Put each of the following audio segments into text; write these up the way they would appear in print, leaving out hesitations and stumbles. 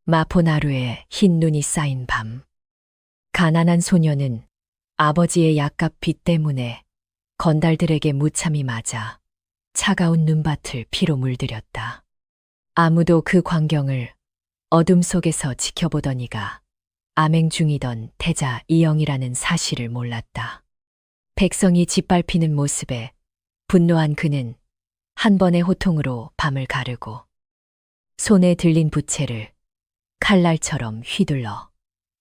마포나루에 흰 눈이 쌓인 밤. 가난한 소녀는 아버지의 약값 빚 때문에 건달들에게 무참히 맞아 차가운 눈밭을 피로 물들였다. 아무도 그 광경을 어둠 속에서 지켜보던 이가 암행 중이던 태자 이영이라는 사실을 몰랐다. 백성이 짓밟히는 모습에 분노한 그는 한 번의 호통으로 밤을 가르고 손에 들린 부채를 칼날처럼 휘둘러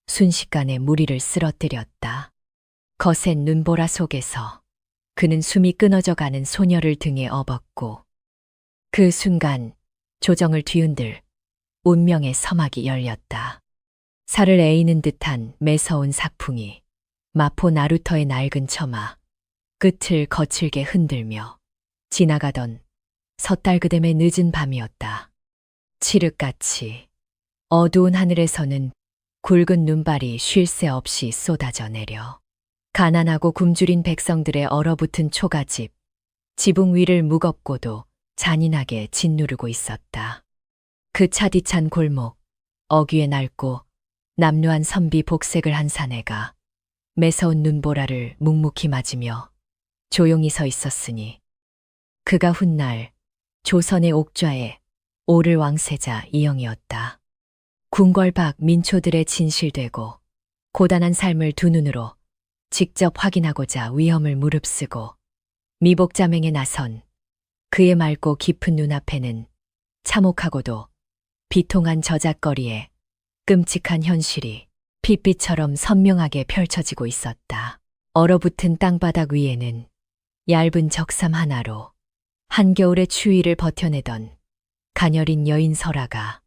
순식간에 무리를 쓰러뜨렸다. 거센 눈보라 속에서 그는 숨이 끊어져 가는 소녀를 등에 업었고 그 순간 조정을 뒤흔들 운명의 서막이 열렸다. 살을 에이는 듯한 매서운 삭풍이 마포 나루터의 낡은 처마 끝을 거칠게 흔들며 지나가던 섣달그댐의 늦은 밤이었다. 칠흑같이 어두운 하늘에서는 굵은 눈발이 쉴 새 없이 쏟아져 내려 가난하고 굶주린 백성들의 얼어붙은 초가집, 지붕 위를 무겁고도 잔인하게 짓누르고 있었다. 그 차디찬 골목, 어귀에 낡고 남루한 선비 복색을 한 사내가 매서운 눈보라를 묵묵히 맞으며 조용히 서 있었으니 그가 훗날 조선의 옥좌에 오를 왕세자 이영이었다. 궁궐 밖 민초들의 진실되고 고단한 삶을 두 눈으로 직접 확인하고자 위험을 무릅쓰고 미복자맹에 나선 그의 맑고 깊은 눈앞에는 참혹하고도 비통한 저잣거리에 끔찍한 현실이 핏빛처럼 선명하게 펼쳐지고 있었다. 얼어붙은 땅바닥 위에는 얇은 적삼 하나로 한겨울의 추위를 버텨내던 가녀린 여인 설아가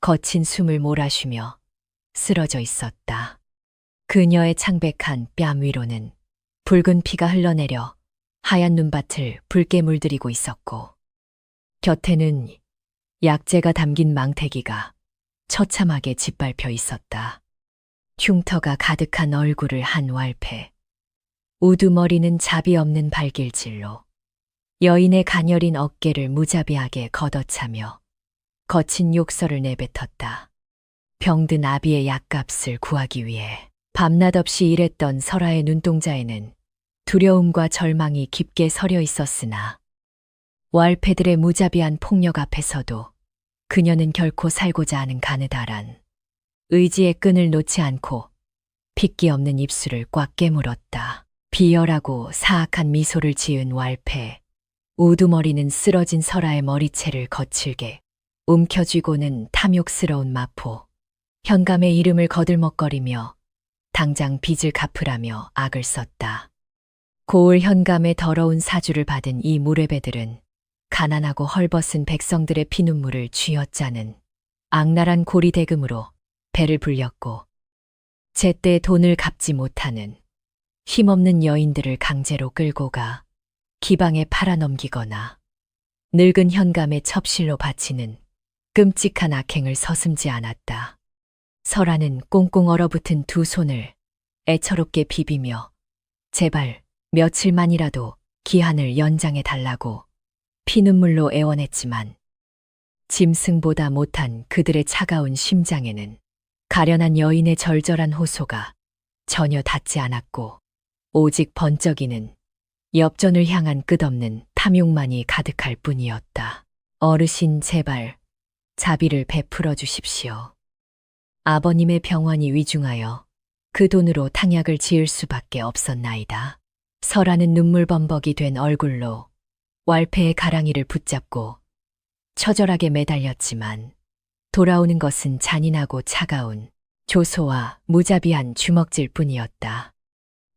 거친 숨을 몰아쉬며 쓰러져 있었다. 그녀의 창백한 뺨 위로는 붉은 피가 흘러내려 하얀 눈밭을 붉게 물들이고 있었고 곁에는 약재가 담긴 망태기가 처참하게 짓밟혀 있었다. 흉터가 가득한 얼굴을 한 왈패, 우두머리는 자비 없는 발길질로 여인의 가녀린 어깨를 무자비하게 걷어차며 거친 욕설을 내뱉었다. 병든 아비의 약값을 구하기 위해 밤낮 없이 일했던 설아의 눈동자에는 두려움과 절망이 깊게 서려 있었으나 왈패들의 무자비한 폭력 앞에서도 그녀는 결코 살고자 하는 가느다란 의지의 끈을 놓지 않고 핏기 없는 입술을 꽉 깨물었다. 비열하고 사악한 미소를 지은 왈패, 우두머리는 쓰러진 설아의 머리채를 거칠게 움켜쥐고는 탐욕스러운 마포, 현감의 이름을 거들먹거리며 당장 빚을 갚으라며 악을 썼다. 고을 현감의 더러운 사주를 받은 이 무례배들은 가난하고 헐벗은 백성들의 피눈물을 쥐어짜는 악랄한 고리대금으로 배를 불렸고 제때 돈을 갚지 못하는 힘없는 여인들을 강제로 끌고 가 기방에 팔아넘기거나 늙은 현감의 첩실로 바치는 끔찍한 악행을 서슴지 않았다. 설아는 꽁꽁 얼어붙은 두 손을 애처롭게 비비며 제발 며칠만이라도 기한을 연장해 달라고 피눈물로 애원했지만 짐승보다 못한 그들의 차가운 심장에는 가련한 여인의 절절한 호소가 전혀 닿지 않았고 오직 번쩍이는 엽전을 향한 끝없는 탐욕만이 가득할 뿐이었다. 어르신 제발 자비를 베풀어 주십시오. 아버님의 병환이 위중하여 그 돈으로 탕약을 지을 수밖에 없었나이다. 설아는 눈물범벅이 된 얼굴로 왈패의 가랑이를 붙잡고 처절하게 매달렸지만 돌아오는 것은 잔인하고 차가운 조소와 무자비한 주먹질 뿐이었다.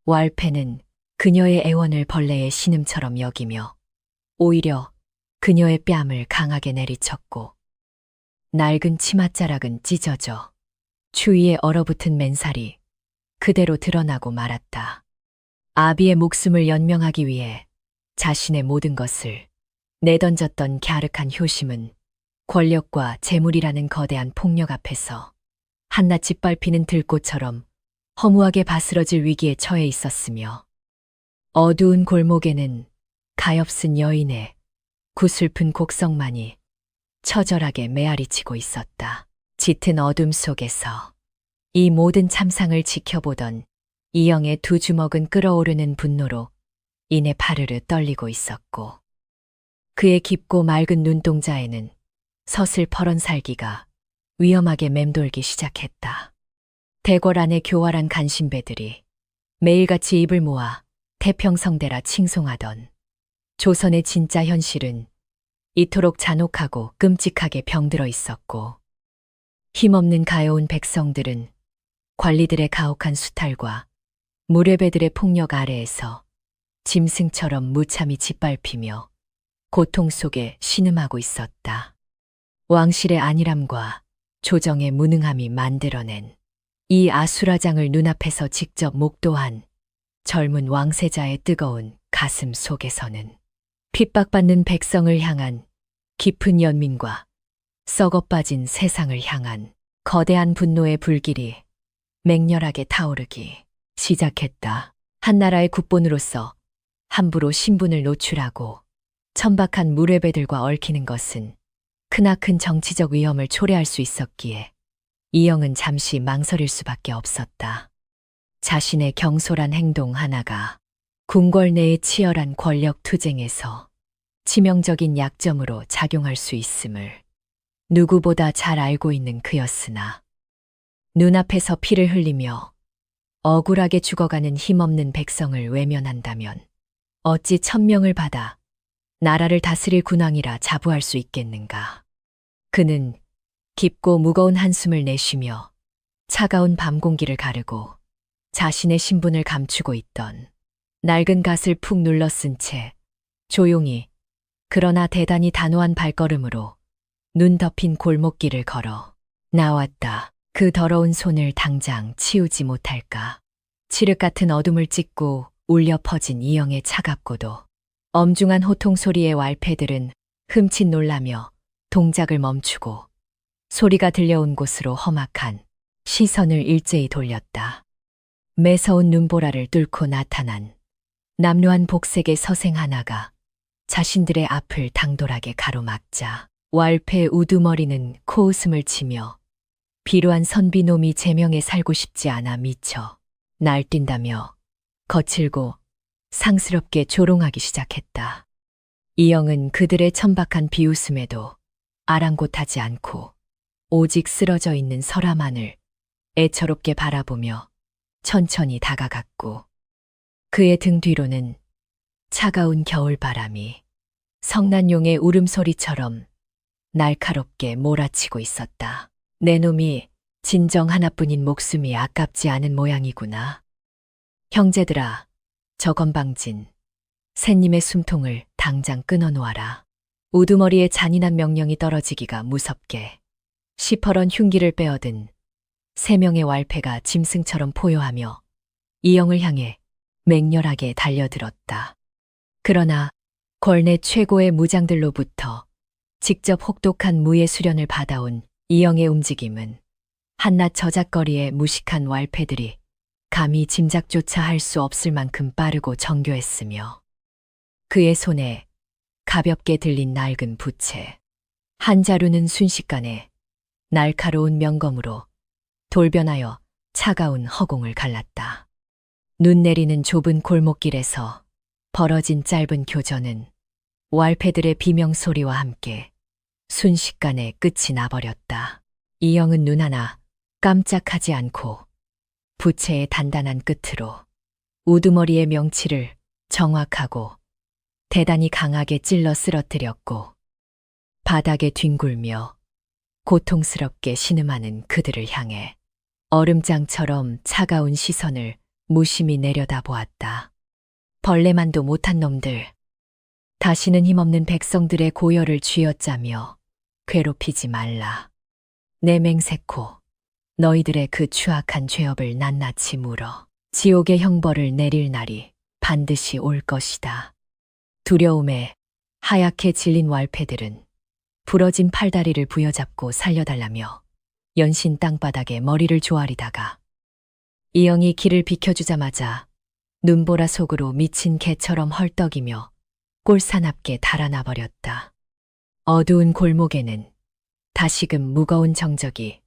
왈패는 그녀의 애원을 벌레의 신음처럼 여기며 오히려 그녀의 뺨을 강하게 내리쳤고 낡은 치맛자락은 찢어져 추위에 얼어붙은 맨살이 그대로 드러나고 말았다. 아비의 목숨을 연명하기 위해 자신의 모든 것을 내던졌던 갸륵한 효심은 권력과 재물이라는 거대한 폭력 앞에서 한낱 짓밟히는 들꽃처럼 허무하게 바스러질 위기에 처해 있었으며 어두운 골목에는 가엾은 여인의 구슬픈 곡성만이 처절하게 메아리치고 있었다. 짙은 어둠 속에서 이 모든 참상을 지켜보던 이영의 두 주먹은 끓어오르는 분노로 이내 파르르 떨리고 있었고, 그의 깊고 맑은 눈동자에는 서슬퍼런 살기가 위험하게 맴돌기 시작했다. 대궐 안의 교활한 간신배들이 매일같이 입을 모아 태평성대라 칭송하던 조선의 진짜 현실은 이토록 잔혹하고 끔찍하게 병들어 있었고, 힘없는 가여운 백성들은 관리들의 가혹한 수탈과 무례배들의 폭력 아래에서 짐승처럼 무참히 짓밟히며 고통 속에 신음하고 있었다. 왕실의 안일함과 조정의 무능함이 만들어낸 이 아수라장을 눈앞에서 직접 목도한 젊은 왕세자의 뜨거운 가슴 속에서는 핍박받는 백성을 향한 깊은 연민과 썩어빠진 세상을 향한 거대한 분노의 불길이 맹렬하게 타오르기 시작했다. 한나라의 국본으로서 함부로 신분을 노출하고 천박한 무례배들과 얽히는 것은 크나큰 정치적 위험을 초래할 수 있었기에 이영은 잠시 망설일 수밖에 없었다. 자신의 경솔한 행동 하나가 궁궐 내의 치열한 권력 투쟁에서 치명적인 약점으로 작용할 수 있음을 누구보다 잘 알고 있는 그였으나, 눈앞에서 피를 흘리며 억울하게 죽어가는 힘없는 백성을 외면한다면 어찌 천명을 받아 나라를 다스릴 군왕이라 자부할 수 있겠는가. 그는 깊고 무거운 한숨을 내쉬며 차가운 밤 공기를 가르고 자신의 신분을 감추고 있던 낡은 갓을 푹 눌러쓴 채 조용히, 그러나 대단히 단호한 발걸음으로 눈 덮인 골목길을 걸어 나왔다. 그 더러운 손을 당장 치우지 못할까. 칠흑 같은 어둠을 찢고 울려 퍼진 이영의 차갑고도 엄중한 호통 소리의 왈패들은 흠칫 놀라며 동작을 멈추고 소리가 들려온 곳으로 험악한 시선을 일제히 돌렸다. 매서운 눈보라를 뚫고 나타난 남루한 복색의 서생 하나가 자신들의 앞을 당돌하게 가로막자 왈패 우두머리는 코웃음을 치며 비루한 선비놈이 제명에 살고 싶지 않아 미쳐 날뛴다며 거칠고 상스럽게 조롱하기 시작했다. 이영은 그들의 천박한 비웃음에도 아랑곳하지 않고 오직 쓰러져 있는 설화만을 애처롭게 바라보며 천천히 다가갔고, 그의 등 뒤로는 차가운 겨울바람이 성난용의 울음소리처럼 날카롭게 몰아치고 있었다. 내 놈이 진정 하나뿐인 목숨이 아깝지 않은 모양이구나. 형제들아, 저 건방진 새님의 숨통을 당장 끊어놓아라. 우두머리에 잔인한 명령이 떨어지기가 무섭게 시퍼런 흉기를 빼어든 세 명의 왈패가 짐승처럼 포효하며 이영을 향해 맹렬하게 달려들었다. 그러나 궐내 최고의 무장들로부터 직접 혹독한 무예 수련을 받아온 이영의 움직임은 한낱 저작거리의 무식한 왈패들이 감히 짐작조차 할 수 없을 만큼 빠르고 정교했으며, 그의 손에 가볍게 들린 낡은 부채 한 자루는 순식간에 날카로운 명검으로 돌변하여 차가운 허공을 갈랐다. 눈 내리는 좁은 골목길에서 벌어진 짧은 교전은 왈패들의 비명소리와 함께 순식간에 끝이 나버렸다. 이영은 눈 하나 깜짝하지 않고 부채의 단단한 끝으로 우두머리의 명치를 정확하고 대단히 강하게 찔러 쓰러뜨렸고, 바닥에 뒹굴며 고통스럽게 신음하는 그들을 향해 얼음장처럼 차가운 시선을 무심히 내려다보았다. 벌레만도 못한 놈들, 다시는 힘없는 백성들의 고열을 쥐어짜며 괴롭히지 말라. 내 맹세코, 너희들의 그 추악한 죄업을 낱낱이 물어 지옥의 형벌을 내릴 날이 반드시 올 것이다. 두려움에 하얗게 질린 왈패들은 부러진 팔다리를 부여잡고 살려달라며 연신 땅바닥에 머리를 조아리다가 이영이 길을 비켜주자마자 눈보라 속으로 미친 개처럼 헐떡이며 꼴사납게 달아나 버렸다. 어두운 골목에는 다시금 무거운 정적이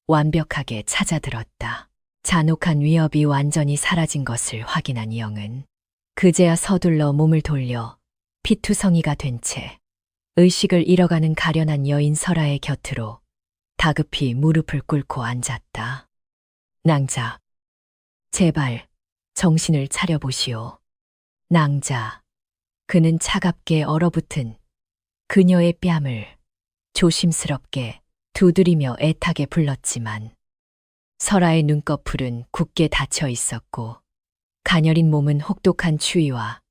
완벽하게 찾아들었다. 잔혹한 위협이 완전히 사라진 것을 확인한 이영은 그제야 서둘러 몸을 돌려 피투성이가 된 채 의식을 잃어가는 가련한 여인 설아의 곁으로 다급히 무릎을 꿇고 앉았다. 낭자, 제발 정신을 차려보시오. 낭자, 그는 차갑게 얼어붙은 그녀의 뺨을 조심스럽게 두드리며 애타게 불렀지만 설아의 눈꺼풀은 굳게 닫혀 있었고 가녀린 몸은 혹독한 추위와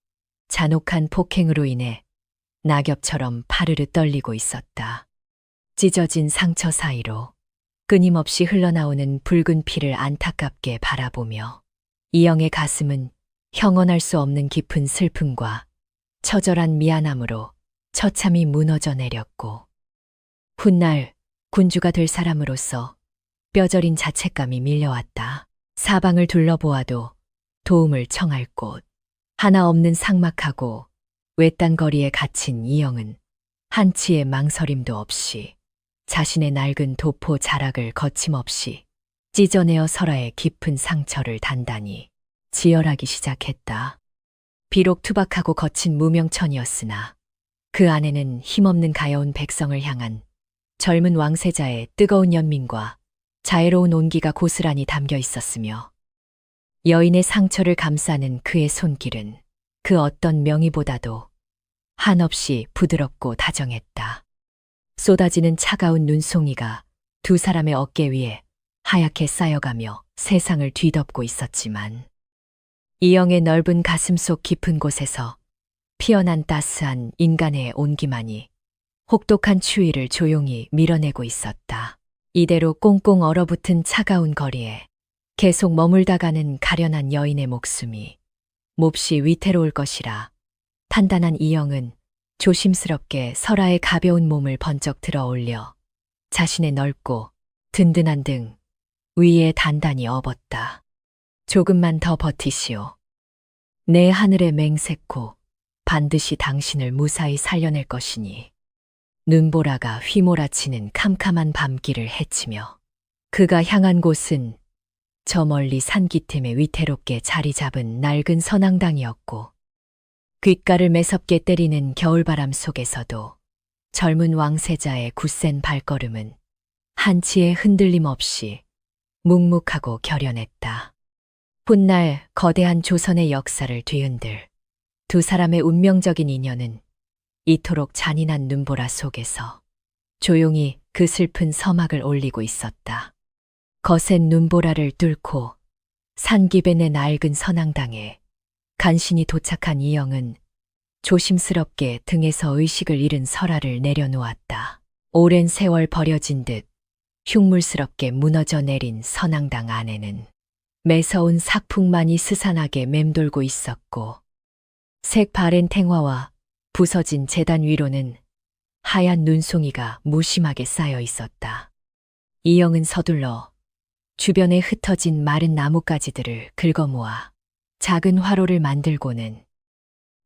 잔혹한 폭행으로 인해 낙엽처럼 파르르 떨리고 있었다. 찢어진 상처 사이로 끊임없이 흘러나오는 붉은 피를 안타깝게 바라보며 이영의 가슴은 형언할 수 없는 깊은 슬픔과 처절한 미안함으로 처참히 무너져 내렸고 훗날 군주가 될 사람으로서 뼈저린 자책감이 밀려왔다. 사방을 둘러보아도 도움을 청할 곳 하나 없는 삭막하고 외딴 거리에 갇힌 이영은 한치의 망설임도 없이 자신의 낡은 도포 자락을 거침없이 찢어내어 설아의 깊은 상처를 단단히 지혈하기 시작했다. 비록 투박하고 거친 무명천이었으나 그 안에는 힘없는 가여운 백성을 향한 젊은 왕세자의 뜨거운 연민과 자애로운 온기가 고스란히 담겨 있었으며 여인의 상처를 감싸는 그의 손길은 그 어떤 명의보다도 한없이 부드럽고 다정했다. 쏟아지는 차가운 눈송이가 두 사람의 어깨 위에 하얗게 쌓여가며 세상을 뒤덮고 있었지만 이영의 넓은 가슴속 깊은 곳에서 피어난 따스한 인간의 온기만이 혹독한 추위를 조용히 밀어내고 있었다. 이대로 꽁꽁 얼어붙은 차가운 거리에 계속 머물다가는 가련한 여인의 목숨이 몹시 위태로울 것이라 판단한 이영은 조심스럽게 설아의 가벼운 몸을 번쩍 들어 올려 자신의 넓고 든든한 등 위에 단단히 업었다. 조금만 더 버티시오. 내 하늘의 맹세코 반드시 당신을 무사히 살려낼 것이니. 눈보라가 휘몰아치는 캄캄한 밤길을 헤치며 그가 향한 곳은 저 멀리 산기틈에 위태롭게 자리 잡은 낡은 선앙당이었고 귓가를 매섭게 때리는 겨울바람 속에서도 젊은 왕세자의 굳센 발걸음은 한치의 흔들림 없이 묵묵하고 결연했다. 훗날 거대한 조선의 역사를 뒤흔들 두 사람의 운명적인 인연은 이토록 잔인한 눈보라 속에서 조용히 그 슬픈 서막을 올리고 있었다. 거센 눈보라를 뚫고 산기변의 낡은 선앙당에 간신히 도착한 이영은 조심스럽게 등에서 의식을 잃은 설아를 내려놓았다. 오랜 세월 버려진 듯 흉물스럽게 무너져 내린 선앙당 안에는 매서운 삭풍만이 스산하게 맴돌고 있었고 색바랜 탱화와 부서진 제단 위로는 하얀 눈송이가 무심하게 쌓여 있었다. 이영은 서둘러 주변에 흩어진 마른 나뭇가지들을 긁어모아 작은 화로를 만들고는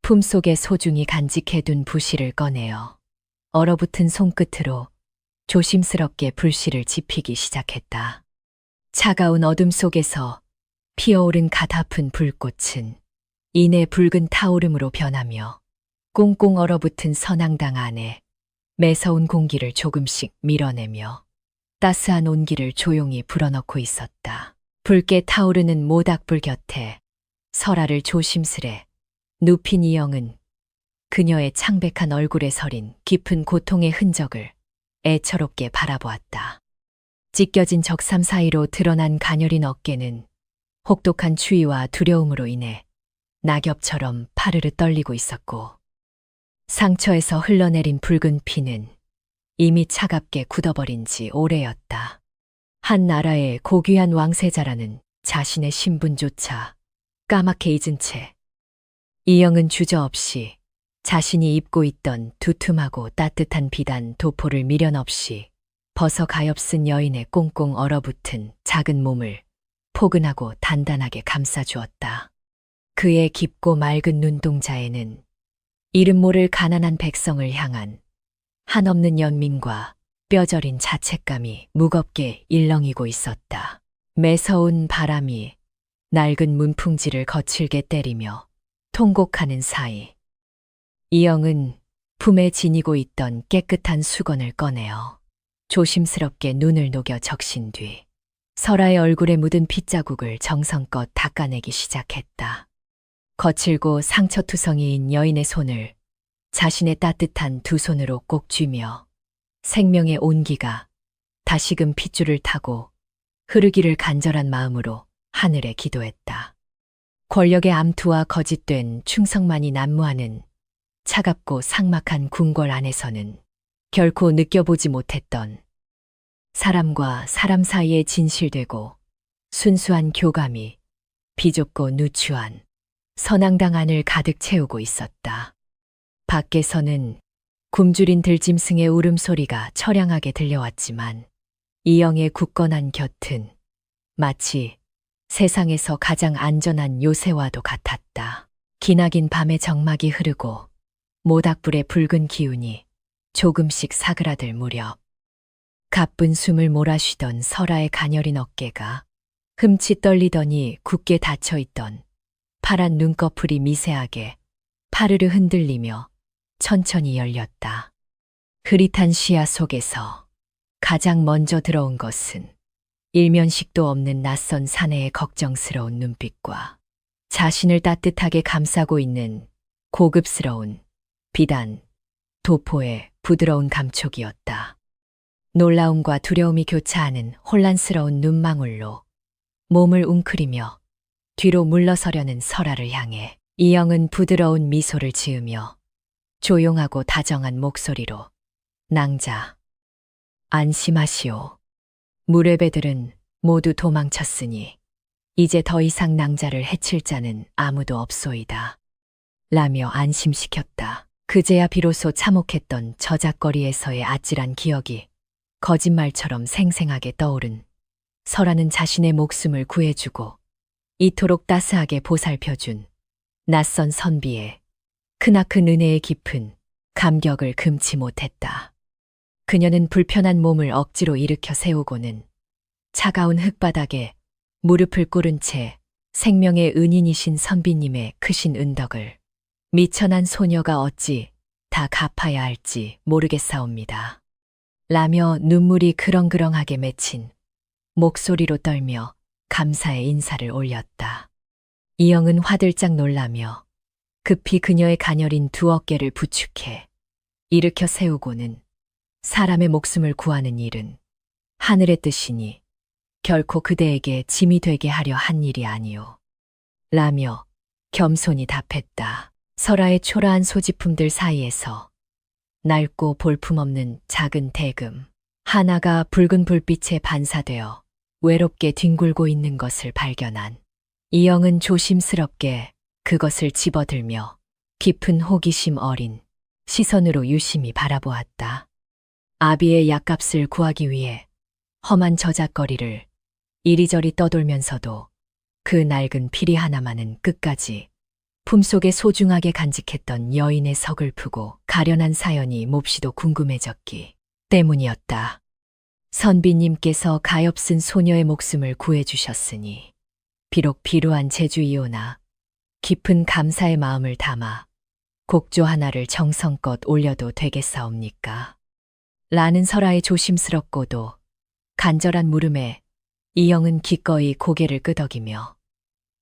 품속에 소중히 간직해둔 부시를 꺼내어 얼어붙은 손끝으로 조심스럽게 불씨를 지피기 시작했다. 차가운 어둠 속에서 피어오른 가다픈 불꽃은 이내 붉은 타오름으로 변하며 꽁꽁 얼어붙은 선앙당 안에 매서운 공기를 조금씩 밀어내며 따스한 온기를 조용히 불어넣고 있었다. 붉게 타오르는 모닥불 곁에 설아를 조심스레 눕힌 이영은 그녀의 창백한 얼굴에 서린 깊은 고통의 흔적을 애처롭게 바라보았다. 찢겨진 적삼 사이로 드러난 가녀린 어깨는 혹독한 추위와 두려움으로 인해 낙엽처럼 파르르 떨리고 있었고 상처에서 흘러내린 붉은 피는 이미 차갑게 굳어버린 지 오래였다. 한 나라의 고귀한 왕세자라는 자신의 신분조차 까맣게 잊은 채 이영은 주저없이 자신이 입고 있던 두툼하고 따뜻한 비단 도포를 미련 없이 벗어 가엾은 여인의 꽁꽁 얼어붙은 작은 몸을 포근하고 단단하게 감싸주었다. 그의 깊고 맑은 눈동자에는 이름 모를 가난한 백성을 향한 한없는 연민과 뼈저린 자책감이 무겁게 일렁이고 있었다. 매서운 바람이 낡은 문풍지를 거칠게 때리며 통곡하는 사이 이영은 품에 지니고 있던 깨끗한 수건을 꺼내어 조심스럽게 눈을 녹여 적신 뒤 설아의 얼굴에 묻은 핏자국을 정성껏 닦아내기 시작했다. 거칠고 상처투성이인 여인의 손을 자신의 따뜻한 두 손으로 꼭 쥐며 생명의 온기가 다시금 핏줄을 타고 흐르기를 간절한 마음으로 하늘에 기도했다. 권력의 암투와 거짓된 충성만이 난무하는 차갑고 삭막한 궁궐 안에서는 결코 느껴보지 못했던 사람과 사람 사이에 진실되고 순수한 교감이 비좁고 누추한 선앙당 안을 가득 채우고 있었다. 밖에서는 굶주린 들짐승의 울음소리가 처량하게 들려왔지만 이영의 굳건한 곁은 마치 세상에서 가장 안전한 요새와도 같았다. 기나긴 밤의 정막이 흐르고 모닥불의 붉은 기운이 조금씩 사그라들 무렵 가쁜 숨을 몰아쉬던 설아의 가녀린 어깨가 흠칫 떨리더니 굳게 닫혀있던 파란 눈꺼풀이 미세하게 파르르 흔들리며 천천히 열렸다. 흐릿한 시야 속에서 가장 먼저 들어온 것은 일면식도 없는 낯선 사내의 걱정스러운 눈빛과 자신을 따뜻하게 감싸고 있는 고급스러운 비단, 도포의 부드러운 감촉이었다. 놀라움과 두려움이 교차하는 혼란스러운 눈망울로 몸을 웅크리며 뒤로 물러서려는 설아를 향해 이영은 부드러운 미소를 지으며 조용하고 다정한 목소리로 낭자, 안심하시오. 무례배들은 모두 도망쳤으니 이제 더 이상 낭자를 해칠 자는 아무도 없소이다. 라며 안심시켰다. 그제야 비로소 참혹했던 저작거리에서의 아찔한 기억이 거짓말처럼 생생하게 떠오른 설아는 자신의 목숨을 구해주고 이토록 따스하게 보살펴준 낯선 선비의 크나큰 은혜의 깊은 감격을 금치 못했다. 그녀는 불편한 몸을 억지로 일으켜 세우고는 차가운 흙바닥에 무릎을 꿇은 채 생명의 은인이신 선비님의 크신 은덕을 미천한 소녀가 어찌 다 갚아야 할지 모르겠사옵니다. 라며 눈물이 그렁그렁하게 맺힌 목소리로 떨며 감사의 인사를 올렸다. 이영은 화들짝 놀라며 급히 그녀의 가녀린 두 어깨를 부축해 일으켜 세우고는 사람의 목숨을 구하는 일은 하늘의 뜻이니 결코 그대에게 짐이 되게 하려 한 일이 아니오. 라며 겸손히 답했다. 설아의 초라한 소지품들 사이에서 낡고 볼품없는 작은 대금 하나가 붉은 불빛에 반사되어 외롭게 뒹굴고 있는 것을 발견한 이영은 조심스럽게 그것을 집어들며 깊은 호기심 어린 시선으로 유심히 바라보았다. 아비의 약값을 구하기 위해 험한 저작거리를 이리저리 떠돌면서도 그 낡은 피리 하나만은 끝까지 품속에 소중하게 간직했던 여인의 서글프고 가련한 사연이 몹시도 궁금해졌기 때문이었다. 선비님께서 가엾은 소녀의 목숨을 구해주셨으니 비록 비루한 제주이오나 깊은 감사의 마음을 담아 곡조 하나를 정성껏 올려도 되겠사옵니까? 라는 설아의 조심스럽고도 간절한 물음에 이영은 기꺼이 고개를 끄덕이며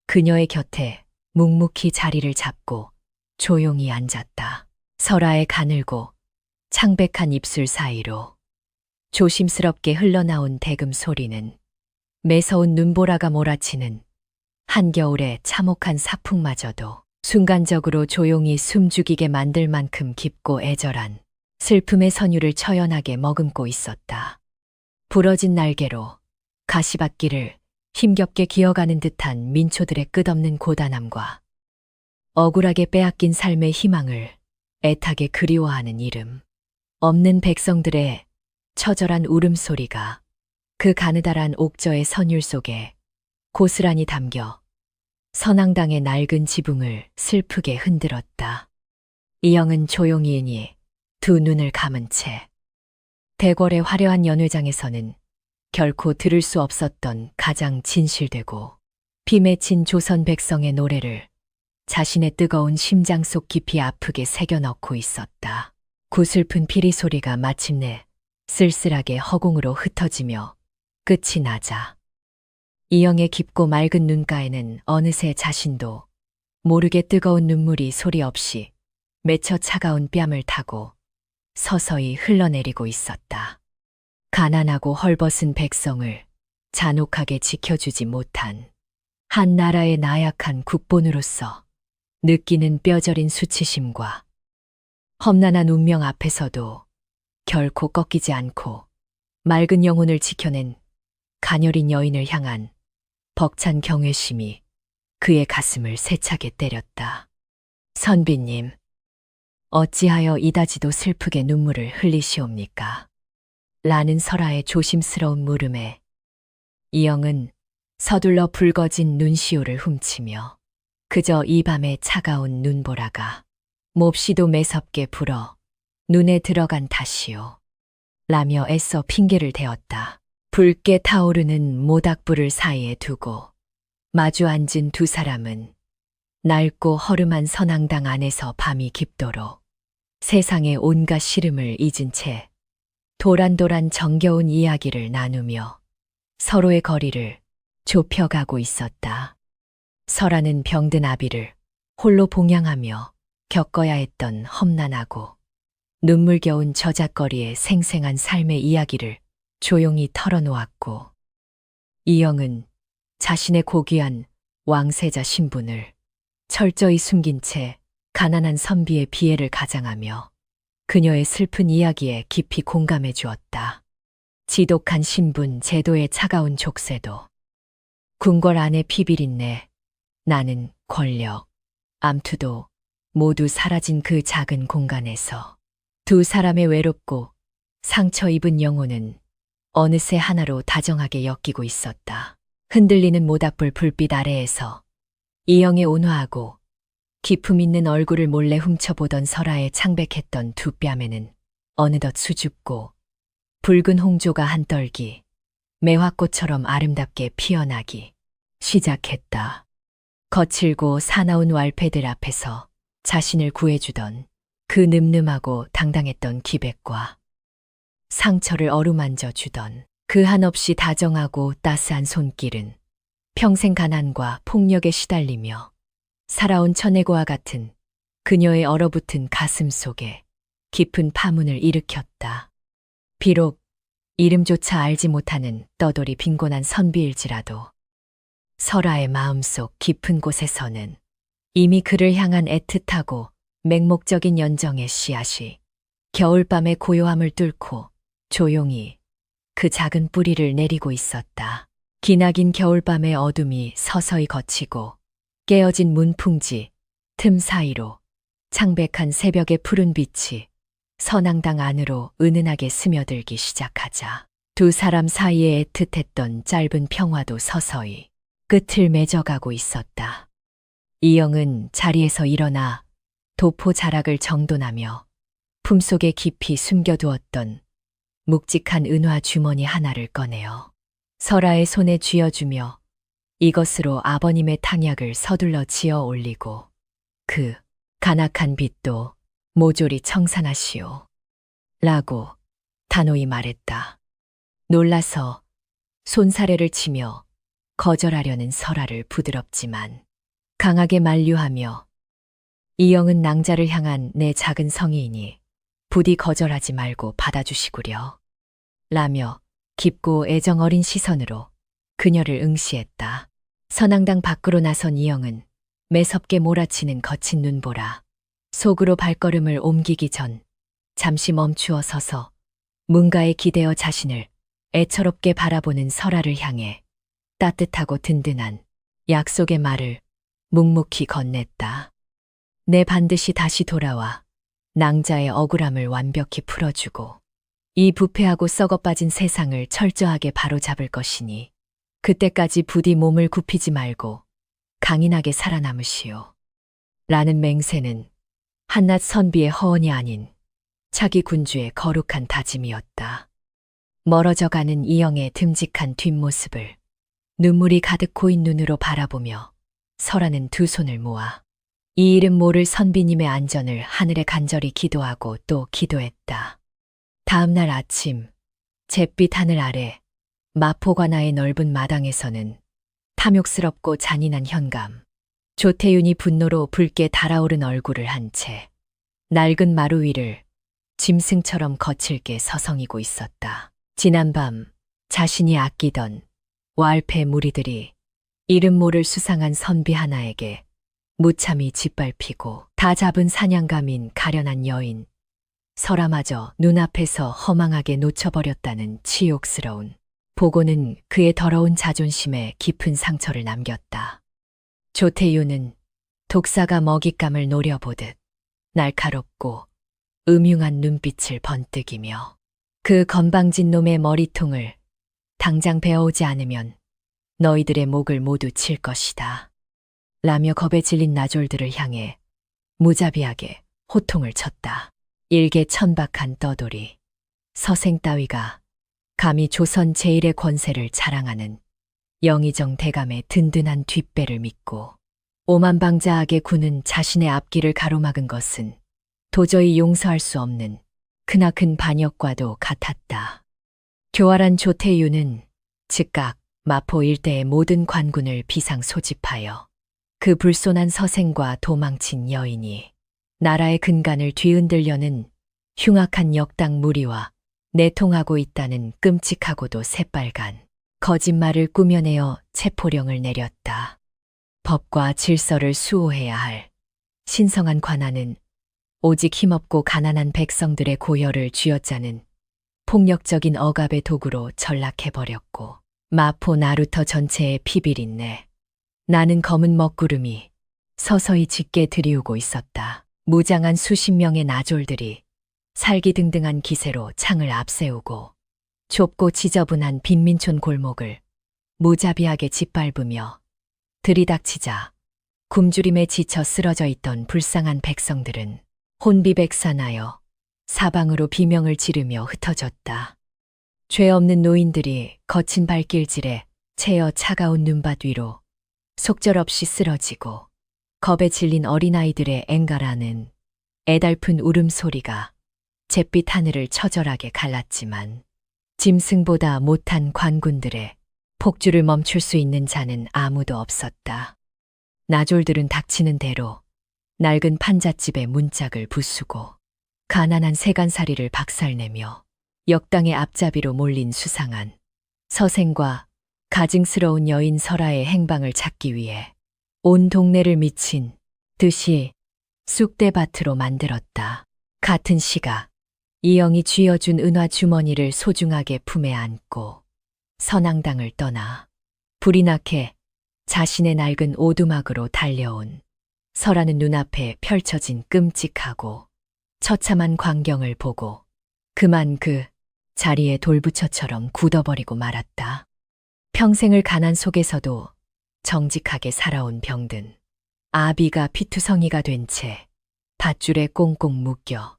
그녀의 곁에 묵묵히 자리를 잡고 조용히 앉았다. 설아의 가늘고 창백한 입술 사이로 조심스럽게 흘러나온 대금 소리는 매서운 눈보라가 몰아치는 한겨울의 참혹한 사풍마저도 순간적으로 조용히 숨죽이게 만들 만큼 깊고 애절한 슬픔의 선율을 처연하게 머금고 있었다. 부러진 날개로 가시밭길을 힘겹게 기어가는 듯한 민초들의 끝없는 고단함과 억울하게 빼앗긴 삶의 희망을 애타게 그리워하는 이름, 없는 백성들의 처절한 울음소리가 그 가느다란 옥저의 선율 속에 고스란히 담겨 선앙당의 낡은 지붕을 슬프게 흔들었다. 이영은 조용히니 두 눈을 감은 채 대궐의 화려한 연회장에서는 결코 들을 수 없었던 가장 진실되고 피 맺힌 조선 백성의 노래를 자신의 뜨거운 심장 속 깊이 아프게 새겨 넣고 있었다. 구슬픈 피리 소리가 마침내 쓸쓸하게 허공으로 흩어지며 끝이 나자 이영의 깊고 맑은 눈가에는 어느새 자신도 모르게 뜨거운 눈물이 소리 없이 맺혀 차가운 뺨을 타고 서서히 흘러내리고 있었다. 가난하고 헐벗은 백성을 잔혹하게 지켜주지 못한 한 나라의 나약한 국본으로서 느끼는 뼈저린 수치심과 험난한 운명 앞에서도 결코 꺾이지 않고 맑은 영혼을 지켜낸 가녀린 여인을 향한 벅찬 경외심이 그의 가슴을 세차게 때렸다. 선비님, 어찌하여 이다지도 슬프게 눈물을 흘리시옵니까? 라는 설아의 조심스러운 물음에 이영은 서둘러 붉어진 눈시울을 훔치며 그저 이 밤의 차가운 눈보라가 몹시도 매섭게 불어 눈에 들어간 탓이요. 라며 애써 핑계를 대었다. 붉게 타오르는 모닥불을 사이에 두고 마주 앉은 두 사람은 낡고 허름한 선앙당 안에서 밤이 깊도록 세상의 온갖 시름을 잊은 채 도란도란 정겨운 이야기를 나누며 서로의 거리를 좁혀가고 있었다. 설아는 병든 아비를 홀로 봉양하며 겪어야 했던 험난하고 눈물겨운 저잣거리의 생생한 삶의 이야기를 조용히 털어놓았고 이영은 자신의 고귀한 왕세자 신분을 철저히 숨긴 채 가난한 선비의 비애를 가장하며 그녀의 슬픈 이야기에 깊이 공감해 주었다. 지독한 신분, 제도의 차가운 족쇄도 궁궐 안의 피비린내, 나는 권력, 암투도 모두 사라진 그 작은 공간에서 두 사람의 외롭고 상처 입은 영혼은 어느새 하나로 다정하게 엮이고 있었다. 흔들리는 모닥불 불빛 아래에서 이영의 온화하고 기품 있는 얼굴을 몰래 훔쳐보던 설아의 창백했던 두 뺨에는 어느덧 수줍고 붉은 홍조가 한 떨기 매화꽃처럼 아름답게 피어나기 시작했다. 거칠고 사나운 왈패들 앞에서 자신을 구해주던 그 늠름하고 당당했던 기백과 상처를 어루만져 주던 그 한없이 다정하고 따스한 손길은 평생 가난과 폭력에 시달리며 살아온 처내고와 같은 그녀의 얼어붙은 가슴 속에 깊은 파문을 일으켰다. 비록 이름조차 알지 못하는 떠돌이 빈곤한 선비일지라도 설아의 마음속 깊은 곳에서는 이미 그를 향한 애틋하고 맹목적인 연정의 씨앗이 겨울밤의 고요함을 뚫고 조용히 그 작은 뿌리를 내리고 있었다. 기나긴 겨울밤의 어둠이 서서히 걷히고 깨어진 문풍지 틈 사이로 창백한 새벽의 푸른 빛이 선앙당 안으로 은은하게 스며들기 시작하자 두 사람 사이에 애틋했던 짧은 평화도 서서히 끝을 맺어가고 있었다. 이영은 자리에서 일어나 도포 자락을 정돈하며 품속에 깊이 숨겨두었던 묵직한 은화 주머니 하나를 꺼내어 설아의 손에 쥐어주며 이것으로 아버님의 탕약을 서둘러 지어 올리고 그 간악한 빛도 모조리 청산하시오. 라고 단호히 말했다. 놀라서 손사래를 치며 거절하려는 설아를 부드럽지만 강하게 만류하며 이영은 낭자를 향한 내 작은 성의이니 부디 거절하지 말고 받아주시구려. 라며 깊고 애정 어린 시선으로 그녀를 응시했다. 선앙당 밖으로 나선 이영은 매섭게 몰아치는 거친 눈보라 속으로 발걸음을 옮기기 전 잠시 멈추어 서서 문가에 기대어 자신을 애처롭게 바라보는 설아를 향해 따뜻하고 든든한 약속의 말을 묵묵히 건넸다. 내 반드시 다시 돌아와 낭자의 억울함을 완벽히 풀어주고 이 부패하고 썩어빠진 세상을 철저하게 바로잡을 것이니 그때까지 부디 몸을 굽히지 말고 강인하게 살아남으시오. 라는 맹세는 한낱 선비의 허언이 아닌 차기 군주의 거룩한 다짐이었다. 멀어져가는 이영의 듬직한 뒷모습을 눈물이 가득 고인 눈으로 바라보며 설아는 두 손을 모아 이 이름 모를 선비님의 안전을 하늘에 간절히 기도하고 또 기도했다. 다음 날 아침 잿빛 하늘 아래 마포관아의 넓은 마당에서는 탐욕스럽고 잔인한 현감. 조태윤이 분노로 붉게 달아오른 얼굴을 한 채 낡은 마루 위를 짐승처럼 거칠게 서성이고 있었다. 지난밤 자신이 아끼던 와알패 무리들이 이름 모를 수상한 선비 하나에게 무참히 짓밟히고 다 잡은 사냥감인 가련한 여인 설아마저 눈앞에서 허망하게 놓쳐버렸다는 치욕스러운 보고는 그의 더러운 자존심에 깊은 상처를 남겼다. 조태윤은 독사가 먹잇감을 노려보듯 날카롭고 음흉한 눈빛을 번뜩이며 그 건방진 놈의 머리통을 당장 베어오지 않으면 너희들의 목을 모두 칠 것이다. 라며 겁에 질린 나졸들을 향해 무자비하게 호통을 쳤다. 일개 천박한 떠돌이 서생 따위가 감히 조선 제1의 권세를 자랑하는 영의정 대감의 든든한 뒷배를 믿고 오만방자하게 구는 자신의 앞길을 가로막은 것은 도저히 용서할 수 없는 크나큰 반역과도 같았다. 교활한 조태윤은 즉각 마포 일대의 모든 관군을 비상 소집하여 그 불손한 서생과 도망친 여인이 나라의 근간을 뒤흔들려는 흉악한 역당 무리와 내통하고 있다는 끔찍하고도 새빨간 거짓말을 꾸며내어 체포령을 내렸다. 법과 질서를 수호해야 할 신성한 관아는 오직 힘없고 가난한 백성들의 고열을 쥐어짜는 폭력적인 억압의 도구로 전락해버렸고 마포 나루터 전체에 피비린내 나는 검은 먹구름이 서서히 짙게 들이우고 있었다. 무장한 수십 명의 나졸들이 살기등등한 기세로 창을 앞세우고 좁고 지저분한 빈민촌 골목을 무자비하게 짓밟으며 들이닥치자 굶주림에 지쳐 쓰러져 있던 불쌍한 백성들은 혼비백산하여 사방으로 비명을 지르며 흩어졌다. 죄 없는 노인들이 거친 발길질에 채여 차가운 눈밭 위로 속절없이 쓰러지고 겁에 질린 어린아이들의 앵갈하는 애달픈 울음소리가 잿빛 하늘을 처절하게 갈랐지만 짐승보다 못한 관군들의 폭주를 멈출 수 있는 자는 아무도 없었다. 나졸들은 닥치는 대로 낡은 판잣집의 문짝을 부수고 가난한 세간살이를 박살내며 역당의 앞잡이로 몰린 수상한 서생과 가증스러운 여인 설아의 행방을 찾기 위해 온 동네를 미친 듯이 쑥대밭으로 만들었다. 같은 시각 이영이 쥐어준 은화 주머니를 소중하게 품에 안고 선앙당을 떠나 불이 나게 자신의 낡은 오두막으로 달려온 설아는 눈앞에 펼쳐진 끔찍하고 처참한 광경을 보고 그만 그 자리에 돌부처처럼 굳어버리고 말았다. 평생을 가난 속에서도 정직하게 살아온 병든 아비가 피투성이가 된 채 밧줄에 꽁꽁 묶여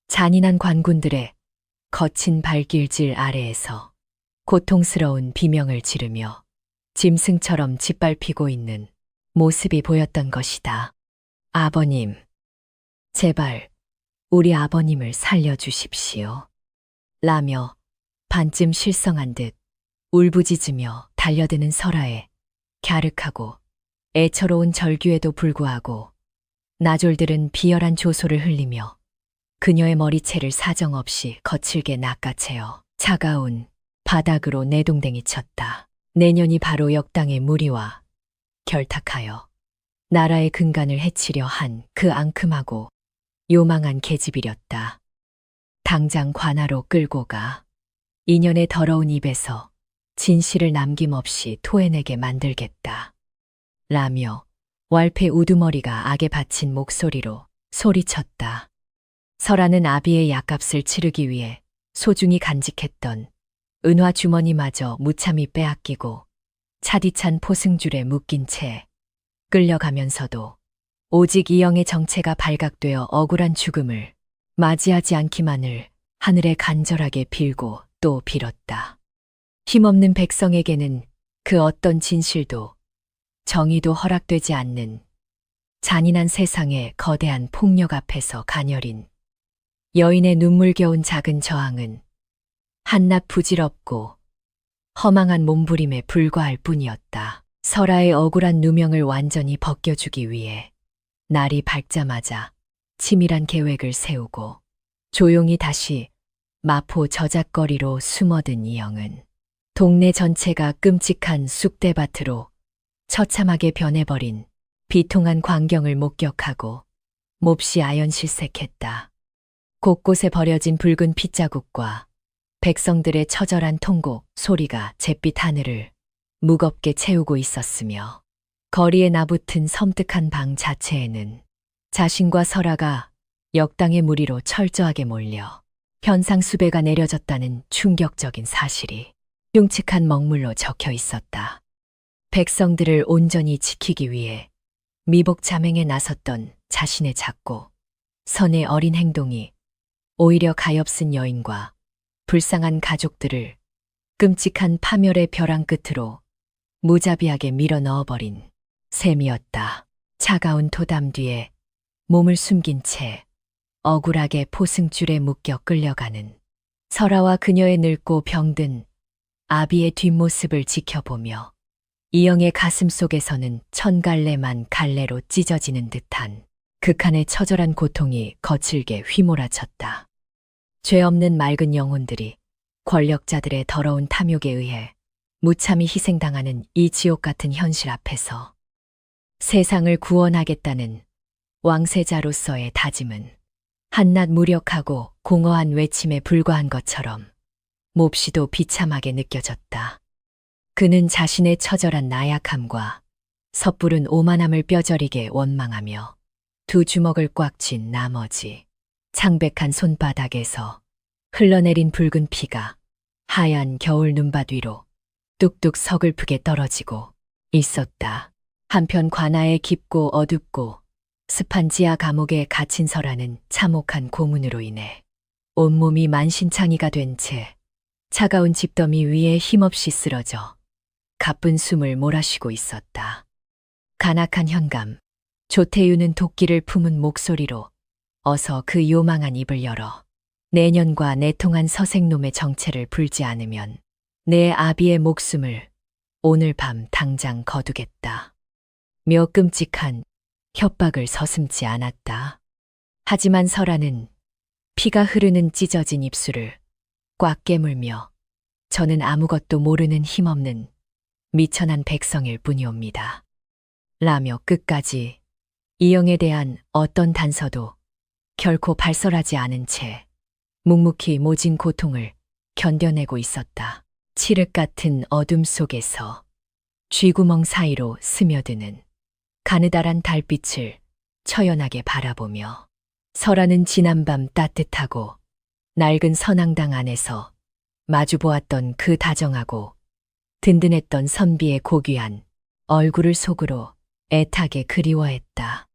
잔인한 관군들의 거친 발길질 아래에서 고통스러운 비명을 지르며 짐승처럼 짓밟히고 있는 모습이 보였던 것이다. 아버님, 제발 우리 아버님을 살려주십시오. 라며 반쯤 실성한 듯 울부짖으며 달려드는 설아의 갸륵하고 애처로운 절규에도 불구하고 나졸들은 비열한 조소를 흘리며 그녀의 머리채를 사정없이 거칠게 낚아채어 차가운 바닥으로 내동댕이 쳤다. 내년이 바로 역당의 무리와 결탁하여 나라의 근간을 해치려 한 그 앙큼하고 요망한 계집이렸다. 당장 관아로 끌고 가 인연의 더러운 입에서 진실을 남김없이 토해내게 만들겠다. 라며 왈패 우두머리가 악에 바친 목소리로 소리쳤다. 설아는 아비의 약값을 치르기 위해 소중히 간직했던 은화 주머니마저 무참히 빼앗기고 차디찬 포승줄에 묶인 채 끌려가면서도 오직 이영의 정체가 발각되어 억울한 죽음을 맞이하지 않기만을 하늘에 간절하게 빌고 또 빌었다. 힘없는 백성에게는 그 어떤 진실도 정의도 허락되지 않는 잔인한 세상의 거대한 폭력 앞에서 가녀린 여인의 눈물겨운 작은 저항은 한낱 부질없고 허망한 몸부림에 불과할 뿐이었다. 설아의 억울한 누명을 완전히 벗겨주기 위해 날이 밝자마자 치밀한 계획을 세우고 조용히 다시 마포 저작거리로 숨어든 이영은 동네 전체가 끔찍한 쑥대밭으로 처참하게 변해버린 비통한 광경을 목격하고 몹시 아연실색했다. 곳곳에 버려진 붉은 핏자국과 백성들의 처절한 통곡 소리가 잿빛 하늘을 무겁게 채우고 있었으며 거리에 나붙은 섬뜩한 방 자체에는 자신과 설아가 역당의 무리로 철저하게 몰려 현상수배가 내려졌다는 충격적인 사실이 흉측한 먹물로 적혀 있었다. 백성들을 온전히 지키기 위해 미복 자맹에 나섰던 자신의 작고 선의 어린 행동이 오히려 가엾은 여인과 불쌍한 가족들을 끔찍한 파멸의 벼랑 끝으로 무자비하게 밀어 넣어버린 셈이었다. 차가운 토담 뒤에 몸을 숨긴 채 억울하게 포승줄에 묶여 끌려가는 설아와 그녀의 늙고 병든 아비의 뒷모습을 지켜보며 이영의 가슴 속에서는 천 갈래만 갈래로 찢어지는 듯한 극한의 처절한 고통이 거칠게 휘몰아쳤다. 죄 없는 맑은 영혼들이 권력자들의 더러운 탐욕에 의해 무참히 희생당하는 이 지옥 같은 현실 앞에서 세상을 구원하겠다는 왕세자로서의 다짐은 한낱 무력하고 공허한 외침에 불과한 것처럼 몹시도 비참하게 느껴졌다. 그는 자신의 처절한 나약함과 섣부른 오만함을 뼈저리게 원망하며 두 주먹을 꽉 쥔 나머지 창백한 손바닥에서 흘러내린 붉은 피가 하얀 겨울 눈밭 위로 뚝뚝 서글프게 떨어지고 있었다. 한편 관아의 깊고 어둡고 습한 지하 감옥에 갇힌 설아는 참혹한 고문으로 인해 온몸이 만신창이가 된 채 차가운 집더미 위에 힘없이 쓰러져 가쁜 숨을 몰아쉬고 있었다. 간악한 현감, 조태유는 도끼를 품은 목소리로 어서 그 요망한 입을 열어 내년과 내통한 서생놈의 정체를 풀지 않으면 내 아비의 목숨을 오늘 밤 당장 거두겠다. 며 끔찍한 협박을 서슴지 않았다. 하지만 설아는 피가 흐르는 찢어진 입술을 꽉 깨물며 저는 아무것도 모르는 힘없는 미천한 백성일 뿐이옵니다. 라며 끝까지 이영에 대한 어떤 단서도 결코 발설하지 않은 채 묵묵히 모진 고통을 견뎌내고 있었다. 칠흑 같은 어둠 속에서 쥐구멍 사이로 스며드는 가느다란 달빛을 처연하게 바라보며 설아는 지난밤 따뜻하고 낡은 선앙당 안에서 마주보았던 그 다정하고 든든했던 선비의 고귀한 얼굴을 속으로 애타게 그리워했다.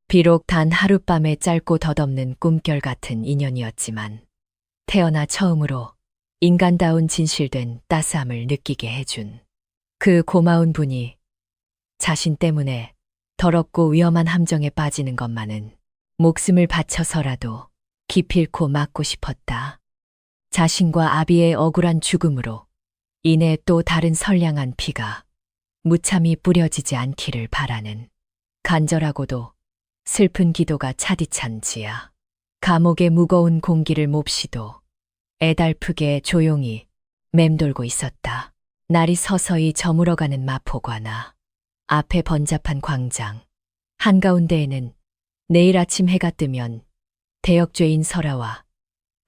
비록 단 하룻밤의 짧고 덧없는 꿈결 같은 인연이었지만 태어나 처음으로 인간다운 진실된 따스함을 느끼게 해준 그 고마운 분이 자신 때문에 더럽고 위험한 함정에 빠지는 것만은 목숨을 바쳐서라도 기필코 막고 싶었다. 자신과 아비의 억울한 죽음으로 인해 또 다른 선량한 피가 무참히 뿌려지지 않기를 바라는 간절하고도 슬픈 기도가 차디찬 지하 감옥의 무거운 공기를 몹시도 애달프게 조용히 맴돌고 있었다. 날이 서서히 저물어가는 마포관아, 앞에 번잡한 광장, 한가운데에는 내일 아침 해가 뜨면 대역죄인 설아와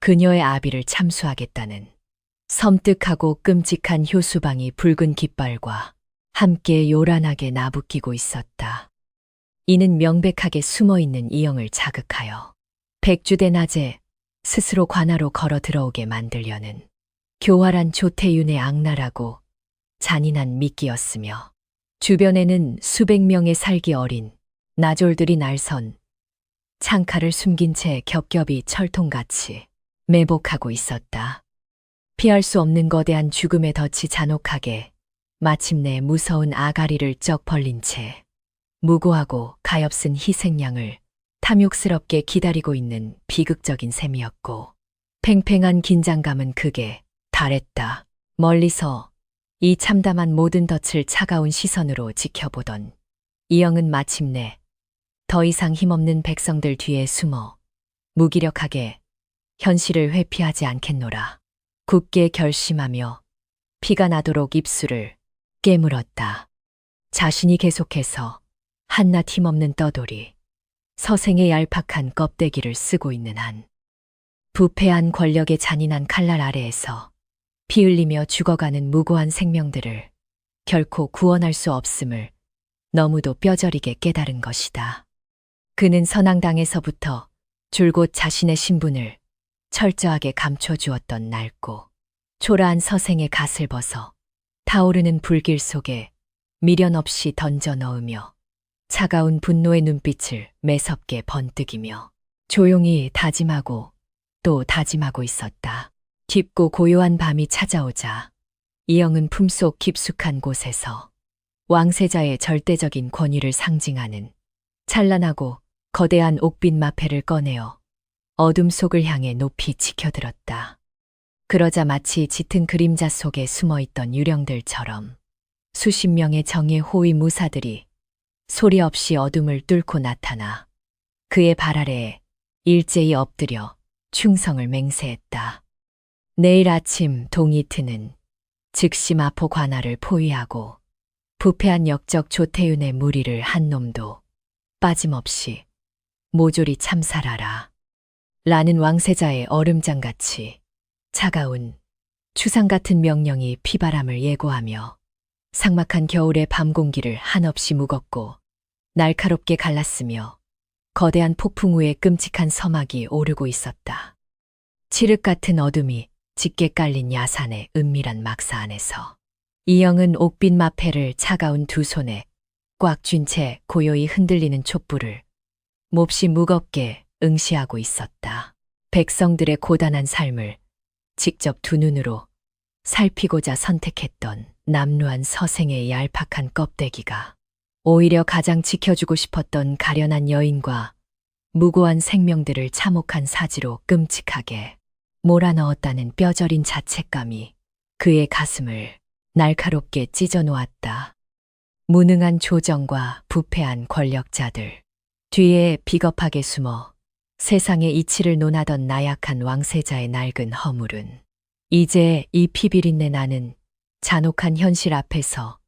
그녀의 아비를 참수하겠다는 섬뜩하고 끔찍한 효수방이 붉은 깃발과 함께 요란하게 나부끼고 있었다. 이는 명백하게 숨어있는 이영을 자극하여 백주대 낮에 스스로 관하로 걸어 들어오게 만들려는 교활한 조태윤의 악랄하고 잔인한 미끼였으며 주변에는 수백 명의 살기 어린 나졸들이 날선 창칼을 숨긴 채 겹겹이 철통같이 매복하고 있었다. 피할 수 없는 거대한 죽음의 덫이 잔혹하게 마침내 무서운 아가리를 쩍 벌린 채 무고하고 가엾은 희생양을 탐욕스럽게 기다리고 있는 비극적인 셈이었고 팽팽한 긴장감은 극에 달했다. 멀리서 이 참담한 모든 덫을 차가운 시선으로 지켜보던 이영은 마침내 더 이상 힘없는 백성들 뒤에 숨어 무기력하게 현실을 회피하지 않겠노라. 굳게 결심하며 피가 나도록 입술을 깨물었다. 자신이 계속해서 한낱 힘없는 떠돌이, 서생의 얄팍한 껍데기를 쓰고 있는 한 부패한 권력의 잔인한 칼날 아래에서 피 흘리며 죽어가는 무고한 생명들을 결코 구원할 수 없음을 너무도 뼈저리게 깨달은 것이다. 그는 선앙당에서부터 줄곧 자신의 신분을 철저하게 감춰주었던 낡고 초라한 서생의 갓을 벗어 타오르는 불길 속에 미련 없이 던져 넣으며 차가운 분노의 눈빛을 매섭게 번뜩이며 조용히 다짐하고 또 다짐하고 있었다. 깊고 고요한 밤이 찾아오자 이영은 품속 깊숙한 곳에서 왕세자의 절대적인 권위를 상징하는 찬란하고 거대한 옥빛 마패를 꺼내어 어둠 속을 향해 높이 치켜들었다. 그러자 마치 짙은 그림자 속에 숨어있던 유령들처럼 수십 명의 정예 호위 무사들이 소리 없이 어둠을 뚫고 나타나 그의 발 아래에 일제히 엎드려 충성을 맹세했다. 내일 아침 동이 트는 즉시 마포 관할을 포위하고 부패한 역적 조태윤의 무리를 한 놈도 빠짐없이 모조리 참살하라. 라는 왕세자의 얼음장같이 차가운 추상 같은 명령이 피바람을 예고하며 삭막한 겨울의 밤 공기를 한없이 무겁고 날카롭게 갈랐으며 거대한 폭풍 위에 끔찍한 서막이 오르고 있었다. 칠흑 같은 어둠이 짙게 깔린 야산의 은밀한 막사 안에서 이영은 옥빛 마패를 차가운 두 손에 꽉 쥔 채 고요히 흔들리는 촛불을 몹시 무겁게 응시하고 있었다. 백성들의 고단한 삶을 직접 두 눈으로 살피고자 선택했던 남루한 서생의 얄팍한 껍데기가 오히려 가장 지켜주고 싶었던 가련한 여인과 무고한 생명들을 참혹한 사지로 끔찍하게 몰아넣었다는 뼈저린 자책감이 그의 가슴을 날카롭게 찢어 놓았다. 무능한 조정과 부패한 권력자들 뒤에 비겁하게 숨어 세상의 이치를 논하던 나약한 왕세자의 낡은 허물은 이제 이 피비린내 나는 잔혹한 현실 앞에서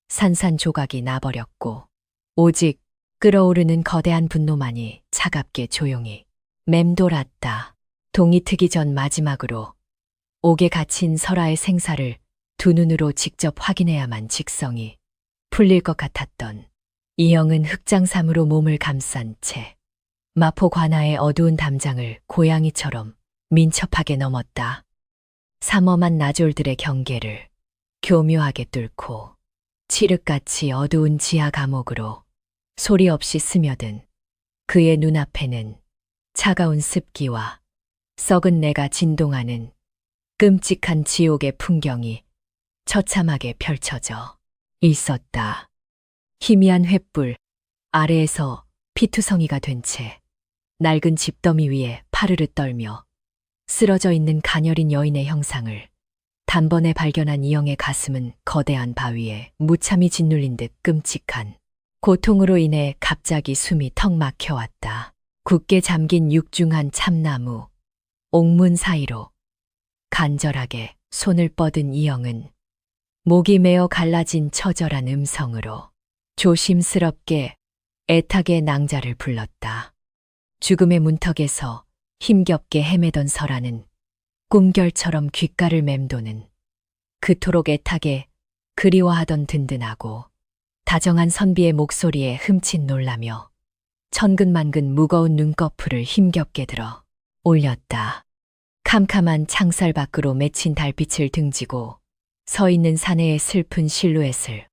산산조각이 나버렸고 오직 끓어오르는 거대한 분노만이 차갑게 조용히 맴돌았다. 동이 트기 전 마지막으로 옥에 갇힌 설아의 생사를 두 눈으로 직접 확인해야만 직성이 풀릴 것 같았던 이영은 흑장삼으로 몸을 감싼 채 마포 관아의 어두운 담장을 고양이처럼 민첩하게 넘었다. 삼엄한 나졸들의 경계를 교묘하게 뚫고 칠흑같이 어두운 지하 감옥으로 소리 없이 스며든 그의 눈앞에는 차가운 습기와 썩은 내가 진동하는 끔찍한 지옥의 풍경이 처참하게 펼쳐져 있었다. 희미한 횃불 아래에서 피투성이가 된 채 낡은 집더미 위에 파르르 떨며 쓰러져 있는 가녀린 여인의 형상을 단번에 발견한 이영의 가슴은 거대한 바위에 무참히 짓눌린 듯 끔찍한 고통으로 인해 갑자기 숨이 턱 막혀왔다. 굳게 잠긴 육중한 참나무 옥문 사이로 간절하게 손을 뻗은 이영은 목이 메어 갈라진 처절한 음성으로 조심스럽게 애타게 낭자를 불렀다. 죽음의 문턱에서 힘겹게 헤매던 설아는 꿈결처럼 귓가를 맴도는 그토록 애타게 그리워하던 든든하고 다정한 선비의 목소리에 흠칫 놀라며 천근만근 무거운 눈꺼풀을 힘겹게 들어 올렸다. 캄캄한 창살 밖으로 맺힌 달빛을 등지고 서 있는 사내의 슬픈 실루엣을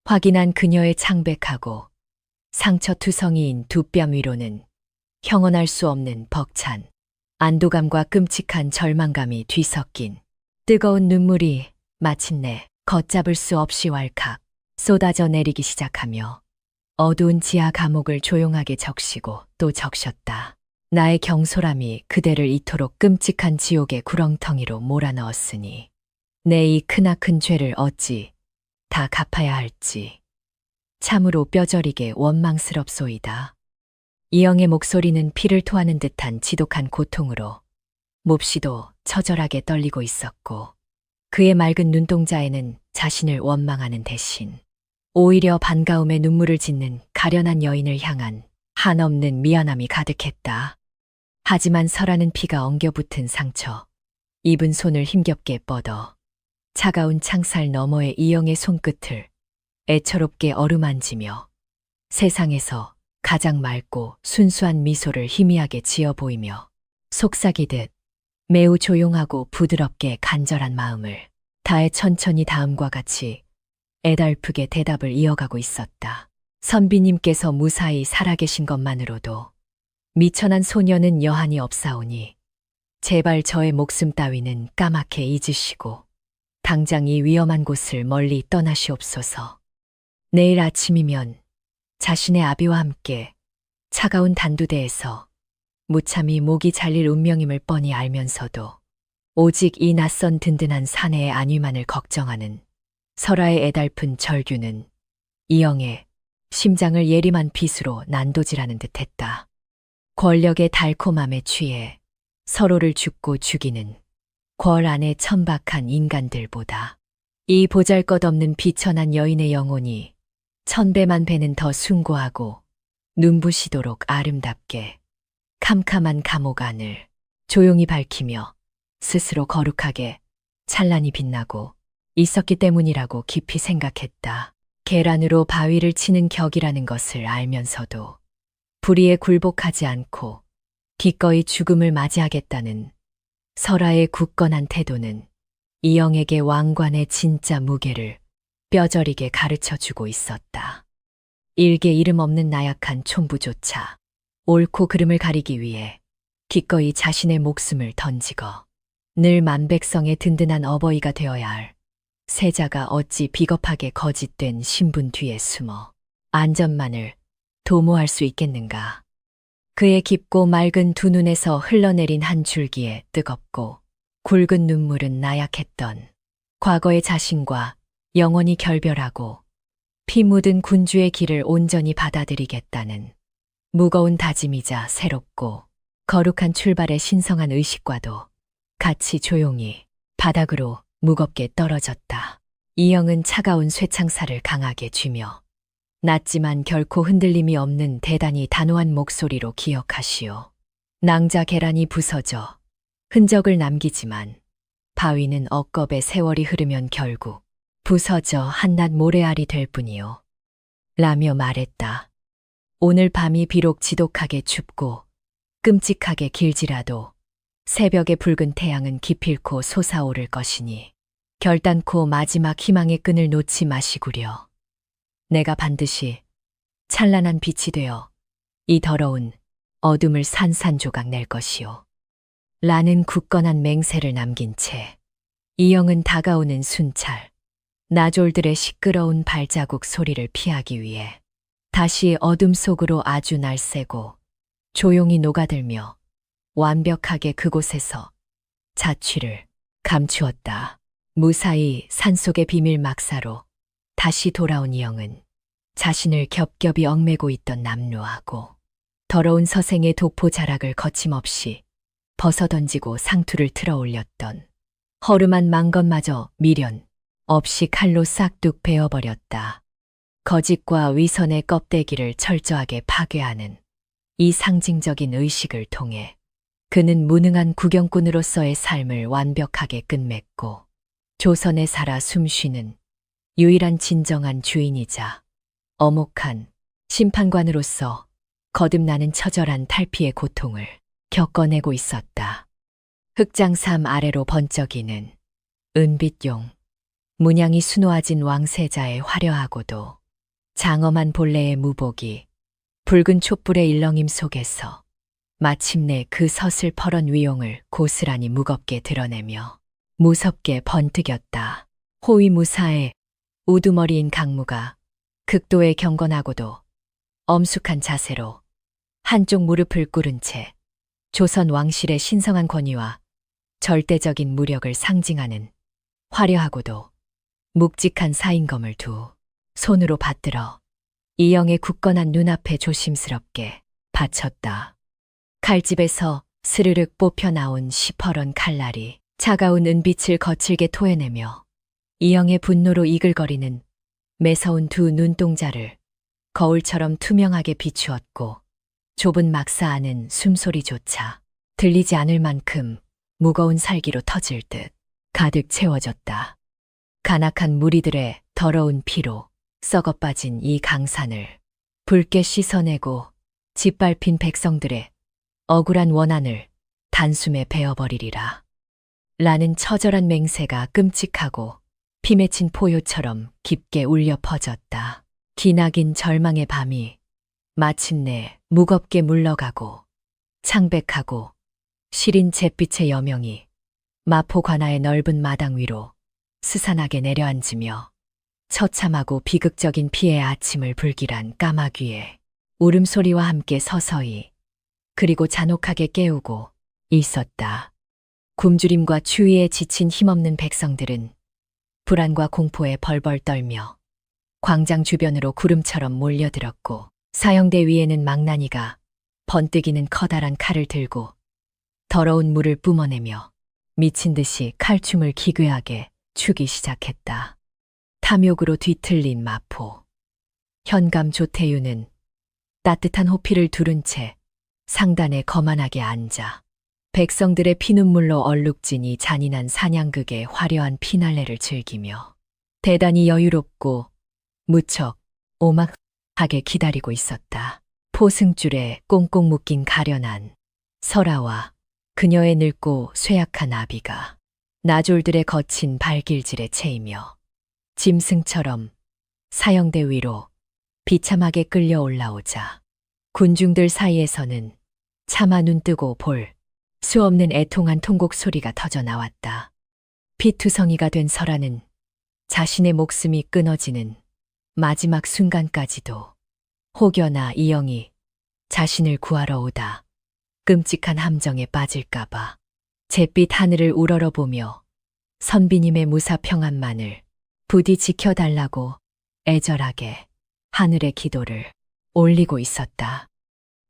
확인한 그녀의 창백하고 상처투성이인 두 뺨 위로는 형언할 수 없는 벅찬 안도감과 끔찍한 절망감이 뒤섞인 뜨거운 눈물이 마침내 걷잡을 수 없이 왈칵 쏟아져 내리기 시작하며 어두운 지하 감옥을 조용하게 적시고 또 적셨다. 나의 경솔함이 그대를 이토록 끔찍한 지옥의 구렁텅이로 몰아넣었으니 내 이 크나큰 죄를 어찌 다 갚아야 할지 참으로 뼈저리게 원망스럽소이다. 이영의 목소리는 피를 토하는 듯한 지독한 고통으로 몹시도 처절하게 떨리고 있었고 그의 맑은 눈동자에는 자신을 원망하는 대신 오히려 반가움에 눈물을 짓는 가련한 여인을 향한 한없는 미안함이 가득했다. 하지만 설하는 피가 엉겨붙은 상처, 입은 손을 힘겹게 뻗어 차가운 창살 너머의 이영의 손끝을 애처롭게 어루만지며 세상에서 가장 맑고 순수한 미소를 희미하게 지어 보이며 속삭이듯 매우 조용하고 부드럽게 간절한 마음을 다해 천천히 다음과 같이 애달프게 대답을 이어가고 있었다. 선비님께서 무사히 살아계신 것만으로도 미천한 소녀는 여한이 없사오니 제발 저의 목숨 따위는 까맣게 잊으시고 당장 이 위험한 곳을 멀리 떠나시옵소서. 내일 아침이면 자신의 아비와 함께 차가운 단두대에서 무참히 목이 잘릴 운명임을 뻔히 알면서도 오직 이 낯선 든든한 사내의 안위만을 걱정하는 설아의 애달픈 절규는 이영의 심장을 예림한 빗으로 난도질하는 듯했다. 권력의 달콤함에 취해 서로를 죽고 죽이는 궐 안의 천박한 인간들보다 이 보잘것없는 비천한 여인의 영혼이 천배만 배는 더 숭고하고 눈부시도록 아름답게 캄캄한 감옥 안을 조용히 밝히며 스스로 거룩하게 찬란히 빛나고 있었기 때문이라고 깊이 생각했다. 계란으로 바위를 치는 격이라는 것을 알면서도 불의에 굴복하지 않고 기꺼이 죽음을 맞이하겠다는 설아의 굳건한 태도는 이영에게 왕관의 진짜 무게를 뼈저리게 가르쳐주고 있었다. 일개 이름 없는 나약한 촌부조차 옳고 그름을 가리기 위해 기꺼이 자신의 목숨을 던지거 늘 만백성의 든든한 어버이가 되어야 할 세자가 어찌 비겁하게 거짓된 신분 뒤에 숨어 안전만을 도모할 수 있겠는가. 그의 깊고 맑은 두 눈에서 흘러내린 한 줄기의 뜨겁고 굵은 눈물은 나약했던 과거의 자신과 영원히 결별하고 피 묻은 군주의 길을 온전히 받아들이겠다는 무거운 다짐이자 새롭고 거룩한 출발의 신성한 의식과도 같이 조용히 바닥으로 무겁게 떨어졌다. 이영은 차가운 쇠창살을 강하게 쥐며 낮지만 결코 흔들림이 없는 대단히 단호한 목소리로 기억하시오. 낭자 계란이 부서져 흔적을 남기지만 바위는 억겁의 세월이 흐르면 결국 부서져 한낱 모래알이 될 뿐이요. 라며 말했다. 오늘 밤이 비록 지독하게 춥고 끔찍하게 길지라도 새벽의 붉은 태양은 기필코 솟아오를 것이니 결단코 마지막 희망의 끈을 놓지 마시구려. 내가 반드시 찬란한 빛이 되어 이 더러운 어둠을 산산조각 낼 것이오. 라는 굳건한 맹세를 남긴 채 이영은 다가오는 순찰, 나졸들의 시끄러운 발자국 소리를 피하기 위해 다시 어둠 속으로 아주 날새고 조용히 녹아들며 완벽하게 그곳에서 자취를 감추었다. 무사히 산속의 비밀 막사로 다시 돌아온 이영은 자신을 겹겹이 얽매고 있던 남루하고 더러운 서생의 도포 자락을 거침없이 벗어던지고 상투를 틀어 올렸던 허름한 망건마저 미련 없이 칼로 싹둑 베어버렸다. 거짓과 위선의 껍데기를 철저하게 파괴하는 이 상징적인 의식을 통해 그는 무능한 구경꾼으로서의 삶을 완벽하게 끝맺고 조선에 살아 숨쉬는 유일한 진정한 주인이자 엄혹한 심판관으로서 거듭나는 처절한 탈피의 고통을 겪어내고 있었다. 흑장삼 아래로 번쩍이는 은빛용, 문양이 수놓아진 왕세자의 화려하고도 장엄한 본래의 무복이 붉은 촛불의 일렁임 속에서 마침내 그 서슬퍼런 위용을 고스란히 무겁게 드러내며 무섭게 번뜩였다. 호위무사의 우두머리인 강무가 극도의 경건하고도 엄숙한 자세로 한쪽 무릎을 꿇은 채 조선 왕실의 신성한 권위와 절대적인 무력을 상징하는 화려하고도 묵직한 사인검을 두 손으로 받들어 이영의 굳건한 눈앞에 조심스럽게 받쳤다. 칼집에서 스르륵 뽑혀 나온 시퍼런 칼날이 차가운 은빛을 거칠게 토해내며 이영의 분노로 이글거리는 매서운 두 눈동자를 거울처럼 투명하게 비추었고 좁은 막사 안은 숨소리조차 들리지 않을 만큼 무거운 살기로 터질 듯 가득 채워졌다. 간악한 무리들의 더러운 피로 썩어빠진 이 강산을 붉게 씻어내고 짓밟힌 백성들의 억울한 원한을 단숨에 베어버리리라. 라는 처절한 맹세가 끔찍하고 피맺힌 포효처럼 깊게 울려 퍼졌다. 기나긴 절망의 밤이 마침내 무겁게 물러가고 창백하고 시린 잿빛의 여명이 마포 관아의 넓은 마당 위로 스산하게 내려앉으며 처참하고 비극적인 피해의 아침을 불길한 까마귀 위에 울음소리와 함께 서서히 그리고 잔혹하게 깨우고 있었다. 굶주림과 추위에 지친 힘없는 백성들은 불안과 공포에 벌벌 떨며 광장 주변으로 구름처럼 몰려들었고 사형대 위에는 망나니가 번뜩이는 커다란 칼을 들고 더러운 물을 뿜어내며 미친 듯이 칼춤을 기괴하게 추기 시작했다. 탐욕으로 뒤틀린 마포. 현감 조태유는 따뜻한 호피를 두른 채 상단에 거만하게 앉아 백성들의 피눈물로 얼룩진 이 잔인한 사냥극의 화려한 피날레를 즐기며 대단히 여유롭고 무척 오막하게 기다리고 있었다. 포승줄에 꽁꽁 묶인 가련한 설아와 그녀의 늙고 쇠약한 아비가 나졸들의 거친 발길질에 채이며 짐승처럼 사형대 위로 비참하게 끌려 올라오자 군중들 사이에서는 차마 눈뜨고 볼 수 없는 애통한 통곡 소리가 터져 나왔다. 피투성이가 된 설아는 자신의 목숨이 끊어지는 마지막 순간까지도 혹여나 이영이 자신을 구하러 오다 끔찍한 함정에 빠질까봐 잿빛 하늘을 우러러보며 선비님의 무사평안만을 부디 지켜달라고 애절하게 하늘의 기도를 올리고 있었다.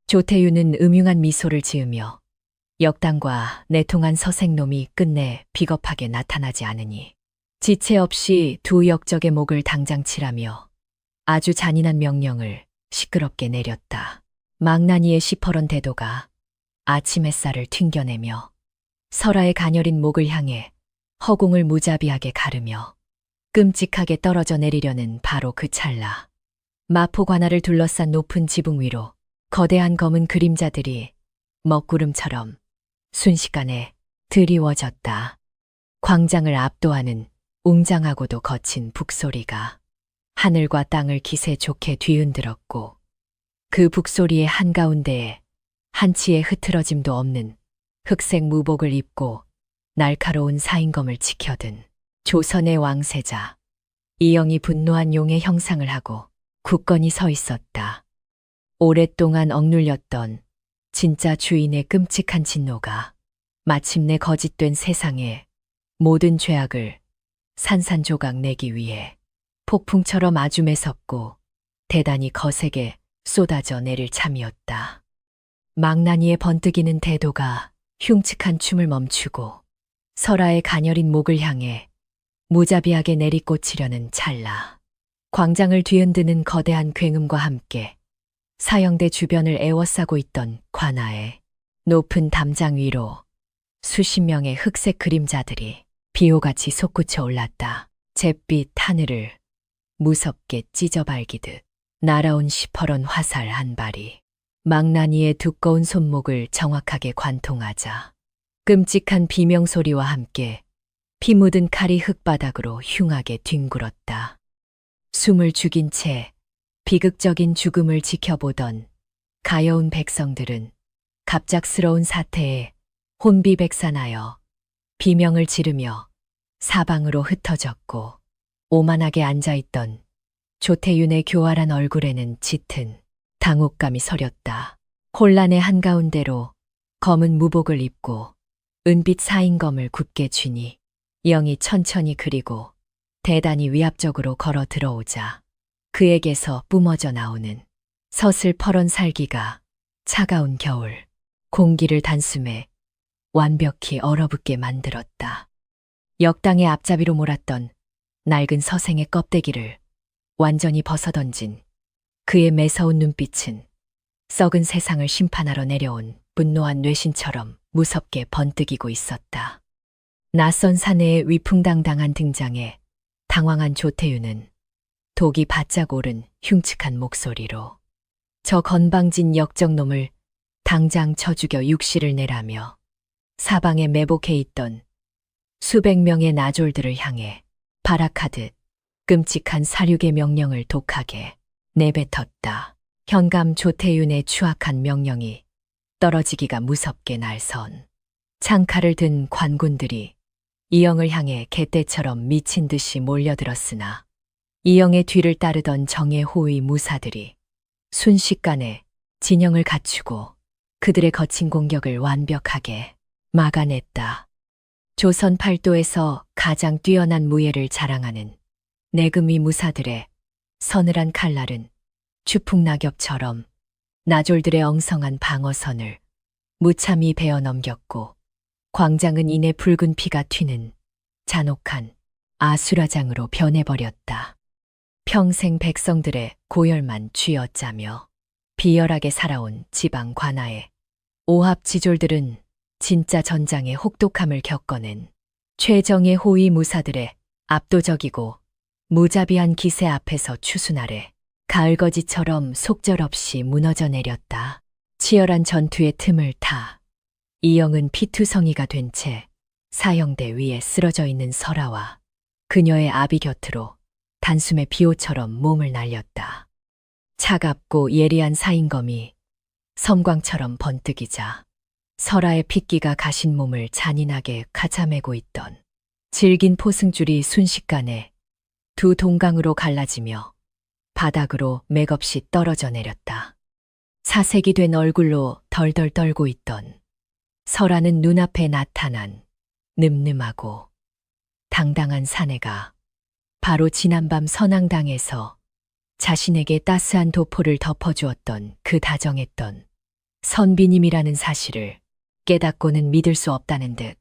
조태유는 음흉한 미소를 지으며 역당과 내통한 서생놈이 끝내 비겁하게 나타나지 않으니 지체 없이 두 역적의 목을 당장 치라며 아주 잔인한 명령을 시끄럽게 내렸다. 망나니의 시퍼런 대도가 아침 햇살을 튕겨내며 설아의 가녀린 목을 향해 허공을 무자비하게 가르며 끔찍하게 떨어져 내리려는 바로 그 찰나 마포 관아를 둘러싼 높은 지붕 위로 거대한 검은 그림자들이 먹구름처럼 순식간에 드리워졌다. 광장을 압도하는 웅장하고도 거친 북소리가 하늘과 땅을 기세 좋게 뒤흔들었고 그 북소리의 한가운데에 한치의 흐트러짐도 없는 흑색 무복을 입고 날카로운 사인검을 지켜든 조선의 왕세자 이영이 분노한 용의 형상을 하고 굳건히 서 있었다. 오랫동안 억눌렸던 진짜 주인의 끔찍한 진노가 마침내 거짓된 세상에 모든 죄악을 산산조각 내기 위해 폭풍처럼 아주 매섭고 대단히 거세게 쏟아져 내릴 참이었다. 망나니의 번뜩이는 대도가 흉측한 춤을 멈추고 설아의 가녀린 목을 향해 무자비하게 내리꽂히려는 찰나 광장을 뒤흔드는 거대한 굉음과 함께 사형대 주변을 에워싸고 있던 관아의 높은 담장 위로 수십 명의 흑색 그림자들이 비호같이 솟구쳐 올랐다. 잿빛 하늘을 무섭게 찢어발기듯 날아온 시퍼런 화살 한 발이 망나니의 두꺼운 손목을 정확하게 관통하자 끔찍한 비명소리와 함께 피 묻은 칼이 흙바닥으로 흉하게 뒹굴었다. 숨을 죽인 채 비극적인 죽음을 지켜보던 가여운 백성들은 갑작스러운 사태에 혼비백산하여 비명을 지르며 사방으로 흩어졌고 오만하게 앉아있던 조태윤의 교활한 얼굴에는 짙은 당혹감이 서렸다. 혼란의 한가운데로 검은 무복을 입고 은빛 사인검을 굳게 쥐니 영이 천천히 그리고 대단히 위압적으로 걸어 들어오자 그에게서 뿜어져 나오는 서슬퍼런 살기가 차가운 겨울 공기를 단숨에 완벽히 얼어붙게 만들었다. 역당의 앞잡이로 몰았던 낡은 서생의 껍데기를 완전히 벗어던진 그의 매서운 눈빛은 썩은 세상을 심판하러 내려온 분노한 뇌신처럼 무섭게 번뜩이고 있었다. 낯선 사내의 위풍당당한 등장에 당황한 조태윤은 독이 바짝 오른 흉측한 목소리로 저 건방진 역적놈을 당장 쳐 죽여 육시를 내라며 사방에 매복해 있던 수백 명의 나졸들을 향해 발악하듯 끔찍한 사륙의 명령을 독하게 내뱉었다. 현감 조태윤의 추악한 명령이 떨어지기가 무섭게 날선 창칼을 든 관군들이 이영을 향해 개떼처럼 미친 듯이 몰려들었으나 이영의 뒤를 따르던 정예 호위 무사들이 순식간에 진영을 갖추고 그들의 거친 공격을 완벽하게 막아냈다. 조선 팔도에서 가장 뛰어난 무예를 자랑하는 내금위 무사들의 서늘한 칼날은 추풍낙엽처럼 나졸들의 엉성한 방어선을 무참히 베어 넘겼고 광장은 이내 붉은 피가 튀는 잔혹한 아수라장으로 변해버렸다. 평생 백성들의 고열만 쥐어짜며 비열하게 살아온 지방 관아의 오합지졸들은 진짜 전장의 혹독함을 겪어낸 최정예 호위 무사들의 압도적이고 무자비한 기세 앞에서 추순 아래 가을거지처럼 속절없이 무너져 내렸다. 치열한 전투의 틈을 타 이영은 피투성이가 된 채 사형대 위에 쓰러져 있는 설아와 그녀의 아비 곁으로 단숨에 비호처럼 몸을 날렸다. 차갑고 예리한 사인검이 섬광처럼 번뜩이자 설아의 핏기가 가신 몸을 잔인하게 가차매고 있던 질긴 포승줄이 순식간에 두 동강으로 갈라지며 바닥으로 맥없이 떨어져 내렸다. 사색이 된 얼굴로 덜덜 떨고 있던 설아는 눈앞에 나타난 늠름하고 당당한 사내가 바로 지난밤 선앙당에서 자신에게 따스한 도포를 덮어주었던 그 다정했던 선비님이라는 사실을 깨닫고는 믿을 수 없다는 듯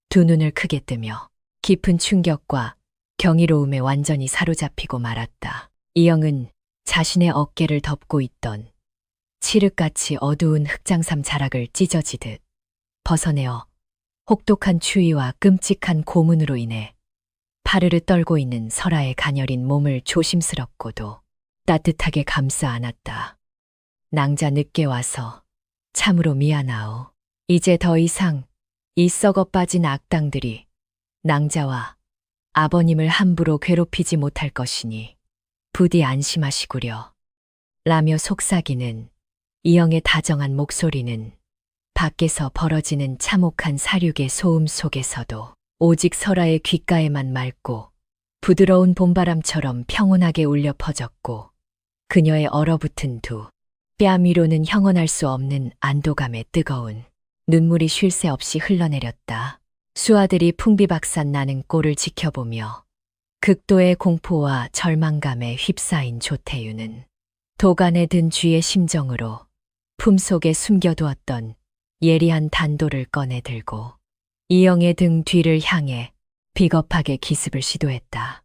두 눈을 크게 뜨며 깊은 충격과 경이로움에 완전히 사로잡히고 말았다. 이영은 자신의 어깨를 덮고 있던 칠흑같이 어두운 흑장삼 자락을 찢어지듯 벗어내어 혹독한 추위와 끔찍한 고문으로 인해 파르르 떨고 있는 설아의 가녀린 몸을 조심스럽고도 따뜻하게 감싸 안았다. 낭자 늦게 와서 참으로 미안하오. 이제 더 이상 이 썩어 빠진 악당들이 낭자와 아버님을 함부로 괴롭히지 못할 것이니 부디 안심하시구려. 라며 속삭이는 이영의 다정한 목소리는 밖에서 벌어지는 참혹한 사륙의 소음 속에서도 오직 설아의 귓가에만 맑고 부드러운 봄바람처럼 평온하게 울려 퍼졌고 그녀의 얼어붙은 두 뺨 위로는 형언할 수 없는 안도감에 뜨거운 눈물이 쉴 새 없이 흘러내렸다. 수아들이 풍비박산 나는 꼴을 지켜보며 극도의 공포와 절망감에 휩싸인 조태윤은 도간에 든 쥐의 심정으로 품속에 숨겨두었던 예리한 단도를 꺼내 들고 이영의 등 뒤를 향해 비겁하게 기습을 시도했다.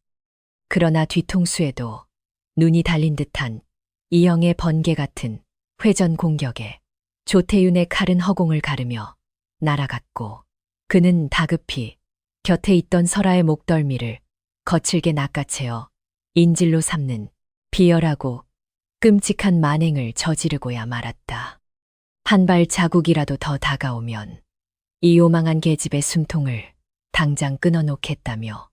그러나 뒤통수에도 눈이 달린 듯한 이영의 번개 같은 회전 공격에 조태윤의 칼은 허공을 가르며 날아갔고 그는 다급히 곁에 있던 설아의 목덜미를 거칠게 낚아채어 인질로 삼는 비열하고 끔찍한 만행을 저지르고야 말았다. 한 발 자국이라도 더 다가오면 이 요망한 계집의 숨통을 당장 끊어놓겠다며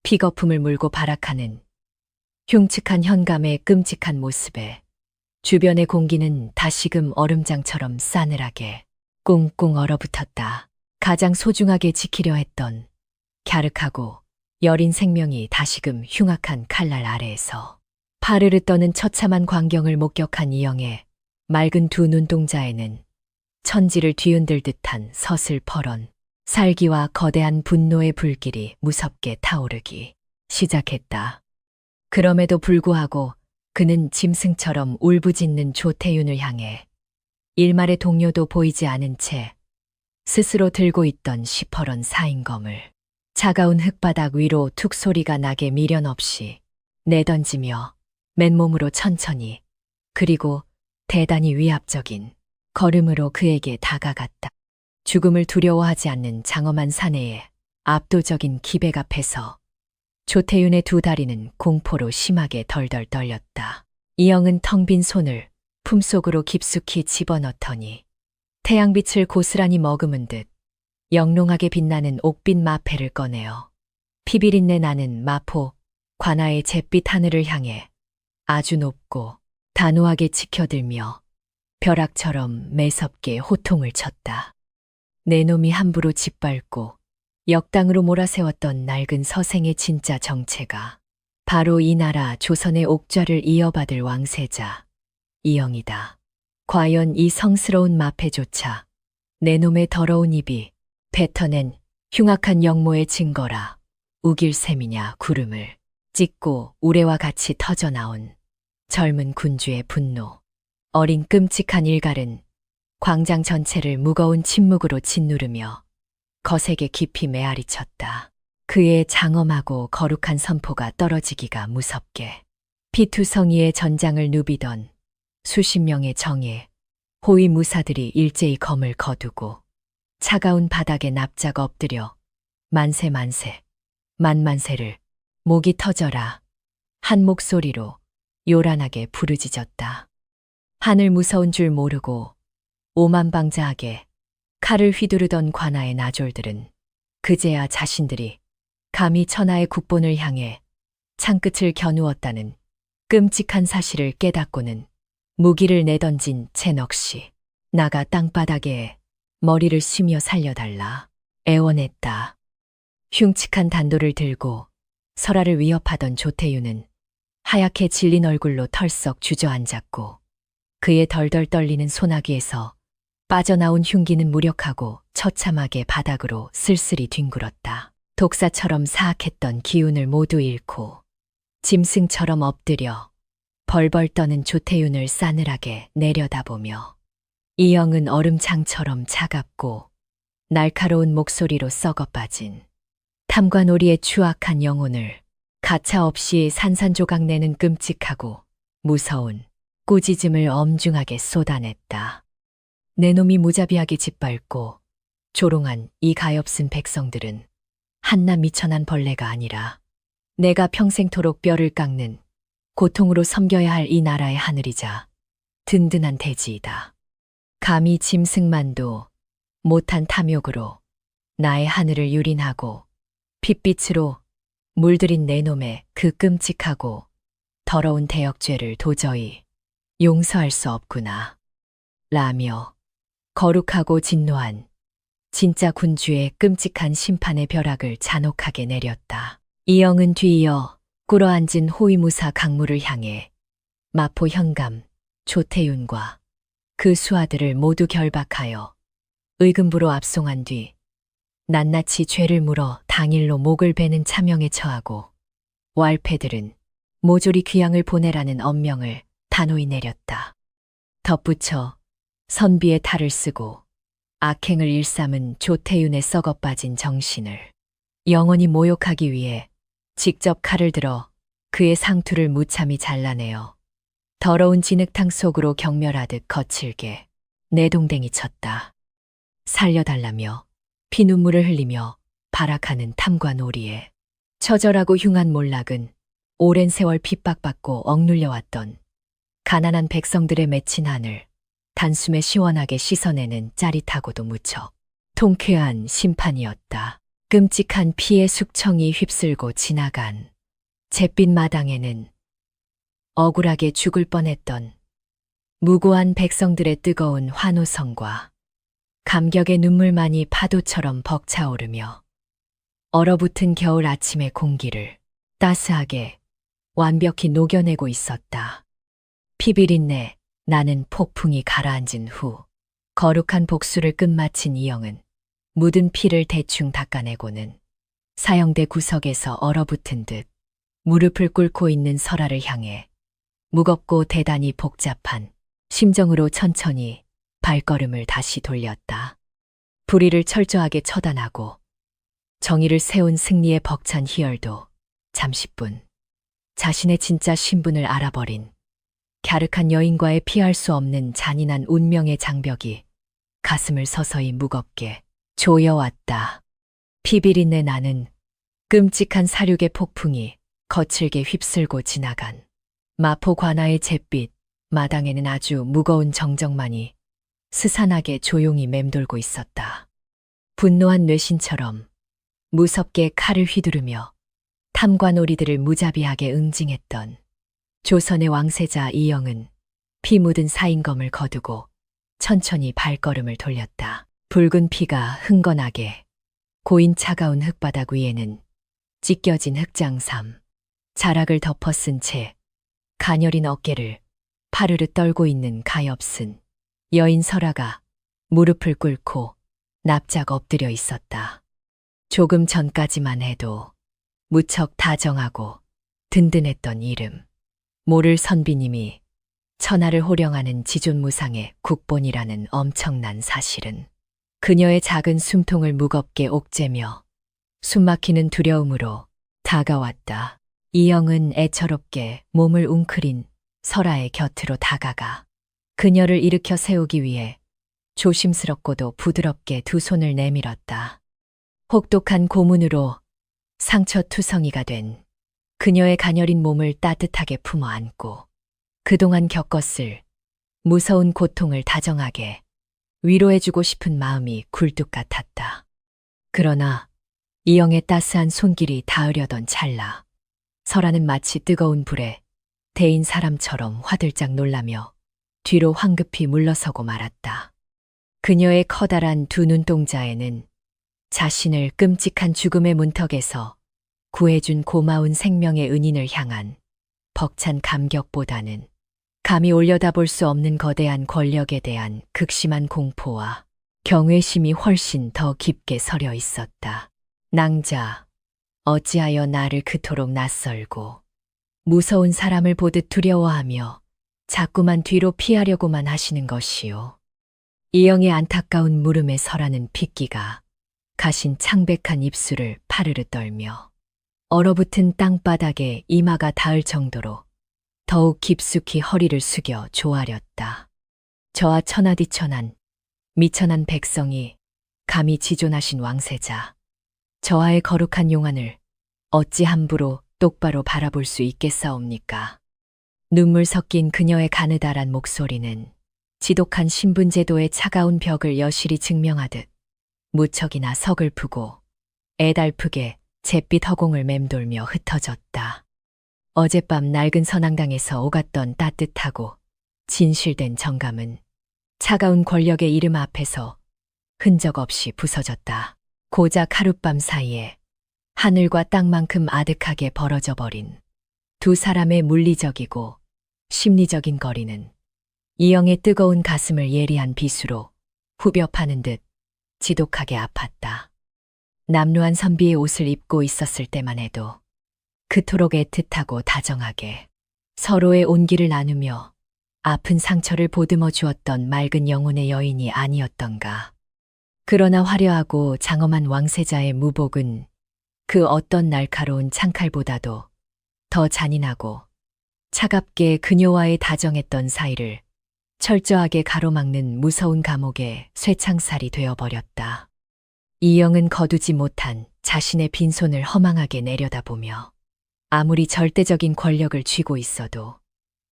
피거품을 물고 발악하는 흉측한 현감의 끔찍한 모습에 주변의 공기는 다시금 얼음장처럼 싸늘하게 꽁꽁 얼어붙었다. 가장 소중하게 지키려 했던 갸륵하고 여린 생명이 다시금 흉악한 칼날 아래에서 파르르 떠는 처참한 광경을 목격한 이영의 맑은 두 눈동자에는 천지를 뒤흔들 듯한 서슬퍼런 살기와 거대한 분노의 불길이 무섭게 타오르기 시작했다. 그럼에도 불구하고 그는 짐승처럼 울부짖는 조태윤을 향해 일말의 동료도 보이지 않은 채 스스로 들고 있던 시퍼런 사인검을 차가운 흙바닥 위로 툭 소리가 나게 미련 없이 내던지며 맨몸으로 천천히 그리고 대단히 위압적인 걸음으로 그에게 다가갔다. 죽음을 두려워하지 않는 장엄한 사내의 압도적인 기백 앞에서 조태윤의 두 다리는 공포로 심하게 덜덜 떨렸다. 이영은 텅 빈 손을 품속으로 깊숙이 집어넣더니 태양빛을 고스란히 머금은 듯 영롱하게 빛나는 옥빛 마패를 꺼내어 피비린내 나는 마포 관아의 잿빛 하늘을 향해 아주 높고 단호하게 치켜들며 벼락처럼 매섭게 호통을 쳤다. 내 놈이 함부로 짓밟고 역당으로 몰아세웠던 낡은 서생의 진짜 정체가 바로 이 나라 조선의 옥좌를 이어받을 왕세자 이영이다. 과연 이 성스러운 마패조차 내 놈의 더러운 입이 뱉어낸 흉악한 영모의 증거라 우길 셈이냐. 구름을 찍고 우레와 같이 터져나온 젊은 군주의 분노. 어린 끔찍한 일갈은 광장 전체를 무거운 침묵으로 짓누르며 거세게 깊이 메아리쳤다. 그의 장엄하고 거룩한 선포가 떨어지기가 무섭게 피투성이의 전장을 누비던 수십 명의 정예, 호위 무사들이 일제히 검을 거두고 차가운 바닥에 납작 엎드려 만세 만세, 만만세를 목이 터져라 한 목소리로 요란하게 부르짖었다. 하늘 무서운 줄 모르고 오만방자하게 칼을 휘두르던 관아의 나졸들은 그제야 자신들이 감히 천하의 국본을 향해 창끝을 겨누었다는 끔찍한 사실을 깨닫고는 무기를 내던진 채 넋이 나가 땅바닥에 머리를 쉬며 살려달라 애원했다. 흉측한 단도를 들고 설아를 위협하던 조태윤은 하얗게 질린 얼굴로 털썩 주저앉았고 그의 덜덜 떨리는 소나기에서 빠져나온 흉기는 무력하고 처참하게 바닥으로 쓸쓸히 뒹굴었다. 독사처럼 사악했던 기운을 모두 잃고 짐승처럼 엎드려 벌벌 떠는 조태윤을 싸늘하게 내려다보며 이영은 얼음장처럼 차갑고 날카로운 목소리로 썩어빠진 탐관오리의 추악한 영혼을 가차없이 산산조각 내는 끔찍하고 무서운 꾸짖음을 엄중하게 쏟아냈다. 내 놈이 무자비하게 짓밟고 조롱한 이 가엾은 백성들은 한낱 미천한 벌레가 아니라 내가 평생토록 뼈를 깎는 고통으로 섬겨야 할 이 나라의 하늘이자 든든한 대지이다. 감히 짐승만도 못한 탐욕으로 나의 하늘을 유린하고 핏빛으로 물들인 내 놈의 그 끔찍하고 더러운 대역죄를 도저히 용서할 수 없구나. 라며 거룩하고 진노한 진짜 군주의 끔찍한 심판의 벼락을 잔혹하게 내렸다. 이영은 뒤이어 꿇어앉은 호위무사 강무를 향해 마포 현감 조태윤과 그 수하들을 모두 결박하여 의금부로 압송한 뒤 낱낱이 죄를 물어 당일로 목을 베는 차명에 처하고 왈패들은 모조리 귀양을 보내라는 엄명을 단호히 내렸다. 덧붙여 선비의 탈을 쓰고 악행을 일삼은 조태윤의 썩어빠진 정신을 영원히 모욕하기 위해 직접 칼을 들어 그의 상투를 무참히 잘라내어 더러운 진흙탕 속으로 경멸하듯 거칠게 내동댕이 쳤다. 살려달라며 피눈물을 흘리며 발악하는 탐관오리의 처절하고 흉한 몰락은 오랜 세월 핍박받고 억눌려왔던 가난한 백성들의 맺힌 한을 단숨에 시원하게 씻어내는 짜릿하고도 무척 통쾌한 심판이었다. 끔찍한 피의 숙청이 휩쓸고 지나간 잿빛 마당에는 억울하게 죽을 뻔했던 무고한 백성들의 뜨거운 환호성과 감격의 눈물만이 파도처럼 벅차오르며 얼어붙은 겨울 아침의 공기를 따스하게 완벽히 녹여내고 있었다. 피비린내 나는 폭풍이 가라앉은 후 거룩한 복수를 끝마친 이영은 묻은 피를 대충 닦아내고는 사형대 구석에서 얼어붙은 듯 무릎을 꿇고 있는 설아를 향해 무겁고 대단히 복잡한 심정으로 천천히 발걸음을 다시 돌렸다. 불의를 철저하게 처단하고 정의를 세운 승리의 벅찬 희열도 잠시뿐 자신의 진짜 신분을 알아버린 갸륵한 여인과의 피할 수 없는 잔인한 운명의 장벽이 가슴을 서서히 무겁게 조여왔다. 피비린내 나는 끔찍한 사륙의 폭풍이 거칠게 휩쓸고 지나간 마포 관아의 잿빛 마당에는 아주 무거운 정적만이 스산하게 조용히 맴돌고 있었다. 분노한 뇌신처럼 무섭게 칼을 휘두르며 탐관오리들을 무자비하게 응징했던 조선의 왕세자 이영은 피 묻은 사인검을 거두고 천천히 발걸음을 돌렸다. 붉은 피가 흥건하게 고인 차가운 흙바닥 위에는 찢겨진 흙장삼, 자락을 덮어쓴 채 가녀린 어깨를 파르르 떨고 있는 가엾은 여인 설아가 무릎을 꿇고 납작 엎드려 있었다. 조금 전까지만 해도 무척 다정하고 든든했던 이름. 모를 선비님이 천하를 호령하는 지존무상의 국본이라는 엄청난 사실은 그녀의 작은 숨통을 무겁게 옥죄며 숨막히는 두려움으로 다가왔다. 이영은 애처롭게 몸을 웅크린 설아의 곁으로 다가가 그녀를 일으켜 세우기 위해 조심스럽고도 부드럽게 두 손을 내밀었다. 혹독한 고문으로 상처투성이가 된 그녀의 가녀린 몸을 따뜻하게 품어 안고 그동안 겪었을 무서운 고통을 다정하게 위로해주고 싶은 마음이 굴뚝 같았다. 그러나 이영의 따스한 손길이 닿으려던 찰나 설아는 마치 뜨거운 불에 데인 사람처럼 화들짝 놀라며 뒤로 황급히 물러서고 말았다. 그녀의 커다란 두 눈동자에는 자신을 끔찍한 죽음의 문턱에서 구해준 고마운 생명의 은인을 향한 벅찬 감격보다는 감히 올려다볼 수 없는 거대한 권력에 대한 극심한 공포와 경외심이 훨씬 더 깊게 서려 있었다. 낭자, 어찌하여 나를 그토록 낯설고 무서운 사람을 보듯 두려워하며 자꾸만 뒤로 피하려고만 하시는 것이오. 이영의 안타까운 물음에 설하는 핏기가 가신 창백한 입술을 파르르 떨며 얼어붙은 땅바닥에 이마가 닿을 정도로 더욱 깊숙이 허리를 숙여 조아렸다. 저하 천하디천한 미천한 백성이 감히 지존하신 왕세자, 저하의 거룩한 용안을 어찌 함부로 똑바로 바라볼 수 있겠사옵니까? 눈물 섞인 그녀의 가느다란 목소리는 지독한 신분제도의 차가운 벽을 여실히 증명하듯 무척이나 서글프고 애달프게 잿빛 허공을 맴돌며 흩어졌다. 어젯밤 낡은 선앙당에서 오갔던 따뜻하고 진실된 정감은 차가운 권력의 이름 앞에서 흔적 없이 부서졌다. 고작 하룻밤 사이에 하늘과 땅만큼 아득하게 벌어져 버린 두 사람의 물리적이고 심리적인 거리는 이영의 뜨거운 가슴을 예리한 비수로 후벼 파는 듯 지독하게 아팠다. 남루한 선비의 옷을 입고 있었을 때만 해도 그토록 애틋하고 다정하게 서로의 온기를 나누며 아픈 상처를 보듬어 주었던 맑은 영혼의 여인이 아니었던가. 그러나 화려하고 장엄한 왕세자의 무복은 그 어떤 날카로운 창칼보다도 더 잔인하고 차갑게 그녀와의 다정했던 사이를 철저하게 가로막는 무서운 감옥의 쇠창살이 되어버렸다. 이영은 거두지 못한 자신의 빈손을 허망하게 내려다보며 아무리 절대적인 권력을 쥐고 있어도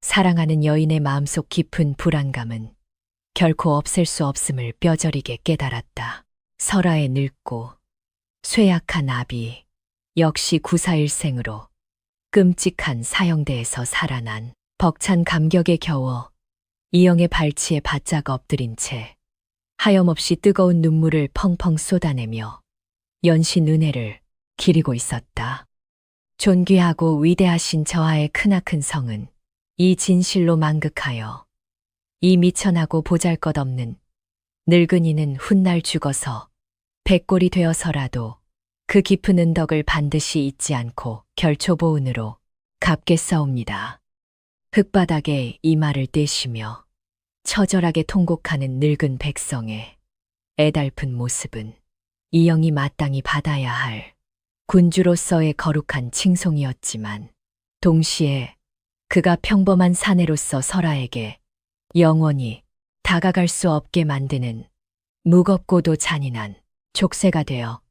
사랑하는 여인의 마음속 깊은 불안감은 결코 없앨 수 없음을 뼈저리게 깨달았다. 설아의 늙고 쇠약한 아비, 역시 구사일생으로 끔찍한 사형대에서 살아난 벅찬 감격에 겨워 이영의 발치에 바짝 엎드린 채 하염없이 뜨거운 눈물을 펑펑 쏟아내며 연신 은혜를 기리고 있었다. 존귀하고 위대하신 저하의 크나큰 성은 이 진실로 망극하여 이 미천하고 보잘것없는 늙은이는 훗날 죽어서 백골이 되어서라도 그 깊은 은덕을 반드시 잊지 않고 결초보은으로 갚겠사옵니다. 흙바닥에 이마를 떼시며 처절하게 통곡하는 늙은 백성의 애달픈 모습은 이영이 마땅히 받아야 할 군주로서의 거룩한 칭송이었지만 동시에 그가 평범한 사내로서 설아에게 영원히 다가갈 수 없게 만드는 무겁고도 잔인한 족쇄가 되어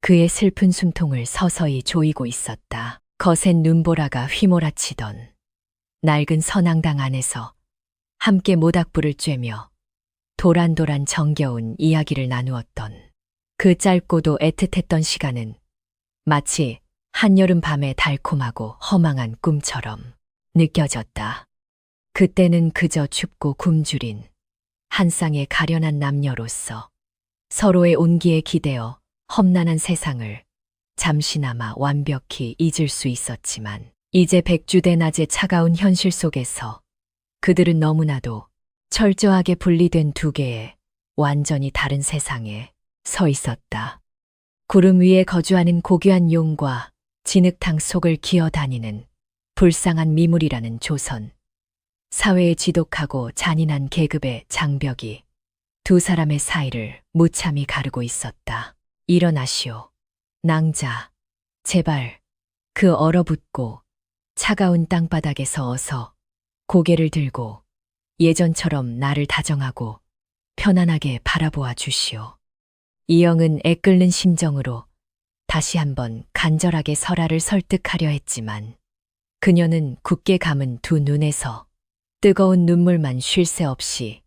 그의 슬픈 숨통을 서서히 조이고 있었다. 거센 눈보라가 휘몰아치던 낡은 선앙당 안에서 함께 모닥불을 쬐며 도란도란 정겨운 이야기를 나누었던 그 짧고도 애틋했던 시간은 마치 한여름 밤의 달콤하고 허망한 꿈처럼 느껴졌다. 그때는 그저 춥고 굶주린 한 쌍의 가련한 남녀로서 서로의 온기에 기대어 험난한 세상을 잠시나마 완벽히 잊을 수 있었지만 이제 백주대낮의 차가운 현실 속에서 그들은 너무나도 철저하게 분리된 두 개의 완전히 다른 세상에 서 있었다. 구름 위에 거주하는 고귀한 용과 진흙탕 속을 기어다니는 불쌍한 미물이라는 조선 사회의 지독하고 잔인한 계급의 장벽이 두 사람의 사이를 무참히 가르고 있었다. 일어나시오. 낭자, 제발 그 얼어붙고 차가운 땅바닥에서 어서 고개를 들고 예전처럼 나를 다정하고 편안하게 바라보아 주시오. 이영은 애끓는 심정으로 다시 한번 간절하게 설아를 설득하려 했지만 그녀는 굳게 감은 두 눈에서 뜨거운 눈물만 쉴 새 없이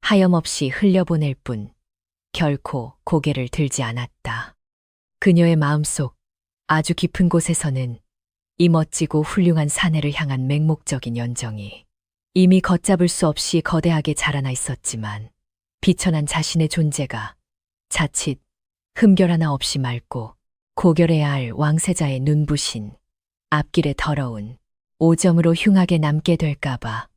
하염없이 흘려보낼 뿐 결코 고개를 들지 않았다. 그녀의 마음속 아주 깊은 곳에서는 이 멋지고 훌륭한 사내를 향한 맹목적인 연정이 이미 걷잡을 수 없이 거대하게 자라나 있었지만 비천한 자신의 존재가 자칫 흠결 하나 없이 맑고 고결해야 할 왕세자의 눈부신 앞길에 더러운 오점으로 흉하게 남게 될까봐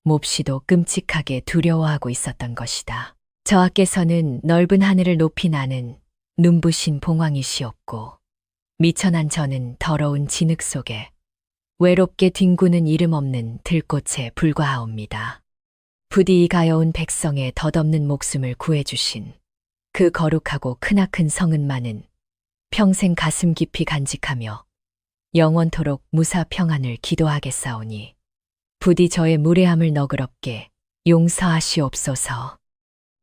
몹시도 끔찍하게 두려워하고 있었던 것이다. 저하께서는 넓은 하늘을 높이 나는 눈부신 봉황이시옵고 미천한 저는 더러운 진흙 속에 외롭게 뒹구는 이름 없는 들꽃에 불과하옵니다. 부디 이 가여운 백성의 덧없는 목숨을 구해주신 그 거룩하고 크나큰 성은만은 평생 가슴 깊이 간직하며 영원토록 무사 평안을 기도하겠사오니 부디 저의 무례함을 너그럽게 용서하시옵소서.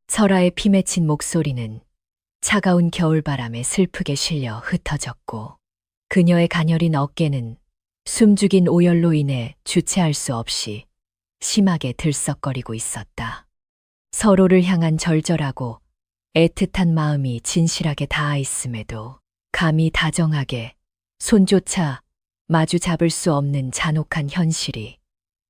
설아의 피 맺힌 목소리는 차가운 겨울바람에 슬프게 실려 흩어졌고 그녀의 가녀린 어깨는 숨죽인 오열로 인해 주체할 수 없이 심하게 들썩거리고 있었다. 서로를 향한 절절하고 애틋한 마음이 진실하게 닿아 있음에도 감히 다정하게 손조차 마주 잡을 수 없는 잔혹한 현실이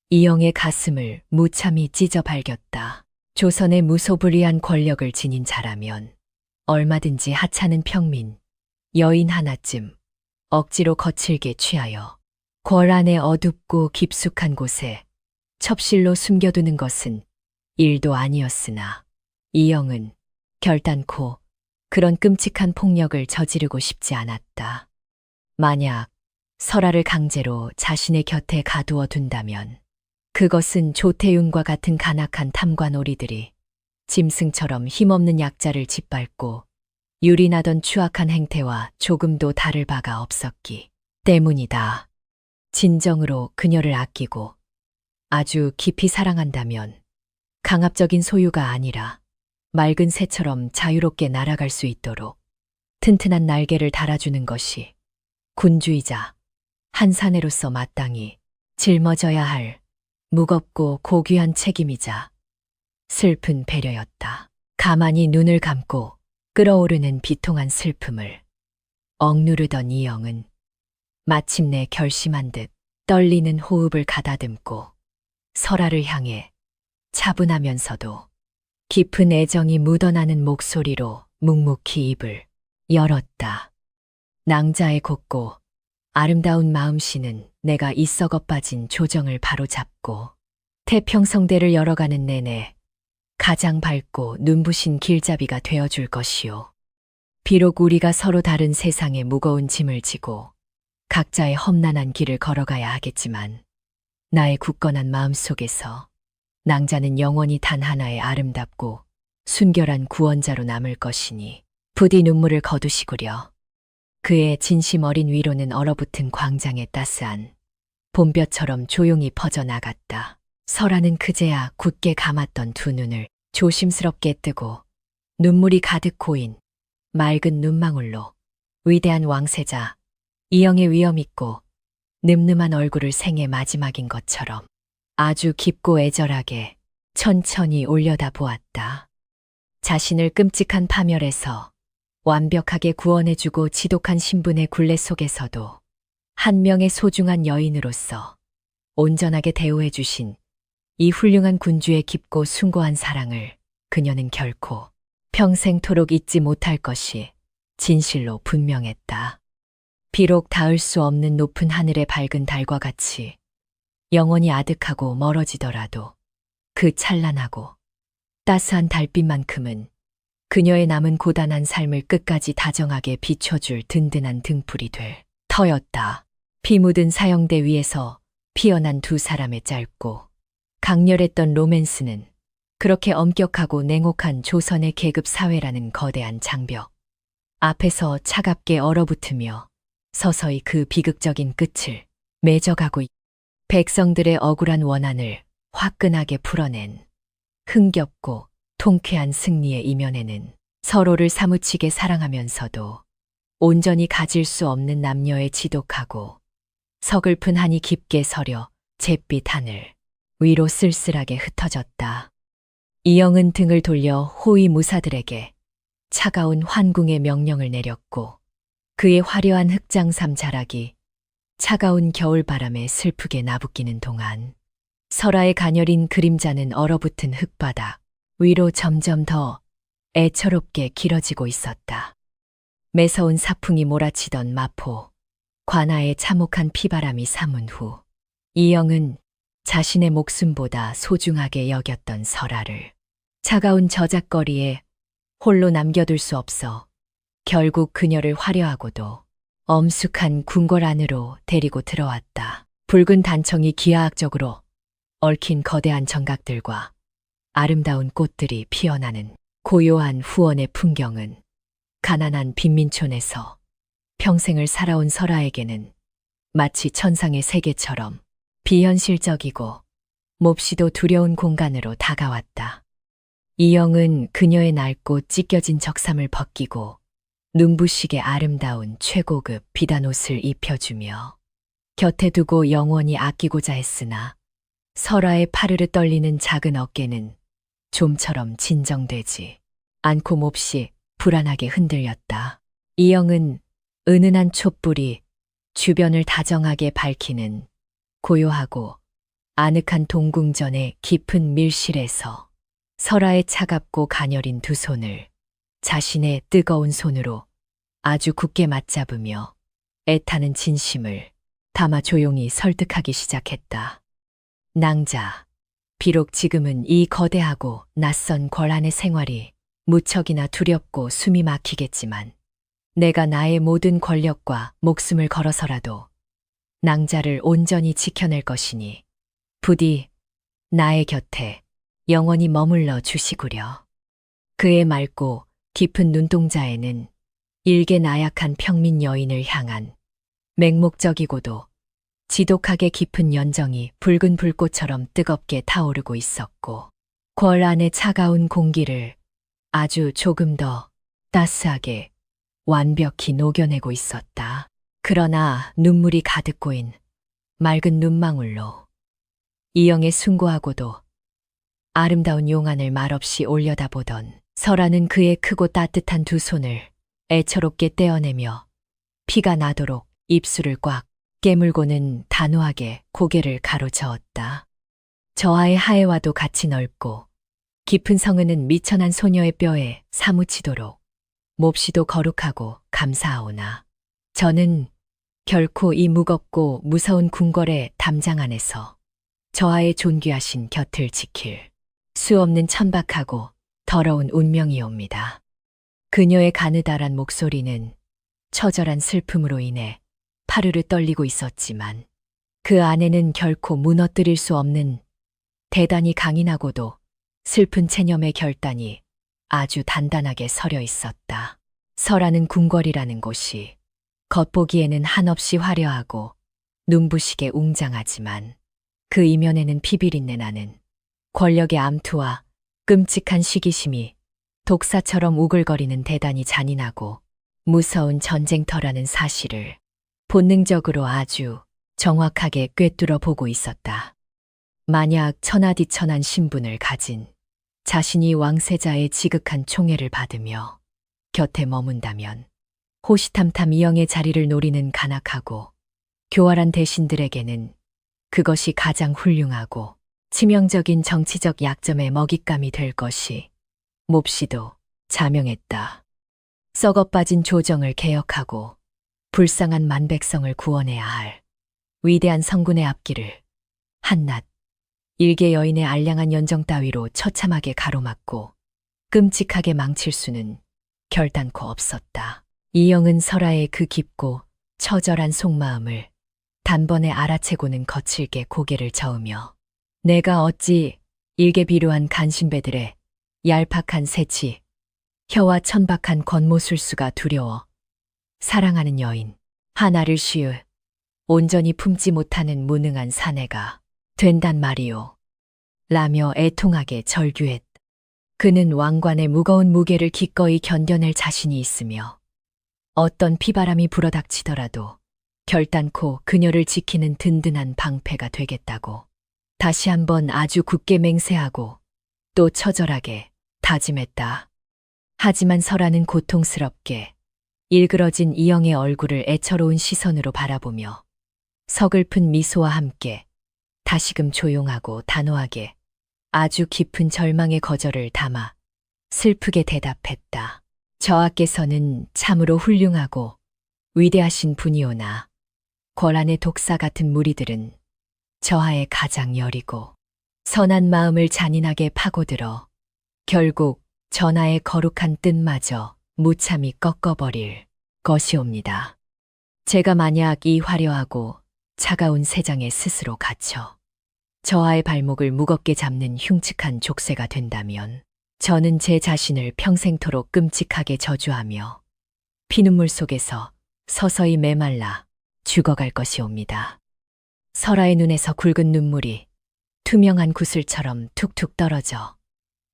이영의 가슴을 무참히 찢어 발겼다. 조선의 무소불위한 권력을 지닌 자라면 얼마든지 하찮은 평민, 여인 하나쯤 억지로 거칠게 취하여 궐 안의 어둡고 깊숙한 곳에 첩실로 숨겨두는 것은 일도 아니었으나 이영은 결단코 그런 끔찍한 폭력을 저지르고 싶지 않았다. 만약 설아를 강제로 자신의 곁에 가두어 둔다면 그것은 조태윤과 같은 간악한 탐관오리들이 짐승처럼 힘없는 약자를 짓밟고 유린하던 추악한 행태와 조금도 다를 바가 없었기 때문이다. 진정으로 그녀를 아끼고 아주 깊이 사랑한다면 강압적인 소유가 아니라 맑은 새처럼 자유롭게 날아갈 수 있도록 튼튼한 날개를 달아주는 것이 군주이자 한 사내로서 마땅히 짊어져야 할 무겁고 고귀한 책임이자 슬픈 배려였다. 가만히 눈을 감고 끓어오르는 비통한 슬픔을 억누르던 이영은 마침내 결심한 듯 떨리는 호흡을 가다듬고 설아를 향해 차분하면서도 깊은 애정이 묻어나는 목소리로 묵묵히 입을 열었다. 낭자의 곱고 아름다운 마음씨는 내가 이 썩어 빠진 조정을 바로잡고 태평성대를 열어가는 내내 가장 밝고 눈부신 길잡이가 되어줄 것이요. 비록 우리가 서로 다른 세상에 무거운 짐을 지고 각자의 험난한 길을 걸어가야 하겠지만 나의 굳건한 마음속에서 낭자는 영원히 단 하나의 아름답고 순결한 구원자로 남을 것이니 부디 눈물을 거두시구려. 그의 진심 어린 위로는 얼어붙은 광장의 따스한 봄볕처럼 조용히 퍼져나갔다. 설아는 그제야 굳게 감았던 두 눈을 조심스럽게 뜨고 눈물이 가득 고인 맑은 눈망울로 위대한 왕세자 이영의 위엄있고 늠름한 얼굴을 생의 마지막인 것처럼 아주 깊고 애절하게 천천히 올려다 보았다. 자신을 끔찍한 파멸에서 완벽하게 구원해주고 지독한 신분의 굴레 속에서도 한 명의 소중한 여인으로서 온전하게 대우해주신 이 훌륭한 군주의 깊고 숭고한 사랑을 그녀는 결코 평생토록 잊지 못할 것이 진실로 분명했다. 비록 닿을 수 없는 높은 하늘의 밝은 달과 같이 영원히 아득하고 멀어지더라도 그 찬란하고 따스한 달빛만큼은 그녀의 남은 고단한 삶을 끝까지 다정하게 비춰줄 든든한 등불이 될 터였다. 피 묻은 사형대 위에서 피어난 두 사람의 짧고 강렬했던 로맨스는 그렇게 엄격하고 냉혹한 조선의 계급 사회라는 거대한 장벽 앞에서 차갑게 얼어붙으며 서서히 그 비극적인 끝을 맺어가고 백성들의 억울한 원한을 화끈하게 풀어낸 흥겹고 통쾌한 승리의 이면에는 서로를 사무치게 사랑하면서도 온전히 가질 수 없는 남녀의 지독하고 서글픈 한이 깊게 서려 잿빛 하늘 위로 쓸쓸하게 흩어졌다. 이영은 등을 돌려 호위 무사들에게 차가운 환궁의 명령을 내렸고 그의 화려한 흑장삼 자락이 차가운 겨울바람에 슬프게 나부끼는 동안 설아의 가녀린 그림자는 얼어붙은 흙바닥 위로 점점 더 애처롭게 길어지고 있었다. 매서운 사풍이 몰아치던 마포, 관아의 참혹한 피바람이 사문 후 이영은 자신의 목숨보다 소중하게 여겼던 설아를 차가운 저작거리에 홀로 남겨둘 수 없어 결국 그녀를 화려하고도 엄숙한 궁궐 안으로 데리고 들어왔다. 붉은 단청이 기하학적으로 얽힌 거대한 정각들과 아름다운 꽃들이 피어나는 고요한 후원의 풍경은 가난한 빈민촌에서 평생을 살아온 설아에게는 마치 천상의 세계처럼 비현실적이고 몹시도 두려운 공간으로 다가왔다. 이영은 그녀의 낡고 찢겨진 적삼을 벗기고 눈부시게 아름다운 최고급 비단옷을 입혀주며 곁에 두고 영원히 아끼고자 했으나 설아의 파르르 떨리는 작은 어깨는 좀처럼 진정되지 않고 몹시 불안하게 흔들렸다. 이영은 은은한 촛불이 주변을 다정하게 밝히는 고요하고 아늑한 동궁전의 깊은 밀실에서 설아의 차갑고 가녀린 두 손을 자신의 뜨거운 손으로 아주 굳게 맞잡으며 애타는 진심을 담아 조용히 설득하기 시작했다. 낭자, 비록 지금은 이 거대하고 낯선 궐 안의 생활이 무척이나 두렵고 숨이 막히겠지만 내가 나의 모든 권력과 목숨을 걸어서라도 낭자를 온전히 지켜낼 것이니 부디 나의 곁에 영원히 머물러 주시구려. 그의 맑고 깊은 눈동자에는 일개 나약한 평민 여인을 향한 맹목적이고도 지독하게 깊은 연정이 붉은 불꽃처럼 뜨겁게 타오르고 있었고 궐 안의 차가운 공기를 아주 조금 더 따스하게 완벽히 녹여내고 있었다. 그러나 눈물이 가득 고인 맑은 눈망울로 이영의 숭고하고도 아름다운 용안을 말없이 올려다보던 설아는 그의 크고 따뜻한 두 손을 애처롭게 떼어내며 피가 나도록 입술을 꽉 깨물고는 단호하게 고개를 가로저었다. 저하의 하애와도 같이 넓고 깊은 성은은 미천한 소녀의 뼈에 사무치도록 몹시도 거룩하고 감사하오나 저는 결코 이 무겁고 무서운 궁궐의 담장 안에서 저하의 존귀하신 곁을 지킬 수 없는 천박하고 더러운 운명이옵니다. 그녀의 가느다란 목소리는 처절한 슬픔으로 인해 파르르 떨리고 있었지만 그 안에는 결코 무너뜨릴 수 없는 대단히 강인하고도 슬픈 체념의 결단이 아주 단단하게 서려 있었다. 설하는 궁궐이라는 곳이 겉보기에는 한없이 화려하고 눈부시게 웅장하지만 그 이면에는 피비린내 나는 권력의 암투와 끔찍한 시기심이 독사처럼 우글거리는 대단히 잔인하고 무서운 전쟁터라는 사실을 본능적으로 아주 정확하게 꿰뚫어 보고 있었다. 만약 천하디천한 신분을 가진 자신이 왕세자의 지극한 총애를 받으며 곁에 머문다면 호시탐탐 이영의 자리를 노리는 간악하고 교활한 대신들에게는 그것이 가장 훌륭하고 치명적인 정치적 약점의 먹잇감이 될 것이 몹시도 자명했다. 썩어빠진 조정을 개혁하고 불쌍한 만백성을 구원해야 할 위대한 성군의 앞길을 한낱 일개 여인의 알량한 연정 따위로 처참하게 가로막고 끔찍하게 망칠 수는 결단코 없었다. 이영은 설아의 그 깊고 처절한 속마음을 단번에 알아채고는 거칠게 고개를 저으며 내가 어찌 일개 비루한 간신배들의 얄팍한 새치, 혀와 천박한 권모술수가 두려워 사랑하는 여인 하나를 쉬으 온전히 품지 못하는 무능한 사내가 된단 말이오. 라며 애통하게 절규했다. 그는 왕관의 무거운 무게를 기꺼이 견뎌낼 자신이 있으며 어떤 피바람이 불어닥치더라도 결단코 그녀를 지키는 든든한 방패가 되겠다고 다시 한번 아주 굳게 맹세하고 또 처절하게 다짐했다. 하지만 설아는 고통스럽게 일그러진 이영의 얼굴을 애처로운 시선으로 바라보며 서글픈 미소와 함께 다시금 조용하고 단호하게 아주 깊은 절망의 거절을 담아 슬프게 대답했다. 저하께서는 참으로 훌륭하고 위대하신 분이오나 권한의 독사 같은 무리들은 저하의 가장 여리고 선한 마음을 잔인하게 파고들어 결국 전하의 거룩한 뜻마저 무참히 꺾어버릴 것이옵니다. 제가 만약 이 화려하고 차가운 세상에 스스로 갇혀 저하의 발목을 무겁게 잡는 흉측한 족쇄가 된다면 저는 제 자신을 평생토록 끔찍하게 저주하며 피눈물 속에서 서서히 메말라 죽어갈 것이옵니다. 설아의 눈에서 굵은 눈물이 투명한 구슬처럼 툭툭 떨어져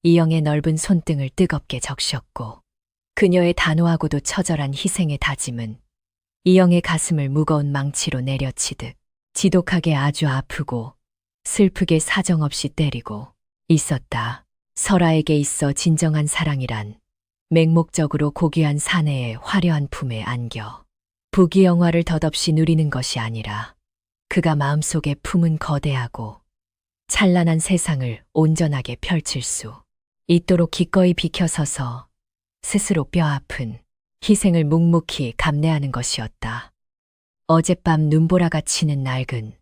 이영의 넓은 손등을 뜨겁게 적셨고 그녀의 단호하고도 처절한 희생의 다짐은 이영의 가슴을 무거운 망치로 내려치듯 지독하게 아주 아프고 슬프게 사정없이 때리고 있었다. 설아에게 있어 진정한 사랑이란 맹목적으로 고귀한 사내의 화려한 품에 안겨 부귀영화를 덧없이 누리는 것이 아니라 그가 마음속에 품은 거대하고 찬란한 세상을 온전하게 펼칠 수 있도록 기꺼이 비켜서서 스스로 뼈아픈 희생을 묵묵히 감내하는 것이었다. 어젯밤 눈보라가 치는 낡은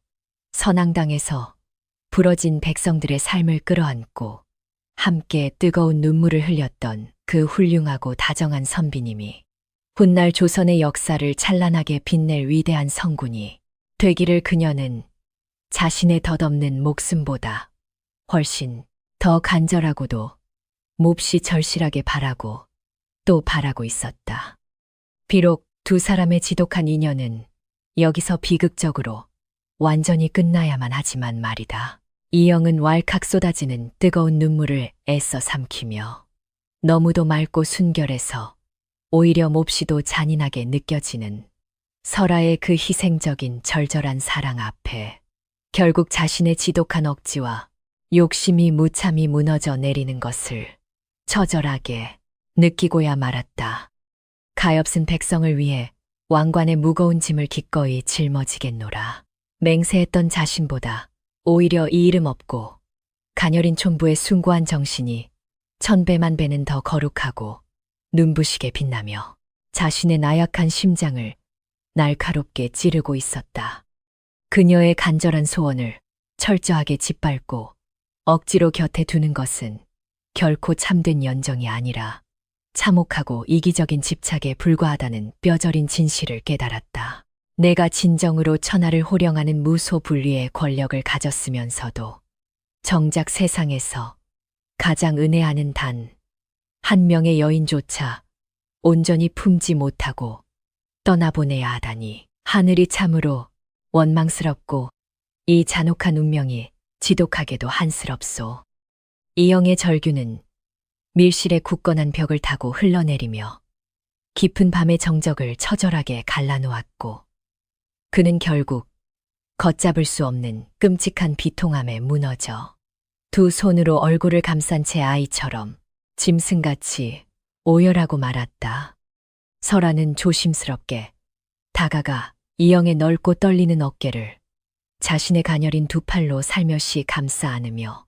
선앙당에서 부러진 백성들의 삶을 끌어안고 함께 뜨거운 눈물을 흘렸던 그 훌륭하고 다정한 선비님이 훗날 조선의 역사를 찬란하게 빛낼 위대한 성군이 되기를 그녀는 자신의 덧없는 목숨보다 훨씬 더 간절하고도 몹시 절실하게 바라고 또 바라고 있었다. 비록 두 사람의 지독한 인연은 여기서 비극적으로 완전히 끝나야만 하지만 말이다. 이영은 왈칵 쏟아지는 뜨거운 눈물을 애써 삼키며 너무도 맑고 순결해서 오히려 몹시도 잔인하게 느껴지는 설아의 그 희생적인 절절한 사랑 앞에 결국 자신의 지독한 억지와 욕심이 무참히 무너져 내리는 것을 처절하게 느끼고야 말았다. 가엾은 백성을 위해 왕관의 무거운 짐을 기꺼이 짊어지겠노라. 맹세했던 자신보다 오히려 이 이름 없고 가녀린 촌부의 숭고한 정신이 천배만 배는 더 거룩하고 눈부시게 빛나며 자신의 나약한 심장을 날카롭게 찌르고 있었다. 그녀의 간절한 소원을 철저하게 짓밟고 억지로 곁에 두는 것은 결코 참된 연정이 아니라 참혹하고 이기적인 집착에 불과하다는 뼈저린 진실을 깨달았다. 내가 진정으로 천하를 호령하는 무소불위의 권력을 가졌으면서도 정작 세상에서 가장 은혜하는 단 한 명의 여인조차 온전히 품지 못하고 떠나보내야 하다니 하늘이 참으로 원망스럽고 이 잔혹한 운명이 지독하게도 한스럽소. 이영의 절규는 밀실의 굳건한 벽을 타고 흘러내리며 깊은 밤의 정적을 처절하게 갈라놓았고 그는 결국 걷잡을 수 없는 끔찍한 비통함에 무너져 두 손으로 얼굴을 감싼 채 아이처럼 짐승같이 오열하고 말았다. 설아는 조심스럽게 다가가 이영의 넓고 떨리는 어깨를 자신의 가녀린 두 팔로 살며시 감싸 안으며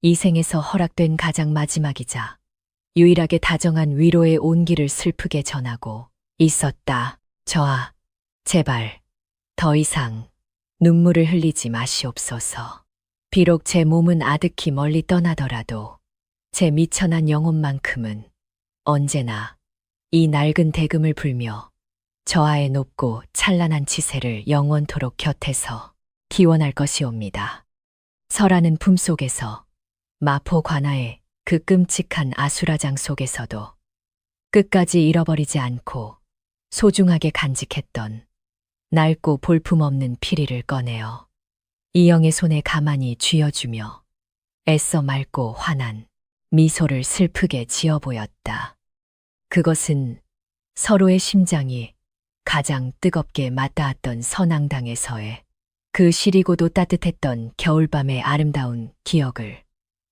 이 생에서 허락된 가장 마지막이자 유일하게 다정한 위로의 온기를 슬프게 전하고 있었다. 저아, 제발 더 이상 눈물을 흘리지 마시옵소서. 비록 제 몸은 아득히 멀리 떠나더라도 제 미천한 영혼만큼은 언제나 이 낡은 대금을 불며 저하의 높고 찬란한 치세를 영원토록 곁에서 기원할 것이옵니다. 설하는 품속에서 마포 관아의 그 끔찍한 아수라장 속에서도 끝까지 잃어버리지 않고 소중하게 간직했던 낡고 볼품없는 피리를 꺼내어 이영의 손에 가만히 쥐어주며 애써 맑고 환한 미소를 슬프게 지어 보였다. 그것은 서로의 심장이 가장 뜨겁게 맞닿았던 선앙당에서의 그 시리고도 따뜻했던 겨울밤의 아름다운 기억을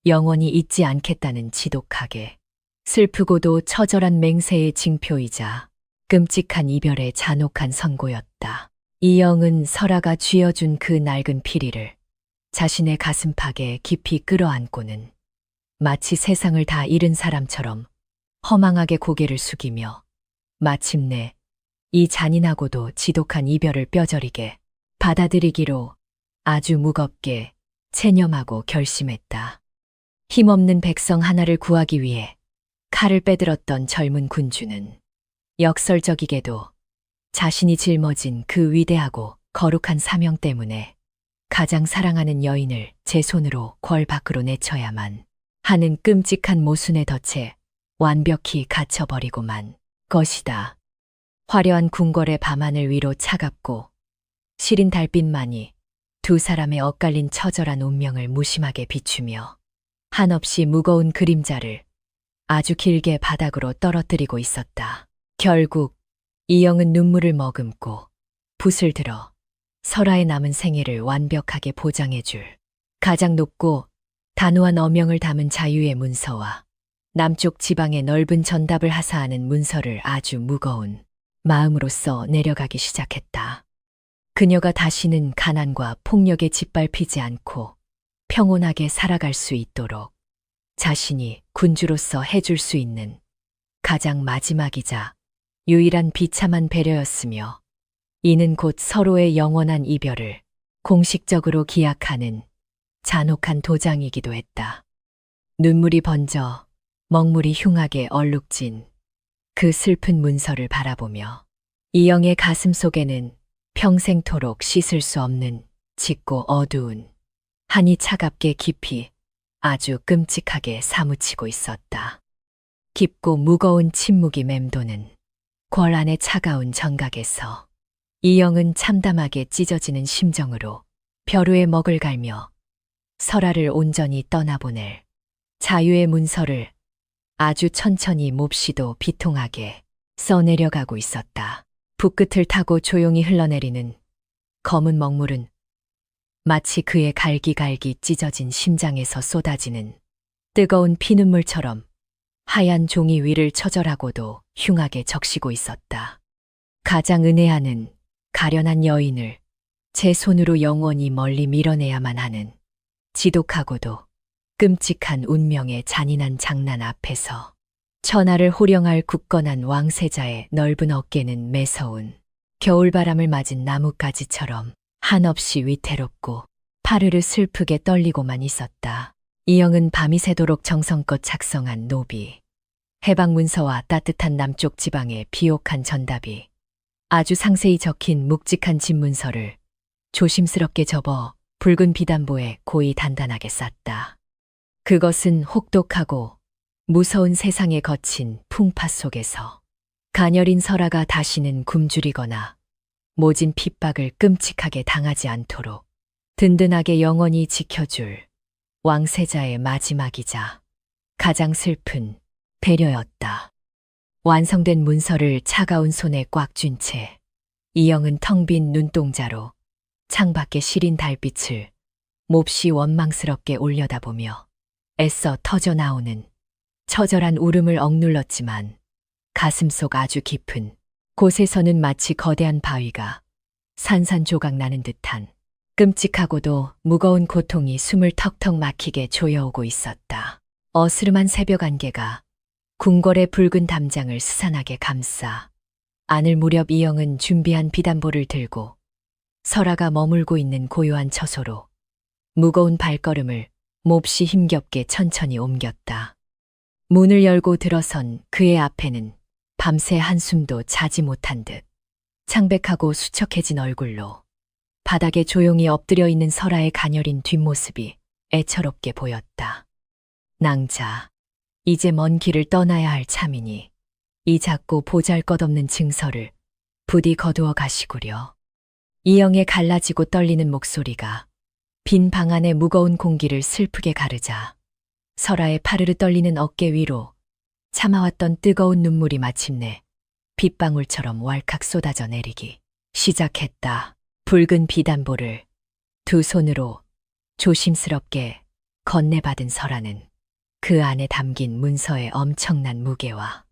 영원히 잊지 않겠다는 지독하게 슬프고도 처절한 맹세의 징표이자 끔찍한 이별의 잔혹한 선고였다. 이영은 설아가 쥐어준 그 낡은 피리를 자신의 가슴팍에 깊이 끌어안고는 마치 세상을 다 잃은 사람처럼 허망하게 고개를 숙이며 마침내 이 잔인하고도 지독한 이별을 뼈저리게 받아들이기로 아주 무겁게 체념하고 결심했다. 힘없는 백성 하나를 구하기 위해 칼을 빼들었던 젊은 군주는 역설적이게도 자신이 짊어진 그 위대하고 거룩한 사명 때문에 가장 사랑하는 여인을 제 손으로 궐 밖으로 내쳐야만 하는 끔찍한 모순의 덫에 완벽히 갇혀버리고만 것이다. 화려한 궁궐의 밤하늘 위로 차갑고 시린 달빛만이 두 사람의 엇갈린 처절한 운명을 무심하게 비추며 한없이 무거운 그림자를 아주 길게 바닥으로 떨어뜨리고 있었다. 결국 이영은 눈물을 머금고 붓을 들어 설아의 남은 생애를 완벽하게 보장해줄 가장 높고 단호한 어명을 담은 자유의 문서와 남쪽 지방의 넓은 전답을 하사하는 문서를 아주 무거운 마음으로써 내려가기 시작했다. 그녀가 다시는 가난과 폭력에 짓밟히지 않고 평온하게 살아갈 수 있도록 자신이 군주로서 해줄 수 있는 가장 마지막이자 유일한 비참한 배려였으며 이는 곧 서로의 영원한 이별을 공식적으로 기약하는 잔혹한 도장이기도 했다. 눈물이 번져 먹물이 흉하게 얼룩진 그 슬픈 문서를 바라보며 이영의 가슴 속에는 평생토록 씻을 수 없는 짙고 어두운 한이 차갑게 깊이 아주 끔찍하게 사무치고 있었다. 깊고 무거운 침묵이 맴도는 궐 안의 차가운 정각에서 이영은 참담하게 찢어지는 심정으로 벼루의 먹을 갈며 설아를 온전히 떠나보낼 자유의 문서를 아주 천천히 몹시도 비통하게 써내려가고 있었다. 붓끝을 타고 조용히 흘러내리는 검은 먹물은 마치 그의 갈기갈기 찢어진 심장에서 쏟아지는 뜨거운 피눈물처럼 하얀 종이 위를 처절하고도 흉하게 적시고 있었다. 가장 은혜하는 가련한 여인을 제 손으로 영원히 멀리 밀어내야만 하는 지독하고도 끔찍한 운명의 잔인한 장난 앞에서 천하를 호령할 굳건한 왕세자의 넓은 어깨는 매서운 겨울바람을 맞은 나뭇가지처럼 한없이 위태롭고 파르르 슬프게 떨리고만 있었다. 이영은 밤이 새도록 정성껏 작성한 노비, 해방 문서와 따뜻한 남쪽 지방의 비옥한 전답이 아주 상세히 적힌 묵직한 집문서를 조심스럽게 접어 붉은 비단보에 고이 단단하게 쌌다. 그것은 혹독하고 무서운 세상에 거친 풍파 속에서 가녀린 설아가 다시는 굶주리거나 모진 핍박을 끔찍하게 당하지 않도록 든든하게 영원히 지켜줄 왕세자의 마지막이자 가장 슬픈 배려였다. 완성된 문서를 차가운 손에 꽉 쥔 채 이영은 텅 빈 눈동자로 창밖의 시린 달빛을 몹시 원망스럽게 올려다보며 애써 터져나오는 처절한 울음을 억눌렀지만 가슴속 아주 깊은 곳에서는 마치 거대한 바위가 산산조각 나는 듯한 끔찍하고도 무거운 고통이 숨을 턱턱 막히게 조여오고 있었다. 어스름한 새벽 안개가 궁궐의 붉은 담장을 스산하게 감싸 안을 무렵 이영은 준비한 비단보를 들고 설아가 머물고 있는 고요한 처소로 무거운 발걸음을 몹시 힘겹게 천천히 옮겼다. 문을 열고 들어선 그의 앞에는 밤새 한숨도 자지 못한 듯 창백하고 수척해진 얼굴로 바닥에 조용히 엎드려 있는 설아의 가녀린 뒷모습이 애처롭게 보였다. 낭자, 이제 먼 길을 떠나야 할 참이니 이 작고 보잘것없는 증서를 부디 거두어 가시구려. 이영의 갈라지고 떨리는 목소리가 빈 방 안의 무거운 공기를 슬프게 가르자 설아의 파르르 떨리는 어깨 위로 참아왔던 뜨거운 눈물이 마침내 빗방울처럼 왈칵 쏟아져 내리기 시작했다. 붉은 비단보를 두 손으로 조심스럽게 건네받은 설아는 그 안에 담긴 문서의 엄청난 무게와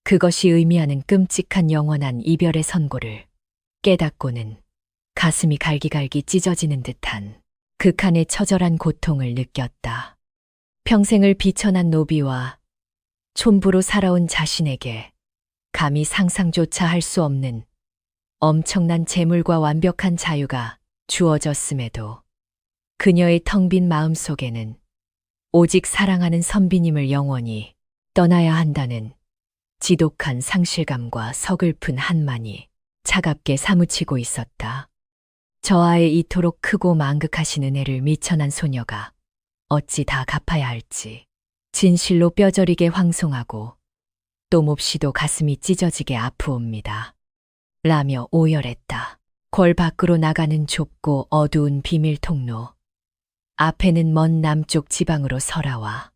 그것이 의미하는 끔찍한 영원한 이별의 선고를 깨닫고는 가슴이 갈기갈기 찢어지는 듯한 극한의 처절한 고통을 느꼈다. 평생을 비천한 노비와 촌부로 살아온 자신에게 감히 상상조차 할 수 없는 엄청난 재물과 완벽한 자유가 주어졌음에도 그녀의 텅 빈 마음 속에는 오직 사랑하는 선비님을 영원히 떠나야 한다는 지독한 상실감과 서글픈 한만이 차갑게 사무치고 있었다. 저 아의 이토록 크고 망극하신 은혜를 미천한 소녀가 어찌 다 갚아야 할지 진실로 뼈저리게 황송하고 또 몹시도 가슴이 찢어지게 아프옵니다. 라며 오열했다. 궐 밖으로 나가는 좁고 어두운 비밀 통로. 앞에는 먼 남쪽 지방으로 설아와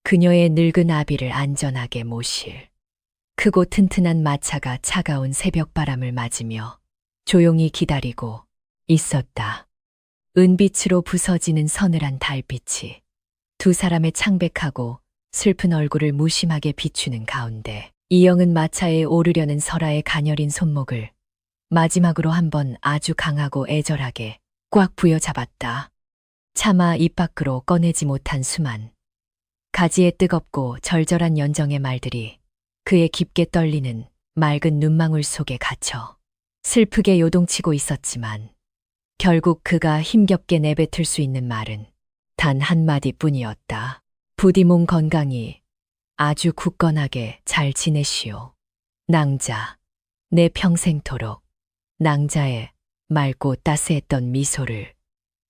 그녀의 늙은 아비를 안전하게 모실 크고 튼튼한 마차가 차가운 새벽바람을 맞으며 조용히 기다리고 있었다. 은빛으로 부서지는 서늘한 달빛이 두 사람의 창백하고 슬픈 얼굴을 무심하게 비추는 가운데 이영은 마차에 오르려는 설아의 가녀린 손목을 마지막으로 한번 아주 강하고 애절하게 꽉 부여잡았다. 차마 입 밖으로 꺼내지 못한 수만 가지의 뜨겁고 절절한 연정의 말들이 그의 깊게 떨리는 맑은 눈망울 속에 갇혀 슬프게 요동치고 있었지만 결국 그가 힘겹게 내뱉을 수 있는 말은 단 한마디뿐이었다. 부디 몸 건강히 아주 굳건하게 잘 지내시오. 낭자, 내 평생토록 낭자의 맑고 따스했던 미소를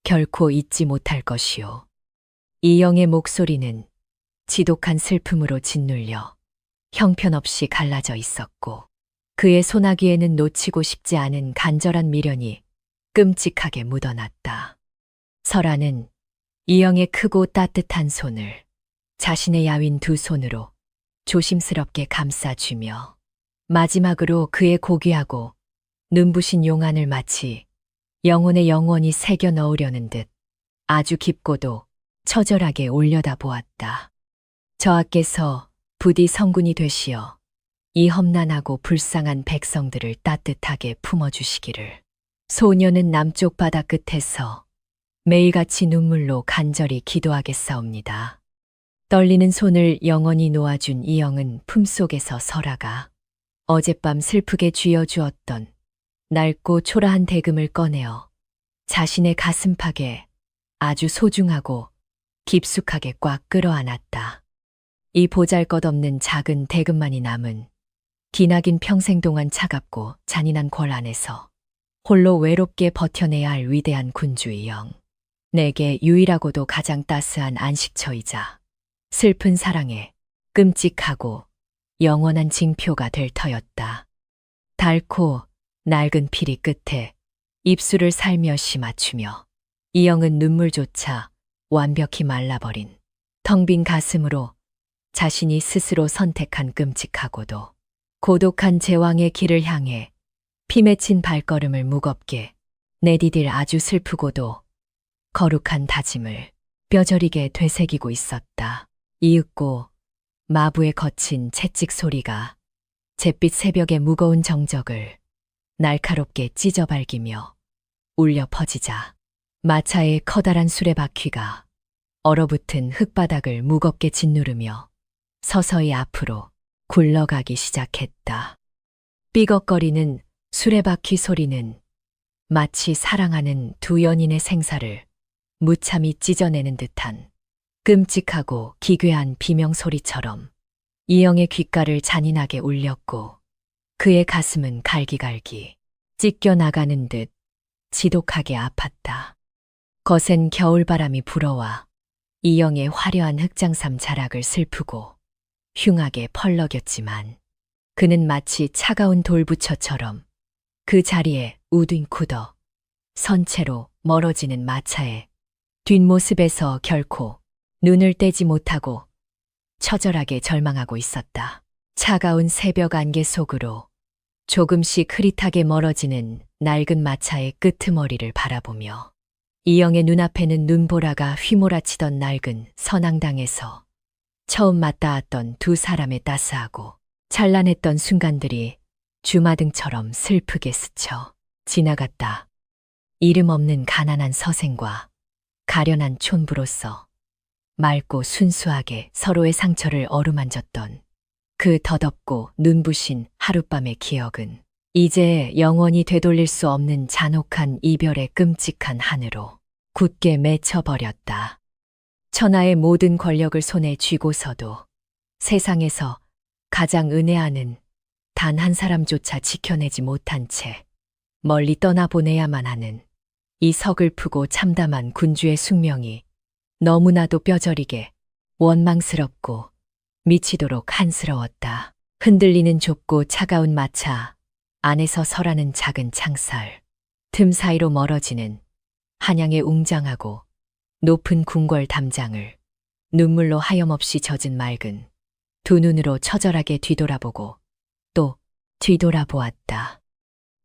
결코 잊지 못할 것이오. 이영의 목소리는 지독한 슬픔으로 짓눌려 형편없이 갈라져 있었고 그의 소나귀에는 놓치고 싶지 않은 간절한 미련이 끔찍하게 묻어났다. 설아는 이영의 크고 따뜻한 손을 자신의 야윈 두 손으로 조심스럽게 감싸주며 마지막으로 그의 고귀하고 눈부신 용안을 마치 영혼에 영원히 새겨 넣으려는 듯 아주 깊고도 처절하게 올려다 보았다. 저하께서 부디 성군이 되시어 이 험난하고 불쌍한 백성들을 따뜻하게 품어주시기를. 소녀는 남쪽 바다 끝에서 매일같이 눈물로 간절히 기도하겠사옵니다. 떨리는 손을 영원히 놓아준 이영은 품속에서 설아가 어젯밤 슬프게 쥐어주었던 낡고 초라한 대금을 꺼내어 자신의 가슴팍에 아주 소중하고 깊숙하게 꽉 끌어안았다. 이 보잘것없는 작은 대금만이 남은 기나긴 평생 동안 차갑고 잔인한 궐 안에서 홀로 외롭게 버텨내야 할 위대한 군주 이영. 내게 유일하고도 가장 따스한 안식처이자 슬픈 사랑에 끔찍하고 영원한 징표가 될 터였다. 닳고 낡은 피리 끝에 입술을 살며시 맞추며 이영은 눈물조차 완벽히 말라버린 텅 빈 가슴으로 자신이 스스로 선택한 끔찍하고도 고독한 제왕의 길을 향해 피 맺힌 발걸음을 무겁게 내디딜 아주 슬프고도 거룩한 다짐을 뼈저리게 되새기고 있었다. 이윽고 마부의 거친 채찍 소리가 잿빛 새벽의 무거운 정적을 날카롭게 찢어발기며 울려 퍼지자 마차의 커다란 수레바퀴가 얼어붙은 흙바닥을 무겁게 짓누르며 서서히 앞으로 굴러가기 시작했다. 삐걱거리는 수레바퀴 소리는 마치 사랑하는 두 연인의 생사를 무참히 찢어내는 듯한 끔찍하고 기괴한 비명소리처럼 이영의 귓가를 잔인하게 울렸고 그의 가슴은 갈기갈기 찢겨나가는 듯 지독하게 아팠다. 거센 겨울바람이 불어와 이영의 화려한 흑장삼 자락을 슬프고 흉하게 펄럭였지만 그는 마치 차가운 돌부처처럼 그 자리에 우둔쿠더 선 채로 멀어지는 마차의 뒷모습에서 결코 눈을 떼지 못하고 처절하게 절망하고 있었다. 차가운 새벽 안개 속으로 조금씩 흐릿하게 멀어지는 낡은 마차의 끄트머리를 바라보며 이영의 눈앞에는 눈보라가 휘몰아치던 낡은 선앙당에서 처음 맞닿았던 두 사람의 따스하고 찬란했던 순간들이 주마등처럼 슬프게 스쳐 지나갔다. 이름 없는 가난한 서생과 가련한 촌부로서 맑고 순수하게 서로의 상처를 어루만졌던 그 덧없고 눈부신 하룻밤의 기억은 이제 영원히 되돌릴 수 없는 잔혹한 이별의 끔찍한 한으로 굳게 맺혀버렸다. 천하의 모든 권력을 손에 쥐고서도 세상에서 가장 은혜하는 단 한 사람조차 지켜내지 못한 채 멀리 떠나보내야만 하는 이 서글프고 참담한 군주의 숙명이 너무나도 뼈저리게 원망스럽고 미치도록 한스러웠다. 흔들리는 좁고 차가운 마차 안에서 설하는 작은 창살, 틈 사이로 멀어지는 한양의 웅장하고 높은 궁궐 담장을 눈물로 하염없이 젖은 맑은 두 눈으로 처절하게 뒤돌아보고 또 뒤돌아보았다.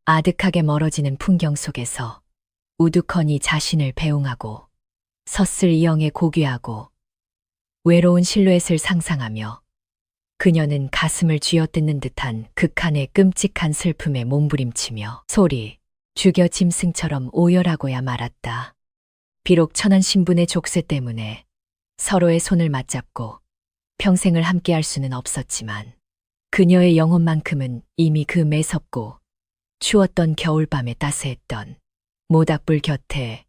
아득하게 멀어지는 풍경 속에서 우두커니 자신을 배웅하고 섰을 이영의 고귀하고 외로운 실루엣을 상상하며 그녀는 가슴을 쥐어뜯는 듯한 극한의 끔찍한 슬픔에 몸부림치며 소리 죽여 짐승처럼 오열하고야 말았다. 비록 천한 신분의 족쇄 때문에 서로의 손을 맞잡고 평생을 함께할 수는 없었지만 그녀의 영혼만큼은 이미 그 매섭고 추웠던 겨울밤에 따스했던 모닥불 곁에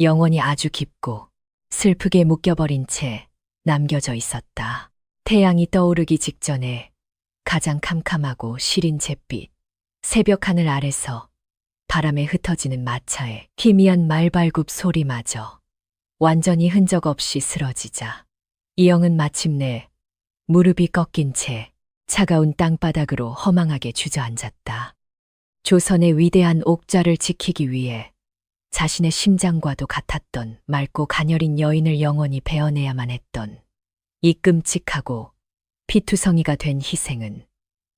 영원히 아주 깊고 슬프게 묶여버린 채 남겨져 있었다. 태양이 떠오르기 직전에 가장 캄캄하고 시린 잿빛 새벽 하늘 아래서 바람에 흩어지는 마차의 희미한 말발굽 소리마저 완전히 흔적 없이 쓰러지자 이영은 마침내 무릎이 꺾인 채 차가운 땅바닥으로 허망하게 주저앉았다. 조선의 위대한 옥좌를 지키기 위해 자신의 심장과도 같았던 맑고 가녀린 여인을 영원히 베어내야만 했던 이 끔찍하고 피투성이가 된 희생은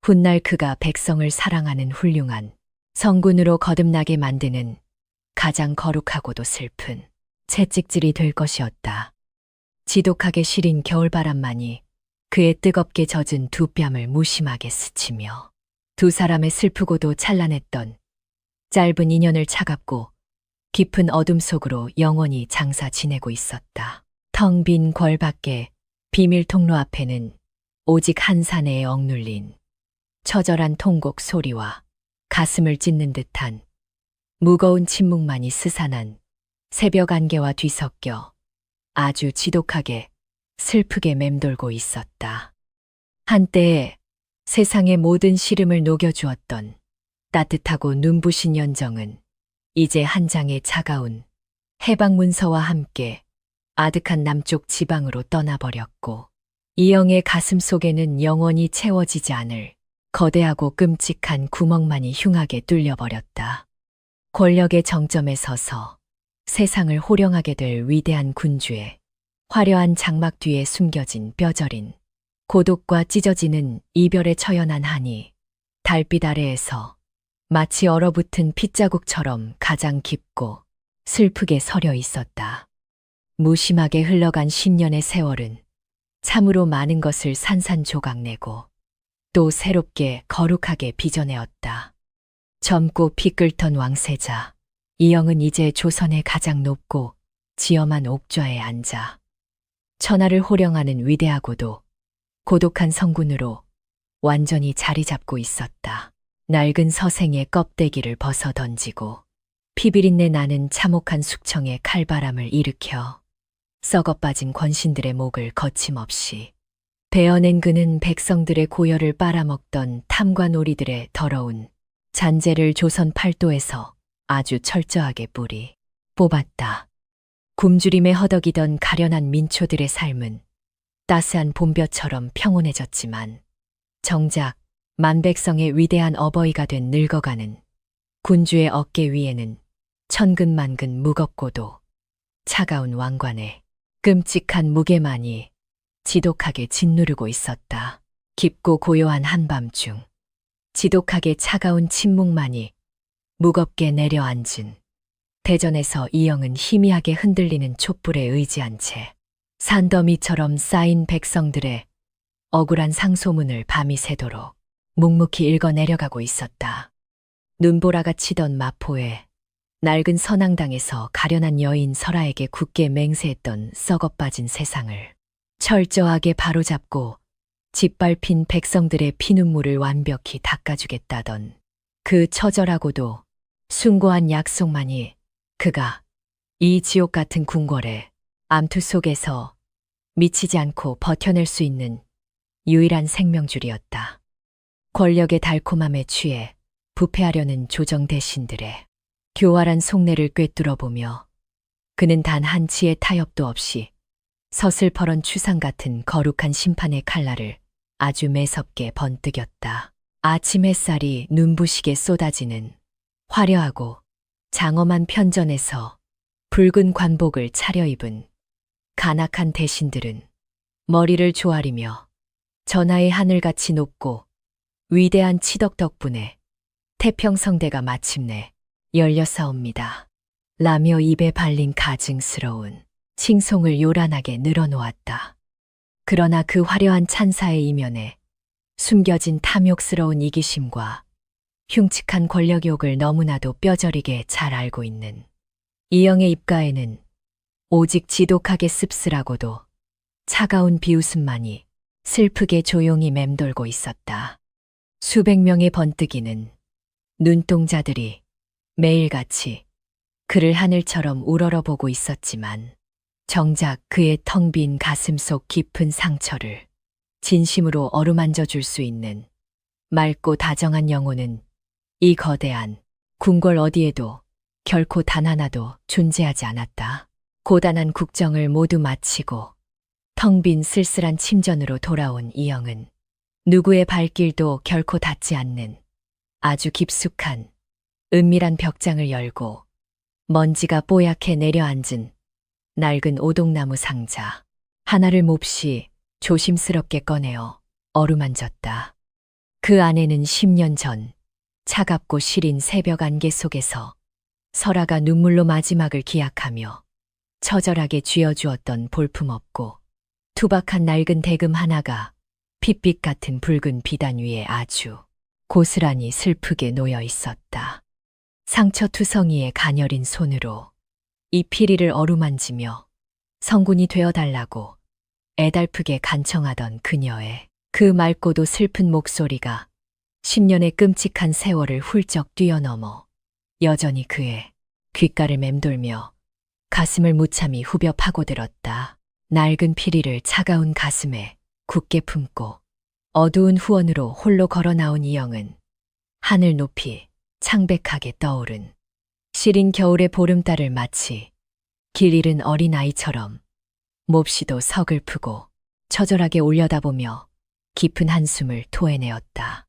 훗날 그가 백성을 사랑하는 훌륭한 성군으로 거듭나게 만드는 가장 거룩하고도 슬픈 채찍질이 될 것이었다. 지독하게 시린 겨울바람만이 그의 뜨겁게 젖은 두 뺨을 무심하게 스치며 두 사람의 슬프고도 찬란했던 짧은 인연을 차갑고 깊은 어둠 속으로 영원히 장사 지내고 있었다. 텅 빈 궐 밖에 비밀 통로 앞에는 오직 한 사내에 억눌린 처절한 통곡 소리와 가슴을 찢는 듯한 무거운 침묵만이 스산한 새벽 안개와 뒤섞여 아주 지독하게 슬프게 맴돌고 있었다. 한때에 세상의 모든 시름을 녹여주었던 따뜻하고 눈부신 연정은 이제 한 장의 차가운 해방 문서와 함께 아득한 남쪽 지방으로 떠나버렸고, 이영의 가슴 속에는 영원히 채워지지 않을 거대하고 끔찍한 구멍만이 흉하게 뚫려버렸다. 권력의 정점에 서서 세상을 호령하게 될 위대한 군주의 화려한 장막 뒤에 숨겨진 뼈저린 고독과 찢어지는 이별의 처연한 한이 달빛 아래에서 마치 얼어붙은 핏자국처럼 가장 깊고 슬프게 서려 있었다. 무심하게 흘러간 10년의 세월은 참으로 많은 것을 산산조각내고 또 새롭게 거룩하게 빚어내었다. 젊고 피 끓던 왕세자 이영은 이제 조선의 가장 높고 지엄한 옥좌에 앉아 천하를 호령하는 위대하고도 고독한 성군으로 완전히 자리 잡고 있었다. 낡은 서생의 껍데기를 벗어 던지고 피비린내 나는 참혹한 숙청의 칼바람을 일으켜 썩어빠진 권신들의 목을 거침없이 베어낸 그는 백성들의 고열을 빨아먹던 탐관오리들의 더러운 잔재를 조선 팔도에서 아주 철저하게 뿌리 뽑았다. 굶주림에 허덕이던 가련한 민초들의 삶은 따스한 봄볕처럼 평온해졌지만 정작 만백성의 위대한 어버이가 된 늙어가는 군주의 어깨 위에는 천근만근 무겁고도 차가운 왕관의 끔찍한 무게만이 지독하게 짓누르고 있었다. 깊고 고요한 한밤중 지독하게 차가운 침묵만이 무겁게 내려앉은 대전에서 이영은 희미하게 흔들리는 촛불에 의지한 채 산더미처럼 쌓인 백성들의 억울한 상소문을 밤이 새도록 묵묵히 읽어 내려가고 있었다. 눈보라가 치던 마포에 낡은 선앙당에서 가련한 여인 설아에게 굳게 맹세했던 썩어빠진 세상을 철저하게 바로잡고 짓밟힌 백성들의 피눈물을 완벽히 닦아주겠다던 그 처절하고도 숭고한 약속만이 그가 이 지옥 같은 궁궐의 암투 속에서 미치지 않고 버텨낼 수 있는 유일한 생명줄이었다. 권력의 달콤함에 취해 부패하려는 조정 대신들의 교활한 속내를 꿰뚫어보며 그는 단 한치의 타협도 없이 서슬퍼런 추상 같은 거룩한 심판의 칼날을 아주 매섭게 번뜩였다. 아침 햇살이 눈부시게 쏟아지는 화려하고 장엄한 편전에서 붉은 관복을 차려입은 간악한 대신들은 머리를 조아리며 전하의 하늘같이 높고 위대한 치덕 덕분에 태평성대가 마침내 열렸사옵니다. 라며 입에 발린 가증스러운 칭송을 요란하게 늘어놓았다. 그러나 그 화려한 찬사의 이면에 숨겨진 탐욕스러운 이기심과 흉측한 권력욕을 너무나도 뼈저리게 잘 알고 있는 이영의 입가에는 오직 지독하게 씁쓸하고도 차가운 비웃음만이 슬프게 조용히 맴돌고 있었다. 수백 명의 번뜩이는 눈동자들이 매일같이 그를 하늘처럼 우러러보고 있었지만 정작 그의 텅 빈 가슴 속 깊은 상처를 진심으로 어루만져 줄 수 있는 맑고 다정한 영혼은 이 거대한 궁궐 어디에도 결코 단 하나도 존재하지 않았다. 고단한 국정을 모두 마치고 텅 빈 쓸쓸한 침전으로 돌아온 이영은 누구의 발길도 결코 닿지 않는 아주 깊숙한 은밀한 벽장을 열고 먼지가 뽀얗게 내려앉은 낡은 오동나무 상자 하나를 몹시 조심스럽게 꺼내어 어루만졌다. 그 안에는 10년 전 차갑고 시린 새벽 안개 속에서 설아가 눈물로 마지막을 기약하며 처절하게 쥐어주었던 볼품없고 투박한 낡은 대금 하나가 핏빛 같은 붉은 비단 위에 아주 고스란히 슬프게 놓여 있었다. 상처투성이의 가녀린 손으로 이 피리를 어루만지며 성군이 되어달라고 애달프게 간청하던 그녀의 그 맑고도 슬픈 목소리가 10년의 끔찍한 세월을 훌쩍 뛰어넘어 여전히 그의 귓가를 맴돌며 가슴을 무참히 후벼 파고들었다. 낡은 피리를 차가운 가슴에 굳게 품고 어두운 후원으로 홀로 걸어 나온 이영은 하늘 높이 창백하게 떠오른 시린 겨울의 보름달을 마치 길 잃은 어린아이처럼 몹시도 서글프고 처절하게 올려다보며 깊은 한숨을 토해내었다.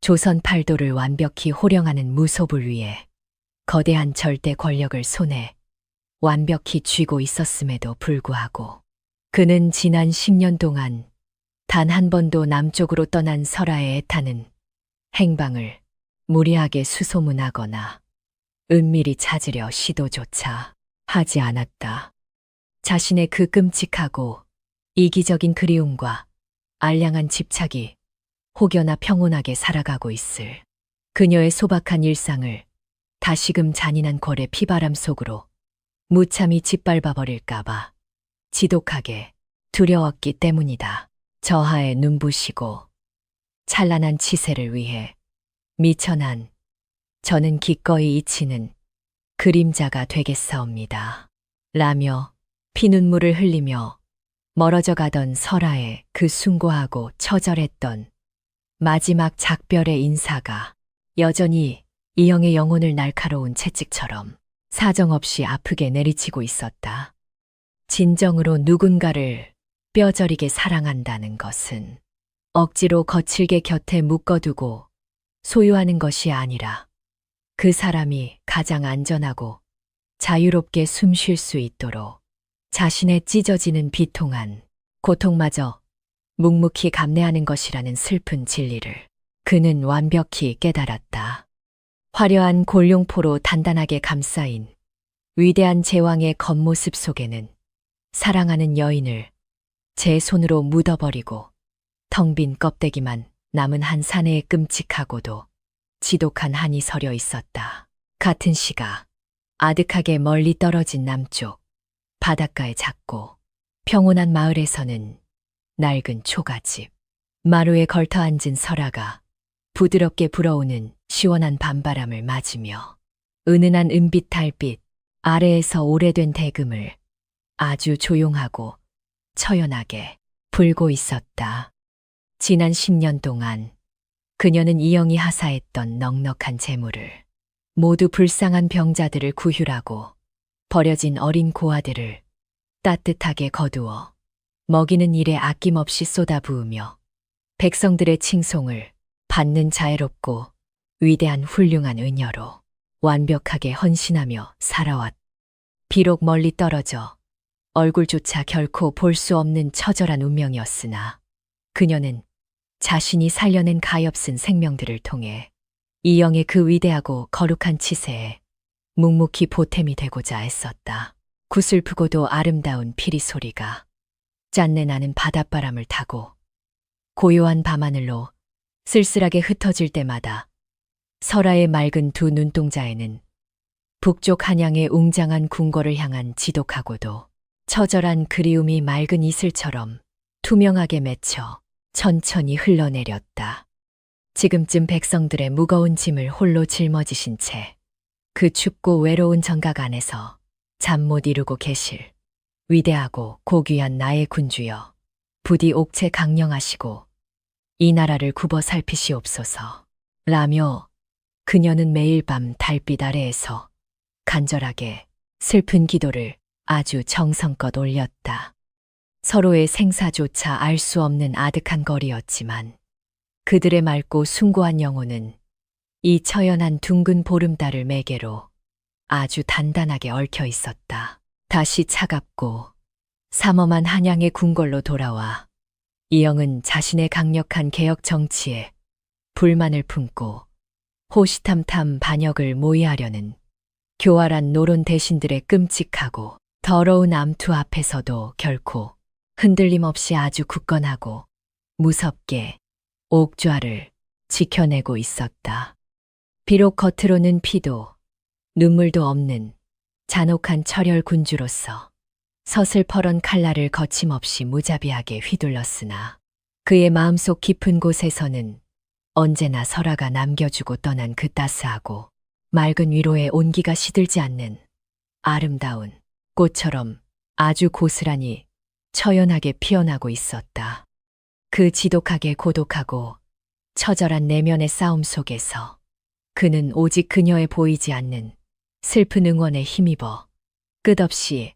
조선 팔도를 완벽히 호령하는 무소불 위에 거대한 절대 권력을 손에 완벽히 쥐고 있었음에도 불구하고 그는 지난 10년 동안 단 한 번도 남쪽으로 떠난 설아의 애타는 행방을 무리하게 수소문하거나 은밀히 찾으려 시도조차 하지 않았다. 자신의 그 끔찍하고 이기적인 그리움과 알량한 집착이 혹여나 평온하게 살아가고 있을 그녀의 소박한 일상을 다시금 잔인한 골의 피바람 속으로 무참히 짓밟아 버릴까봐 지독하게 두려웠기 때문이다. 저하의 눈부시고 찬란한 치세를 위해 미천한 저는 기꺼이 잊히는 그림자가 되겠사옵니다. 라며 피눈물을 흘리며 멀어져 가던 설아의 그 숭고하고 처절했던 마지막 작별의 인사가 여전히 이영의 영혼을 날카로운 채찍처럼 사정없이 아프게 내리치고 있었다. 진정으로 누군가를 뼈저리게 사랑한다는 것은 억지로 거칠게 곁에 묶어두고 소유하는 것이 아니라 그 사람이 가장 안전하고 자유롭게 숨 쉴 수 있도록 자신의 찢어지는 비통한 고통마저 묵묵히 감내하는 것이라는 슬픈 진리를 그는 완벽히 깨달았다. 화려한 골룡포로 단단하게 감싸인 위대한 제왕의 겉모습 속에는 사랑하는 여인을 제 손으로 묻어버리고 텅 빈 껍데기만 남은 한 사내의 끔찍하고도 지독한 한이 서려 있었다. 같은 시각 아득하게 멀리 떨어진 남쪽 바닷가의 작고 평온한 마을에서는 낡은 초가집 마루에 걸터 앉은 설아가 부드럽게 불어오는 시원한 밤바람을 맞으며 은은한 은빛 달빛 아래에서 오래된 대금을 아주 조용하고 처연하게 불고 있었다. 지난 10년 동안 그녀는 이영이 하사했던 넉넉한 재물을 모두 불쌍한 병자들을 구휼하고 버려진 어린 고아들을 따뜻하게 거두어 먹이는 일에 아낌없이 쏟아부으며 백성들의 칭송을 받는 자애롭고 위대한 훌륭한 은여로 완벽하게 헌신하며 살아왔다. 비록 멀리 떨어져 얼굴조차 결코 볼 수 없는 처절한 운명이었으나 그녀는 자신이 살려낸 가엾은 생명들을 통해 이영의 그 위대하고 거룩한 치세에 묵묵히 보탬이 되고자 애썼다. 구슬프고도 아름다운 피리 소리가 짠내 나는 바닷바람을 타고 고요한 밤하늘로 쓸쓸하게 흩어질 때마다 설아의 맑은 두 눈동자에는 북쪽 한양의 웅장한 궁궐을 향한 지독하고도 처절한 그리움이 맑은 이슬처럼 투명하게 맺혀 천천히 흘러내렸다. 지금쯤 백성들의 무거운 짐을 홀로 짊어지신 채 그 춥고 외로운 정각 안에서 잠 못 이루고 계실 위대하고 고귀한 나의 군주여, 부디 옥체 강령하시고 이 나라를 굽어 살피시옵소서. 라며 그녀는 매일 밤 달빛 아래에서 간절하게 슬픈 기도를 아주 정성껏 올렸다. 서로의 생사조차 알 수 없는 아득한 거리였지만 그들의 맑고 숭고한 영혼은 이 처연한 둥근 보름달을 매개로 아주 단단하게 얽혀 있었다. 다시 차갑고 삼엄한 한양의 궁궐로 돌아와 이영은 자신의 강력한 개혁 정치에 불만을 품고 호시탐탐 반역을 모의하려는 교활한 노론 대신들의 끔찍하고 더러운 암투 앞에서도 결코 흔들림 없이 아주 굳건하고 무섭게 옥좌를 지켜내고 있었다. 비록 겉으로는 피도 눈물도 없는 잔혹한 철혈 군주로서 서슬퍼런 칼날을 거침없이 무자비하게 휘둘렀으나 그의 마음속 깊은 곳에서는 언제나 설아가 남겨주고 떠난 그 따스하고 맑은 위로에 온기가 시들지 않는 아름다운 꽃처럼 아주 고스란히 처연하게 피어나고 있었다. 그 지독하게 고독하고 처절한 내면의 싸움 속에서 그는 오직 그녀의 보이지 않는 슬픈 응원에 힘입어 끝없이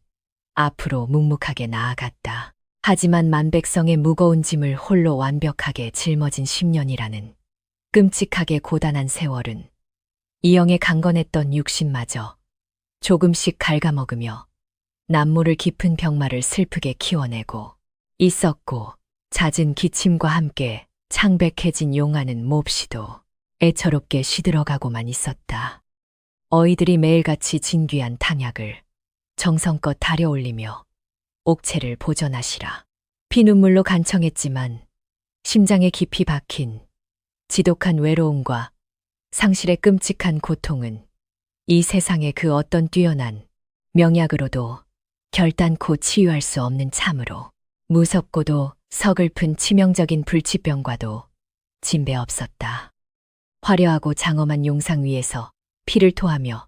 앞으로 묵묵하게 나아갔다. 하지만 만백성의 무거운 짐을 홀로 완벽하게 짊어진 10년이라는 끔찍하게 고단한 세월은 이영의 강건했던 육신마저 조금씩 갉아먹으며 남모를 깊은 병마를 슬프게 키워내고 있었고, 잦은 기침과 함께 창백해진 용하는 몹시도 애처롭게 시들어가고만 있었다. 어이들이 매일같이 진귀한 탕약을 정성껏 달여올리며 옥체를 보전하시라. 피눈물로 간청했지만 심장에 깊이 박힌 지독한 외로움과 상실의 끔찍한 고통은 이 세상의 그 어떤 뛰어난 명약으로도 결단코 치유할 수 없는 참으로 무섭고도 서글픈 치명적인 불치병과도 진배 없었다. 화려하고 장엄한 용상 위에서 피를 토하며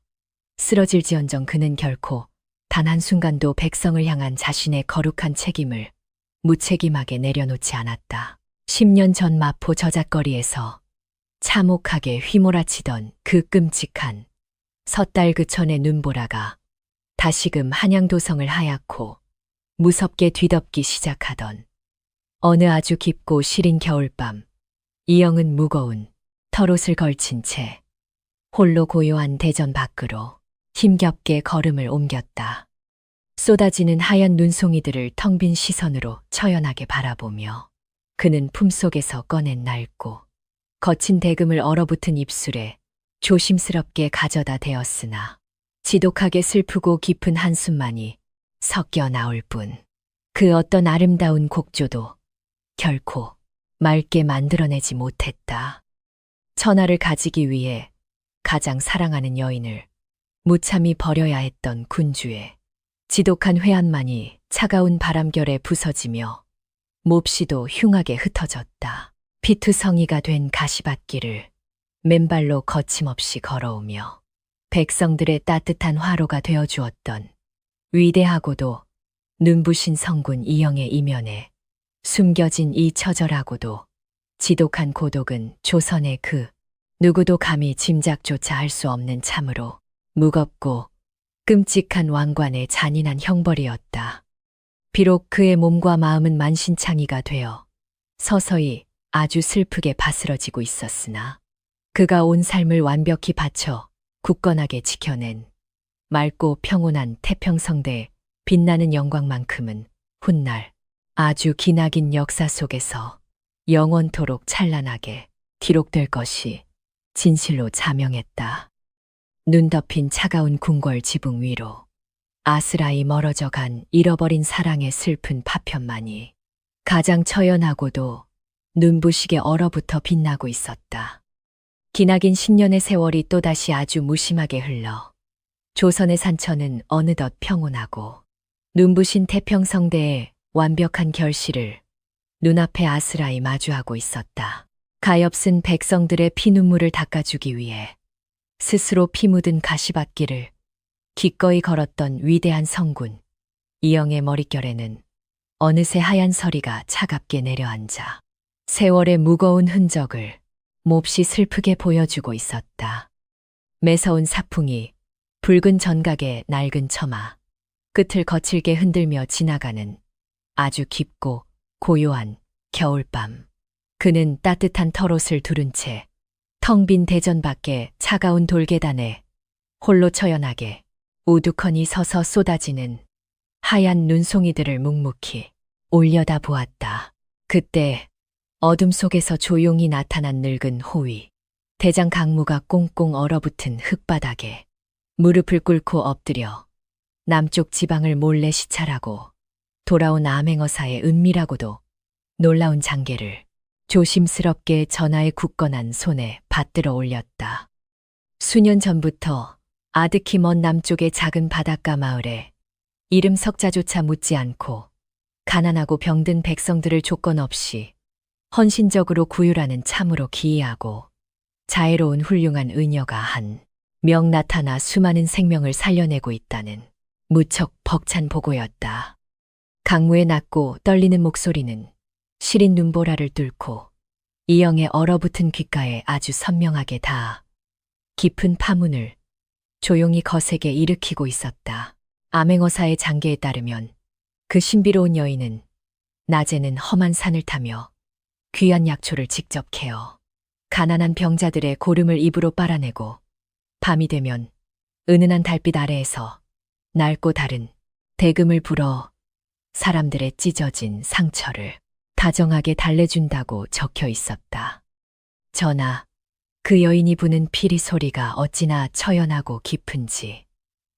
쓰러질지언정 그는 결코 단 한순간도 백성을 향한 자신의 거룩한 책임을 무책임하게 내려놓지 않았다. 10년 전 마포 저잣거리에서 참혹하게 휘몰아치던 그 끔찍한 섣달 그천의 눈보라가 다시금 한양도성을 하얗고 무섭게 뒤덮기 시작하던 어느 아주 깊고 시린 겨울밤, 이영은 무거운 털옷을 걸친 채 홀로 고요한 대전 밖으로 힘겹게 걸음을 옮겼다. 쏟아지는 하얀 눈송이들을 텅 빈 시선으로 처연하게 바라보며 그는 품속에서 꺼낸 낡고 거친 대금을 얼어붙은 입술에 조심스럽게 가져다 대었으나 지독하게 슬프고 깊은 한숨만이 섞여 나올 뿐 그 어떤 아름다운 곡조도 결코 맑게 만들어내지 못했다. 천하를 가지기 위해 가장 사랑하는 여인을 무참히 버려야 했던 군주의 지독한 회한만이 차가운 바람결에 부서지며 몹시도 흉하게 흩어졌다. 피투성이가 된 가시밭길을 맨발로 거침없이 걸어오며 백성들의 따뜻한 화로가 되어주었던 위대하고도 눈부신 성군 이영의 이면에 숨겨진 이 처절하고도 지독한 고독은 조선의 그 누구도 감히 짐작조차 할 수 없는 참으로 무겁고 끔찍한 왕관의 잔인한 형벌이었다. 비록 그의 몸과 마음은 만신창이가 되어 서서히 아주 슬프게 바스러지고 있었으나 그가 온 삶을 완벽히 바쳐 굳건하게 지켜낸 맑고 평온한 태평성대의 빛나는 영광만큼은 훗날 아주 기나긴 역사 속에서 영원토록 찬란하게 기록될 것이 진실로 자명했다. 눈 덮인 차가운 궁궐 지붕 위로 아스라이 멀어져 간 잃어버린 사랑의 슬픈 파편만이 가장 처연하고도 눈부시게 얼어붙어 빛나고 있었다. 기나긴 10년의 세월이 또다시 아주 무심하게 흘러 조선의 산천은 어느덧 평온하고 눈부신 태평성대의 완벽한 결실을 눈앞에 아스라이 마주하고 있었다. 가엾은 백성들의 피눈물을 닦아주기 위해 스스로 피 묻은 가시밭길을 기꺼이 걸었던 위대한 성군 이영의 머릿결에는 어느새 하얀 서리가 차갑게 내려앉아 세월의 무거운 흔적을 몹시 슬프게 보여주고 있었다. 매서운 사풍이 붉은 전각의 낡은 처마 끝을 거칠게 흔들며 지나가는 아주 깊고 고요한 겨울밤. 그는 따뜻한 털옷을 두른 채 텅 빈 대전 밖의 차가운 돌계단에 홀로 처연하게 우두커니 서서 쏟아지는 하얀 눈송이들을 묵묵히 올려다 보았다. 그때 어둠 속에서 조용히 나타난 늙은 호위. 대장 강무가 꽁꽁 얼어붙은 흙바닥에 무릎을 꿇고 엎드려 남쪽 지방을 몰래 시찰하고 돌아온 암행어사의 은밀하고도 놀라운 장계를 조심스럽게 전하의 굳건한 손에 받들어 올렸다. 수년 전부터 아득히 먼 남쪽의 작은 바닷가 마을에 이름 석자조차 묻지 않고 가난하고 병든 백성들을 조건 없이 헌신적으로 구휼하는 참으로 기이하고 자애로운 훌륭한 의녀가 한 명 나타나 수많은 생명을 살려내고 있다는 무척 벅찬 보고였다. 강무의 낮고 떨리는 목소리는 시린 눈보라를 뚫고 이영의 얼어붙은 귓가에 아주 선명하게 닿아 깊은 파문을 조용히 거세게 일으키고 있었다. 암행어사의 장계에 따르면 그 신비로운 여인은 낮에는 험한 산을 타며 귀한 약초를 직접 캐어 가난한 병자들의 고름을 입으로 빨아내고 밤이 되면 은은한 달빛 아래에서 낡고 다른 대금을 불어 사람들의 찢어진 상처를 다정하게 달래준다고 적혀 있었다. 전하, 그 여인이 부는 피리 소리가 어찌나 처연하고 깊은지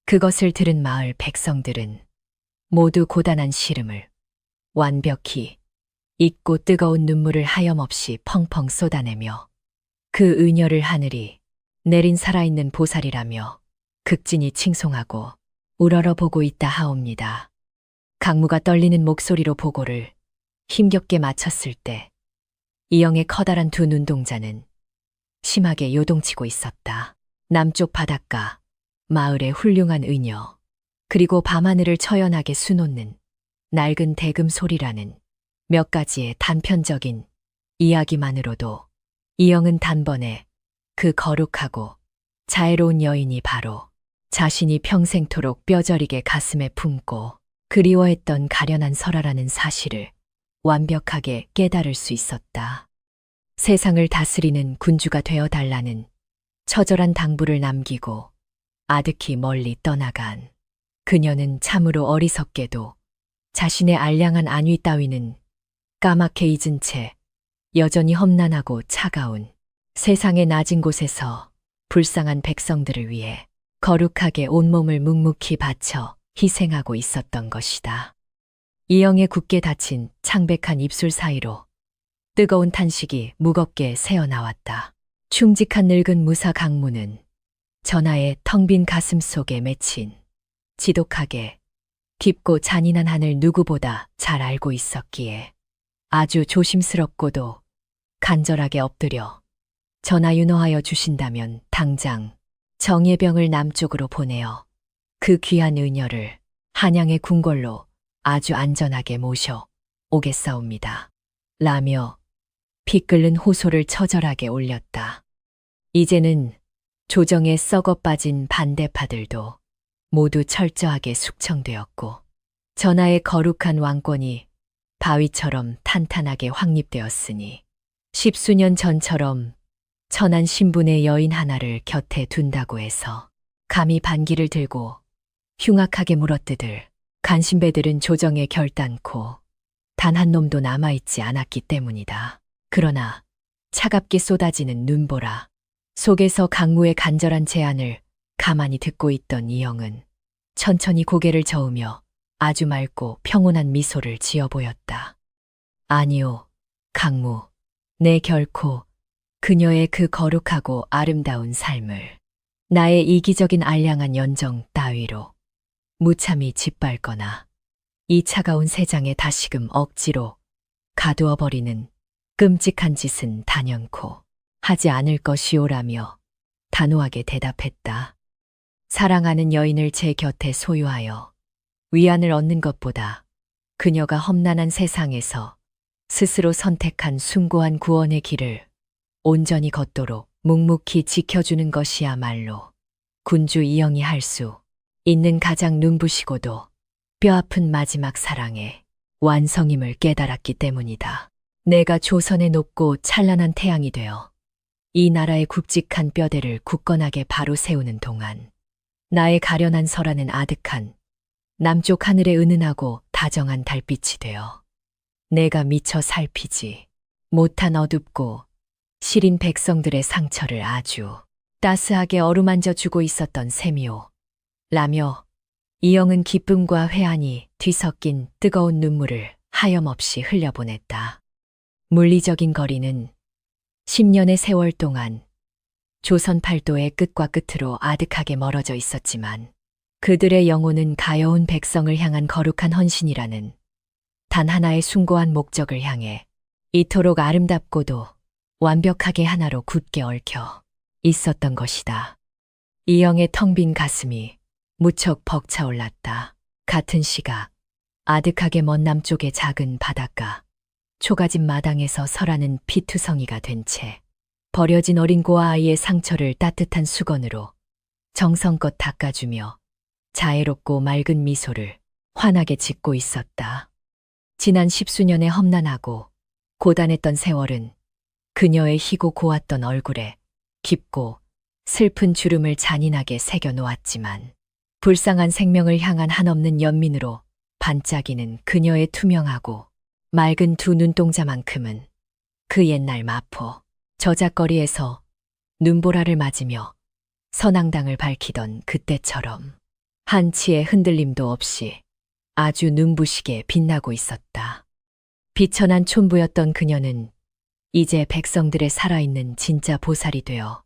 그것을 들은 마을 백성들은 모두 고단한 시름을 완벽히 잊고 뜨거운 눈물을 하염없이 펑펑 쏟아내며 그 의녀를 하늘이 내린 살아있는 보살이라며 극진히 칭송하고 우러러 보고 있다 하옵니다. 강무가 떨리는 목소리로 보고를 힘겹게 마쳤을 때 이영의 커다란 두 눈동자는 심하게 요동치고 있었다. 남쪽 바닷가, 마을의 훌륭한 의녀, 그리고 밤하늘을 처연하게 수놓는 낡은 대금 소리라는 몇 가지의 단편적인 이야기만으로도 이영은 단번에 그 거룩하고 자애로운 여인이 바로 자신이 평생토록 뼈저리게 가슴에 품고 그리워했던 가련한 설아라는 사실을 완벽하게 깨달을 수 있었다. 세상을 다스리는 군주가 되어 달라는 처절한 당부를 남기고 아득히 멀리 떠나간 그녀는 참으로 어리석게도 자신의 알량한 안위 따위는 까맣게 잊은 채 여전히 험난하고 차가운 세상의 낮은 곳에서 불쌍한 백성들을 위해 거룩하게 온몸을 묵묵히 바쳐 희생하고 있었던 것이다. 이영의 굳게 닫힌 창백한 입술 사이로 뜨거운 탄식이 무겁게 새어나왔다. 충직한 늙은 무사 강무는 전하의 텅 빈 가슴 속에 맺힌 지독하게 깊고 잔인한 한을 누구보다 잘 알고 있었기에 아주 조심스럽고도 간절하게 엎드려 전하 윤허하여 주신다면 당장 정예병을 남쪽으로 보내어 그 귀한 의녀를 한양의 궁궐로 아주 안전하게 모셔 오겠사옵니다. 라며 피 끓는 호소를 처절하게 올렸다. 이제는 조정에 썩어 빠진 반대파들도 모두 철저하게 숙청되었고 전하의 거룩한 왕권이 바위처럼 탄탄하게 확립되었으니 십수년 전처럼 천한 신분의 여인 하나를 곁에 둔다고 해서 감히 반기를 들고 흉악하게 물어뜯을 간신배들은 조정에 결단코 단 한 놈도 남아있지 않았기 때문이다. 그러나 차갑게 쏟아지는 눈보라 속에서 강무의 간절한 제안을 가만히 듣고 있던 이영은 천천히 고개를 저으며 아주 맑고 평온한 미소를 지어 보였다. 아니오, 강무. 내 결코 그녀의 그 거룩하고 아름다운 삶을 나의 이기적인 알량한 연정 따위로 무참히 짓밟거나 이 차가운 세상에 다시금 억지로 가두어 버리는 끔찍한 짓은 단연코 하지 않을 것이오라며 단호하게 대답했다. 사랑하는 여인을 제 곁에 소유하여 위안을 얻는 것보다 그녀가 험난한 세상에서 스스로 선택한 숭고한 구원의 길을 온전히 걷도록 묵묵히 지켜주는 것이야말로 군주 이영이 할 수 있는 가장 눈부시고도 뼈아픈 마지막 사랑의 완성임을 깨달았기 때문이다. 내가 조선의 높고 찬란한 태양이 되어 이 나라의 굵직한 뼈대를 굳건하게 바로 세우는 동안 나의 가련한 설하는 아득한 남쪽 하늘의 은은하고 다정한 달빛이 되어 내가 미처 살피지 못한 어둡고 시린 백성들의 상처를 아주 따스하게 어루만져 주고 있었던 셈이오. 라며 이영은 기쁨과 회한이 뒤섞인 뜨거운 눈물을 하염없이 흘려보냈다. 물리적인 거리는 10년의 세월 동안 조선 팔도의 끝과 끝으로 아득하게 멀어져 있었지만 그들의 영혼은 가여운 백성을 향한 거룩한 헌신이라는 단 하나의 숭고한 목적을 향해 이토록 아름답고도 완벽하게 하나로 굳게 얽혀 있었던 것이다. 이영의 텅 빈 가슴이 무척 벅차올랐다. 같은 시각 아득하게 먼 남쪽의 작은 바닷가, 초가집 마당에서 설하는 피투성이가 된 채 버려진 어린 고아 아이의 상처를 따뜻한 수건으로 정성껏 닦아주며 자애롭고 맑은 미소를 환하게 짓고 있었다. 지난 10수년의 험난하고 고단했던 세월은 그녀의 희고 고왔던 얼굴에 깊고 슬픈 주름을 잔인하게 새겨 놓았지만 불쌍한 생명을 향한 한없는 연민으로 반짝이는 그녀의 투명하고 맑은 두 눈동자만큼은 그 옛날 마포 저작거리에서 눈보라를 맞으며 선앙당을 밝히던 그때처럼 한치의 흔들림도 없이 아주 눈부시게 빛나고 있었다. 비천한 촌부였던 그녀는 이제 백성들의 살아있는 진짜 보살이 되어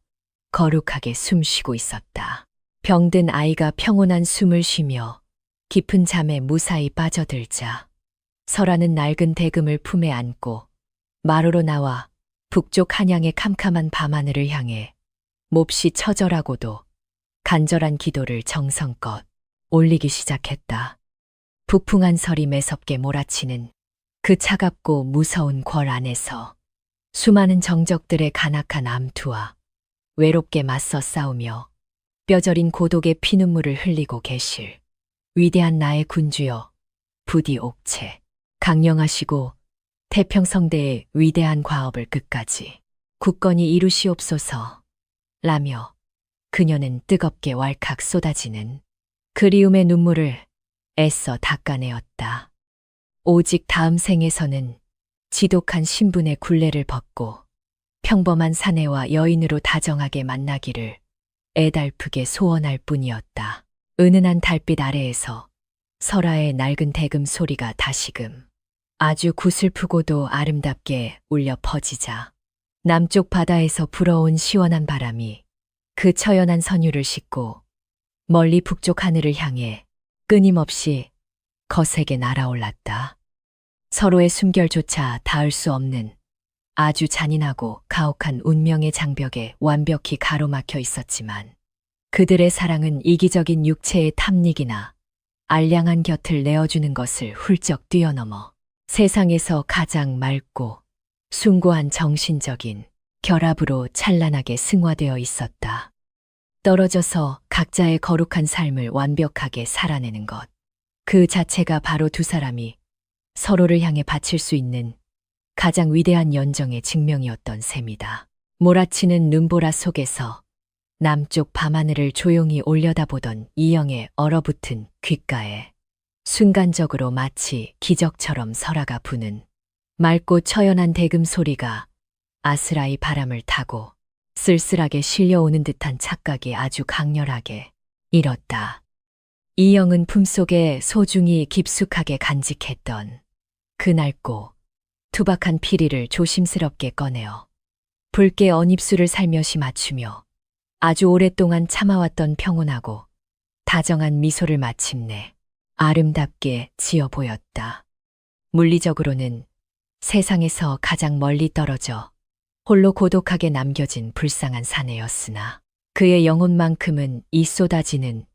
거룩하게 숨쉬고 있었다. 병든 아이가 평온한 숨을 쉬며 깊은 잠에 무사히 빠져들자 설하는 낡은 대금을 품에 안고 마루로 나와 북쪽 한양의 캄캄한 밤하늘을 향해 몹시 처절하고도 간절한 기도를 정성껏 올리기 시작했다. 북풍한 설이 매섭게 몰아치는 그 차갑고 무서운 궐 안에서 수많은 정적들의 간악한 암투와 외롭게 맞서 싸우며 뼈저린 고독의 피눈물을 흘리고 계실 위대한 나의 군주여, 부디 옥체 강령하시고 태평성대의 위대한 과업을 끝까지 굳건히 이루시옵소서 라며 그녀는 뜨겁게 왈칵 쏟아지는 그리움의 눈물을 애써 닦아내었다. 오직 다음 생에서는 지독한 신분의 굴레를 벗고 평범한 사내와 여인으로 다정하게 만나기를 애달프게 소원할 뿐이었다. 은은한 달빛 아래에서 설아의 낡은 대금 소리가 다시금 아주 구슬프고도 아름답게 울려 퍼지자 남쪽 바다에서 불어온 시원한 바람이 그 처연한 선율을 싣고 멀리 북쪽 하늘을 향해 끊임없이 거세게 날아올랐다. 서로의 숨결조차 닿을 수 없는 아주 잔인하고 가혹한 운명의 장벽에 완벽히 가로막혀 있었지만 그들의 사랑은 이기적인 육체의 탐닉이나 알량한 곁을 내어주는 것을 훌쩍 뛰어넘어 세상에서 가장 맑고 숭고한 정신적인 결합으로 찬란하게 승화되어 있었다. 떨어져서 각자의 거룩한 삶을 완벽하게 살아내는 것. 그 자체가 바로 두 사람이 서로를 향해 바칠 수 있는 가장 위대한 연정의 증명이었던 셈이다. 몰아치는 눈보라 속에서 남쪽 밤하늘을 조용히 올려다보던 이영의 얼어붙은 귓가에 순간적으로 마치 기적처럼 설아가 부는 맑고 처연한 대금 소리가 아스라이 바람을 타고 쓸쓸하게 실려오는 듯한 착각이 아주 강렬하게 일었다. 이영은 품속에 소중히 깊숙하게 간직했던 그 낡고 투박한 피리를 조심스럽게 꺼내어 붉게 언입술을 살며시 맞추며 아주 오랫동안 참아왔던 평온하고 다정한 미소를 마침내 아름답게 지어 보였다. 물리적으로는 세상에서 가장 멀리 떨어져 홀로 고독하게 남겨진 불쌍한 사내였으나 그의 영혼만큼은 이 쏟아지는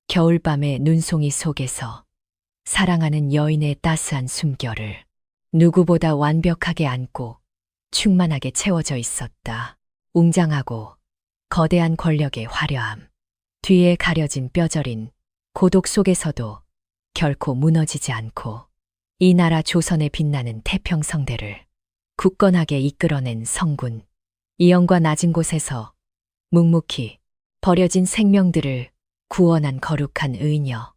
겨울밤의 눈송이 속에서 사랑하는 여인의 따스한 숨결을 누구보다 완벽하게 안고 충만하게 채워져 있었다. 웅장하고 거대한 권력의 화려함, 뒤에 가려진 뼈저린 고독 속에서도 결코 무너지지 않고 이 나라 조선에 빛나는 태평성대를 굳건하게 이끌어낸 성군, 이영과 낮은 곳에서 묵묵히 버려진 생명들을 구원한 거룩한 의녀,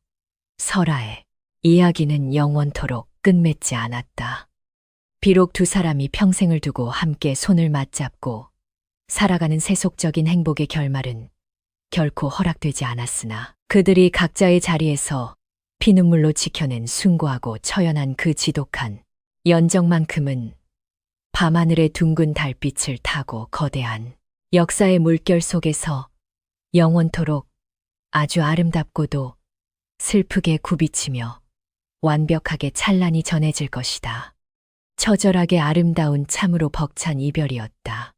설아의 이야기는 영원토록 끝맺지 않았다. 비록 두 사람이 평생을 두고 함께 손을 맞잡고 살아가는 세속적인 행복의 결말은 결코 허락되지 않았으나 그들이 각자의 자리에서 피눈물로 지켜낸 숭고하고 처연한 그 지독한 연정만큼은 밤하늘의 둥근 달빛을 타고 거대한 역사의 물결 속에서 영원토록 아주 아름답고도 슬프게 굽이치며 완벽하게 찬란히 전해질 것이다. 처절하게 아름다운 참으로 벅찬 이별이었다.